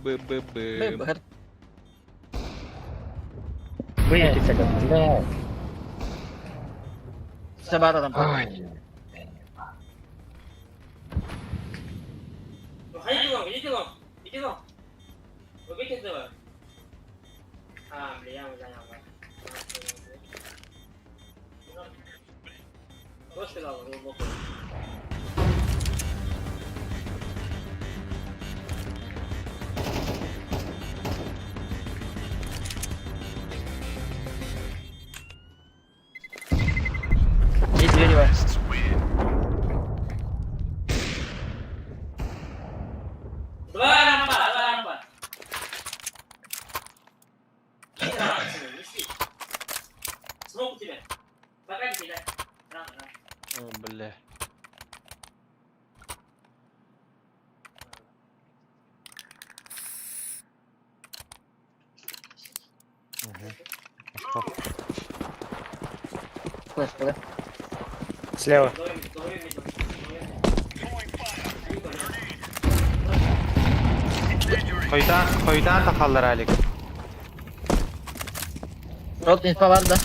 Б-б-б. Бэбэр. Выйдите сега. Бля. Собара там. Ой. Ну, ходите лом, идите лом. Идите лом. Вот Убить этого? А, бля, я занял, да. Кто сказал, глубоко? Есть дерево. Два рампа. Неси. Смог у тебя. Пока не кидай. Рано. О, бля. Флеш, да? Слева. Koydan takallar alik. Рот инфа var da.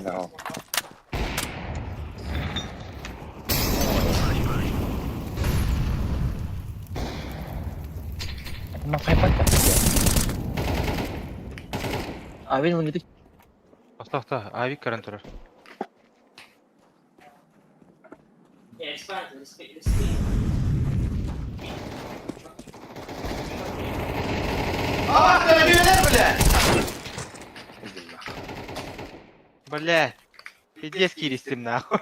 Да. Emang hebat kan? Abi ini gitu. Toxta, avik karan turur. Бля. Пиздец киристим нахуй.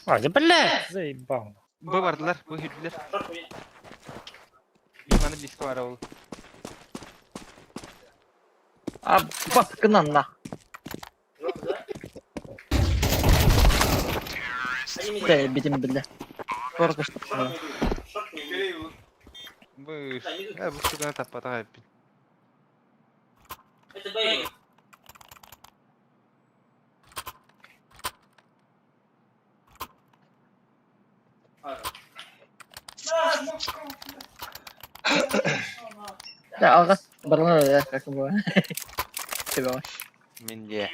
Ой, да блядь, заебал. Бу бардылар, бу хирдилер. Биманы биске бара ол. А, баккынан на. Да, битим бля. Коротко что. Бу, бу шугана таппата. Это боевик. Да, алга. Барна да, как было. Тебя. Мен де.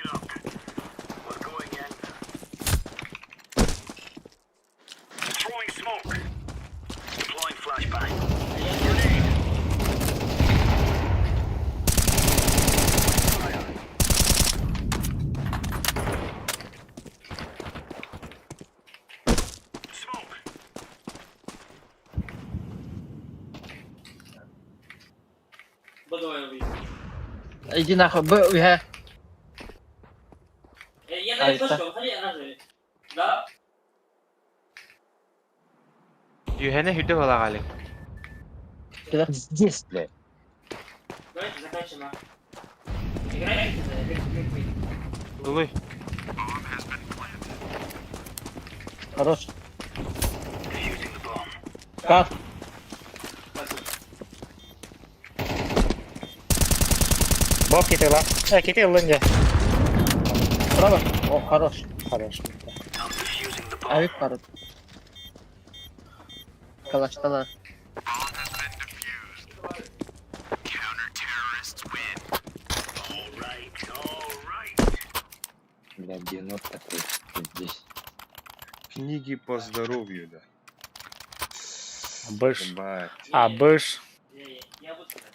Иди нахуй, я. Я даю флешку, выходи, она же. Да? Юхене хирде бала alik. Куда? Здесь, блядь. Давайте заканчиваем. Играйте, Дулуй. Хорош. Как? Боб кетела. Кетел лынде. Право. О, хорош. Хорош. Авик пару. Калаштала. Бля, 90 такой. Здесь. Книги по здоровью, да. Быш. Ебать. А, быш. Я буду сказать.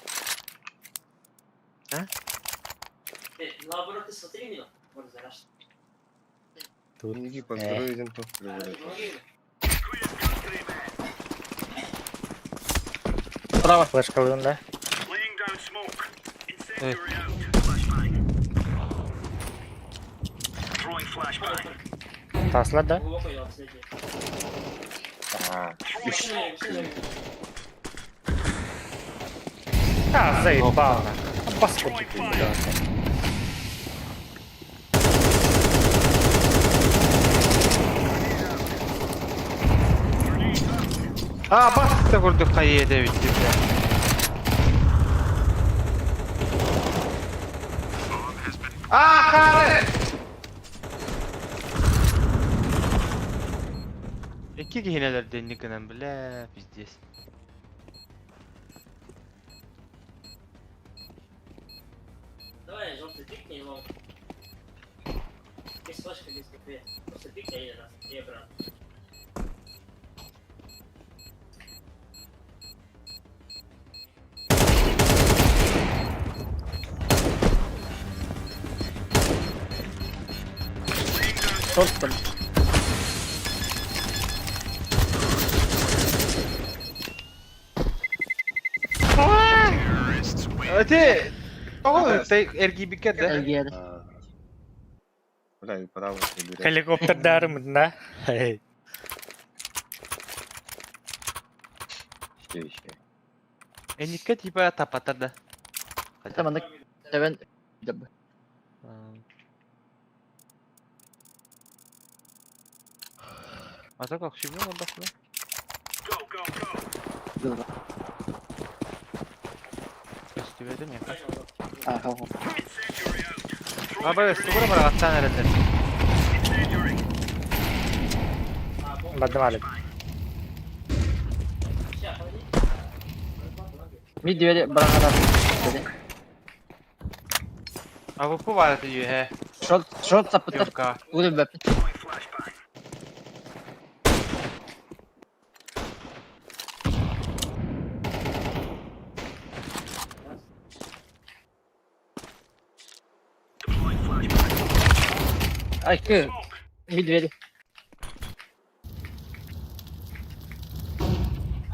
А? Наоборот, ты смотри меня. Вот за раз. Тут. Книги по здоровью идем тут. Право. Флешка лында. Эй. Тасла, да? Глубоко я отследил. А, заебал. Паскудник, блядь. Bas da vurduk kayıya da bitti. Kahret! İki hineler denlikinden bile pizdiyiz. Давай, желтый пикни его. Без флешки, без КП. Просто пикни один раз. И обратно. Short pad. Öte. Oh, tay RGB ka da. LG ada. Wala yung parang hindi rin. Helikopter darım da. Şey. Enikka tiba tapatar da. Kita mandak 7. Jab. Asa kakşımda mı bakma? Dur. Festivalde mi yakar? Ah, kau. Abi sıfıra bırak atsan herhalde. Badım alıp. Siapa ini? Mid dia berangkat. Jadi. Abi bu var diyor he. Short seputar. Yok ha. Udah bab. Ay ke. Mid dia.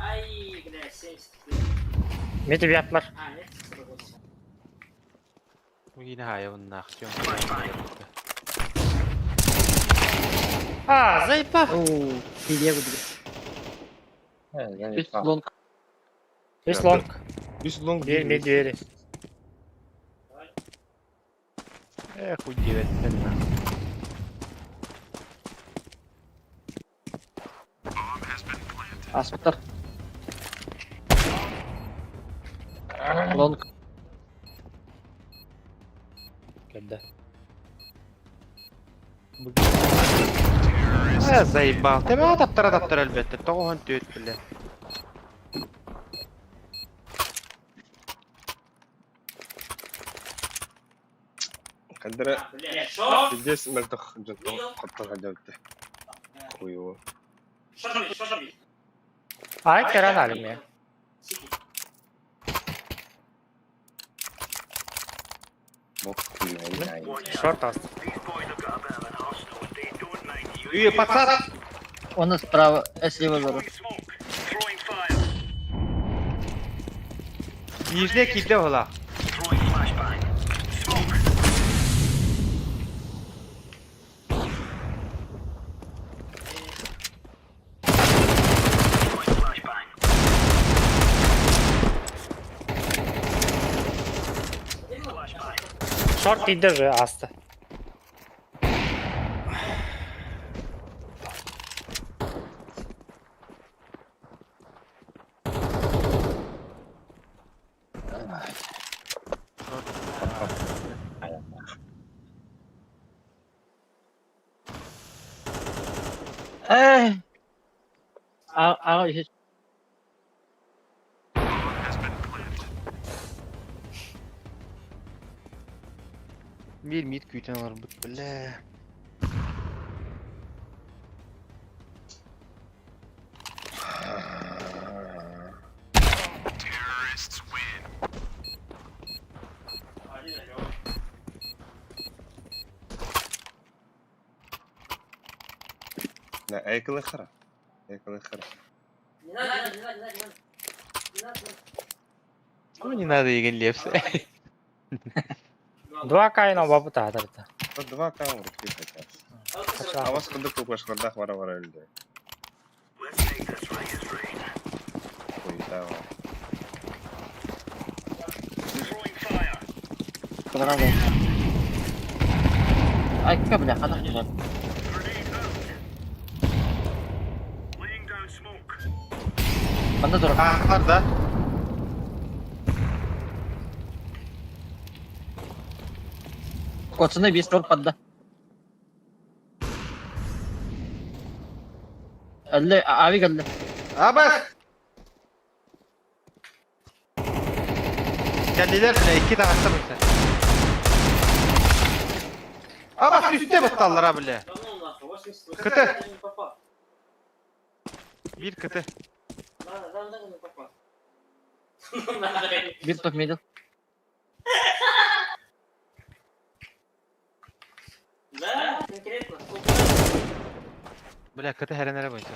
Ai, gede sensitif. Midi bir yaplar. Ah, net. Bagus. Bu yine hayvanın aksiyon. Aa zayıfa. Oh, mid dia begitu. Evet, yani Mid long. Biz long. Biz long Bir mid diğeri. Хуй etmedin. Seputar. Long. Geldi. Ha zayıba. Tabi adaptör elbette. Toğun tüyüt bile. Kadra Блядь, шо? здесь мэлтах жинто хаттар хажаалтай. Хуйоо. Что там, что там? Ay Kerem alayım ya. bok kuyu. Short astı. Üye patsat. Он справа, слева зару. Yüzde kilde ola. Short lider astı. Aku Bir mid küyten var bu bile. لا اي كل خرا. اي كل خرا. Не надо, не надо, не надо, не надо. Не надо, не надо. Ну не надо egen лепсы. Dua kain o babu tadardı. Два камеры сейчас. А вот это А вас куда купишь, когда хвара эльде? Хуйта. kenapa? Ay ka bla kada. Banda dur. Ah var da. Kotsuna bir short padda. Abi geldi. Abi. Geldiler bile iki tarafta mısın? Bak üstte battallar abi bile. Да ну нахуй, 80. Кыты. Даже не попал. Bir kıtı. Надо, даже не попал. Надо. Bir top middle. Да, конкретно. Бля, кыты хәренере бойынша.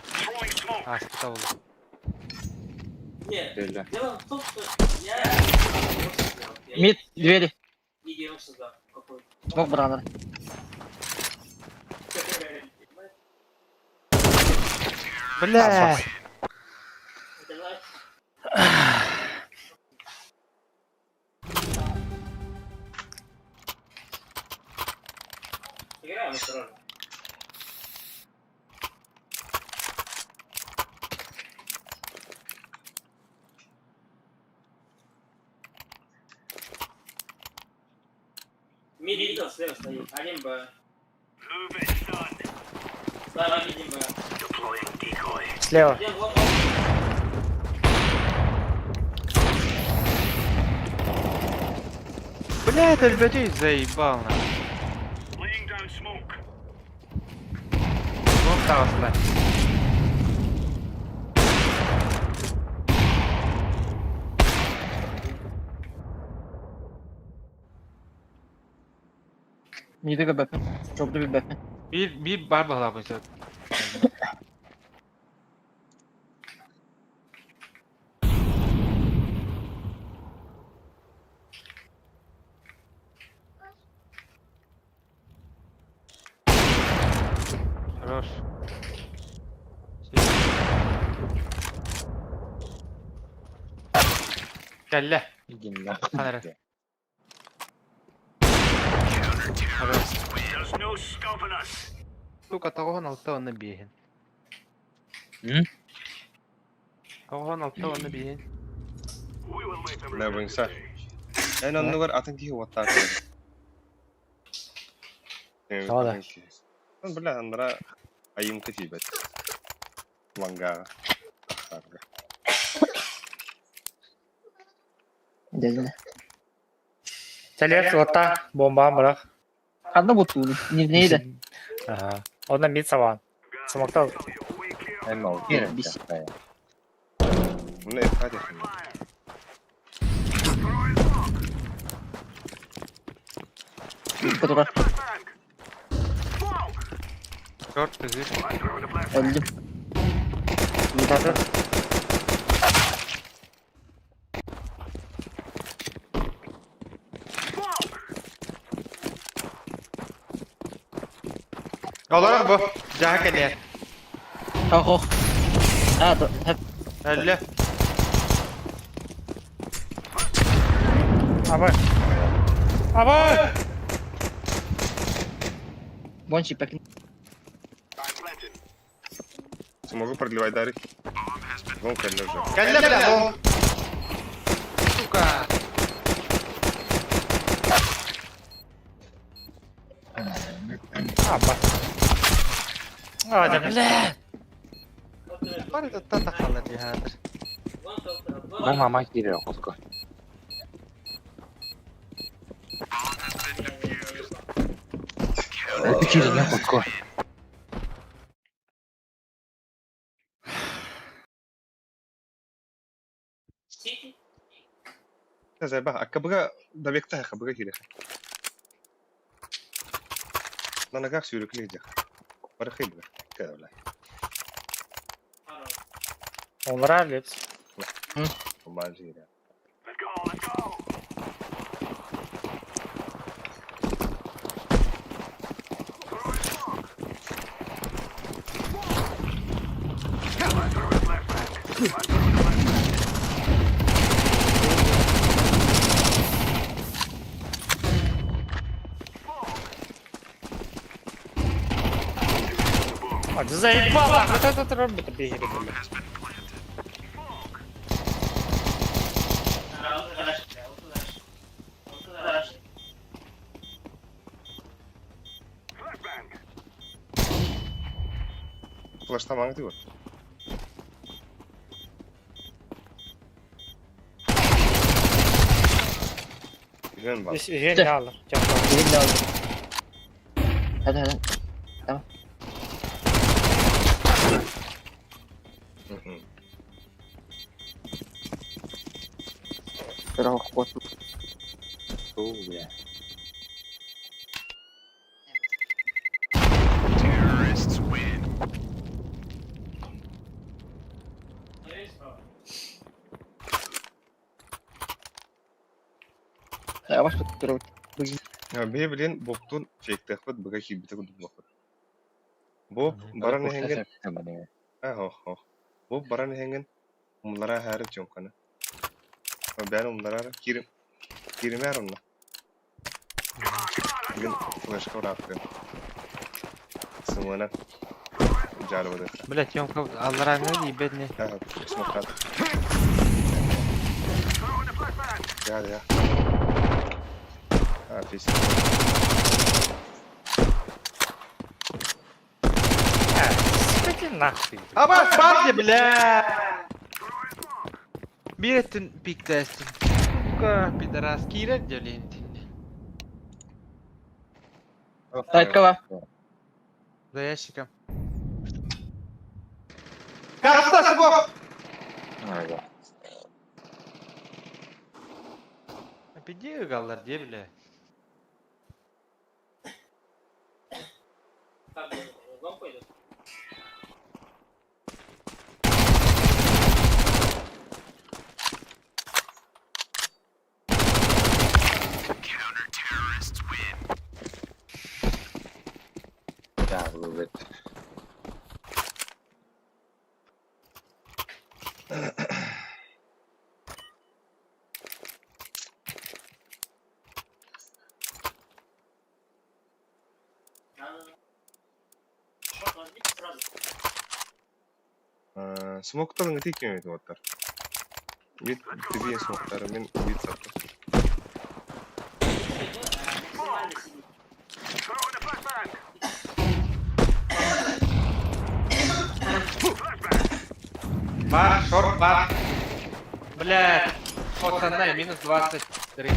Аспыта болу. Нет, Öyle. дело в том, что я... Мид, двери. Не 92 какой. Смог бранер. Бля! Это значит... Играем осторожно. Мидл слева стоит. Один Б. Справа видим Б. Слева. Один вот. Бля, это людей заебал на. Ну, осталось, бля. Mid'e bep. Çok da bir bep. Bir бар bağla бойынша. Хорош. Кәллә. Gidin lan. Ханары. Сука, тағуған алтта оны бейін. Тағуған алтта оны бейін. Ne yapıyorsun? En anlı var atın ki huvatta. Sağ ol. Ben bile onlara ayım kıtibet. Langa. Dedi. Целец отта, бомбам бırak. Adı bu tuğlu. Neydi? Aha. Onda mid savan. Smoke'ta Hem o yerim Biz- ya. Bunu efkat etsin. Fotoğraf. Short kızı. Öldüm. Mutası. Olarak bu. Jaha kəllə. Kalk kalk. Ha dur. Hep Əllə. Abay. Abay! бончик пекин. Смогу продлевать дарик. Вон кэллэ уже. Kəllə bilə bu. Сука. Abay. Hadi bля. Var da tataxalı cihadır. Ben mama giriyor Kutku. Üçüncü ne Kutku? Zai ba, aka buga dabekta ka buga kiri. Nana gak sürükle edecek. Barıkı buga. Kada ulan. Onları hallet. Olmaz yeri. Hadi заебало. Вот этот робот бегает. Flash tamam gidiyor. Güven var. Извини, алdım. Elimle aldım. Hadi hadi. Bravo. Bot. Oh ya. Yavaş dur. Ya bir bilen Bob'tun çektekpet bıga kibite kudu bakır. Bob baran hengen. Bob baran hengen. Umlara harip çonkana. Ben umlara kirimer onunla. Bugün flashka bıraktım. Sımana. Jarvada. Блять, Ёмка, аллараңа ебет не. Ha, smokat. Ya. Ha, pis. Спеки нахуй. Ama bak bля. Bir ettin pik testin. Сука, пидорас, кирет делинтин. Сайт кава. За ящиком. Карста сбоку! Пиди галлар де бля. Как бы, вам пойдет. Ya bu bet. Шорт возьмите сразу. Смоктар нgetik kemedi otar. Bit tibiye smoktar men bit sattı. Максимально сидит. Бар, шорт, бар. Блядь, пацаны, минус 20.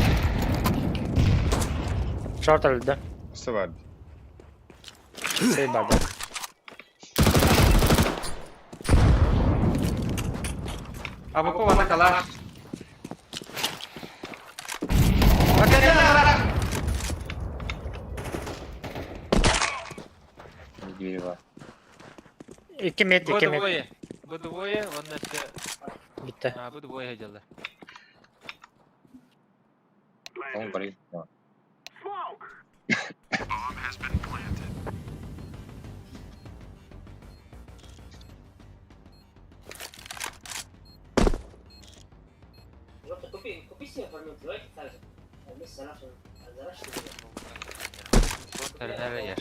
Short öldü. Kısa vardı. Şey barda. Abu ko wala kalash. Bakın. Biri var. 2 met, 2 met. Bu двое, он işte. Bitti. Ha, bu двое hecalı. Tamam bari. Жопа, купи себе форму, давайте так же. Мы с Сарашем заращиваем. Terler yer.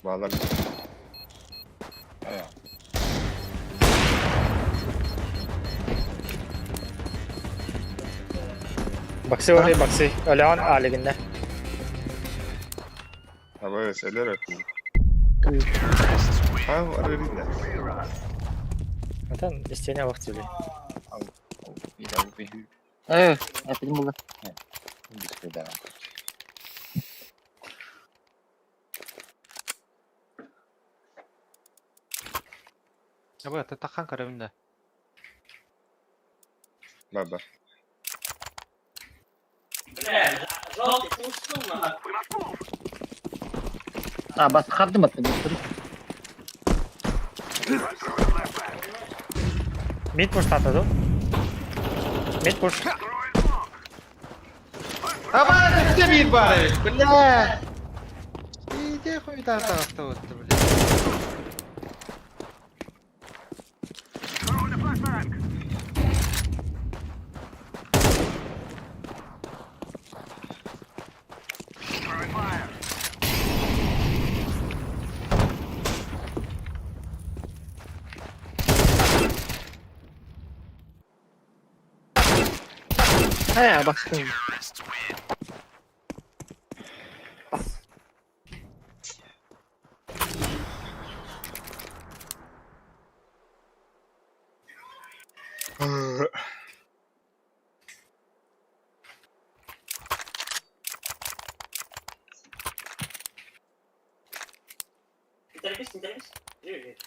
Bağlar. Baksi oraya baksi. Öleon A liginde. Ha böyle şeyler yapıyor. Ha var öyle de. Zaten isteğine vakit söyleyeyim. Bir daha bu bir Evet. Yapayım bunu. bir devam. Ya bu ya takkan karabinde. Baba. Бля, желтый, ты ушел нахуй. Bas kaldım attım. Mid push tatladı. Mid push. Ama işte bir bari. Bля. İyice koy tarafta oldu bля. He baktım. Не торопись, не торопись. Живи.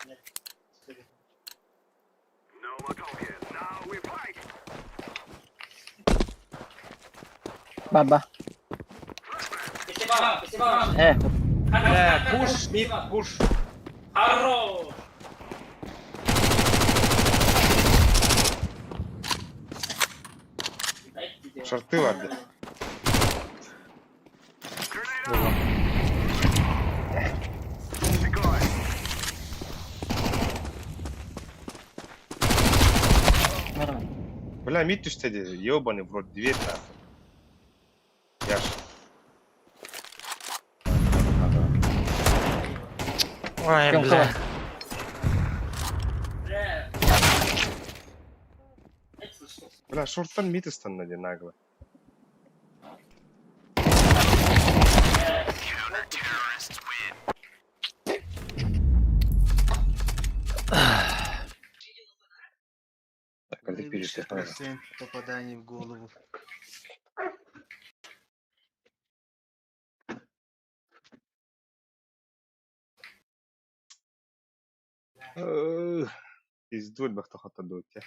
Нет. Baba. Фестивал. He. Push, mid, push. Хорош! Дайте делать. Шорты vardı. Нормально. Бля, мид düştedi. Ёбаный в рот, дверь нахуй. Яш. Ой, Прям бля. Бля. Это что? Бля, шорттан мид истанады нагло. Так, когда пишешь, это надо. Попаданий в голову. Пиздует бахта хата дует, я.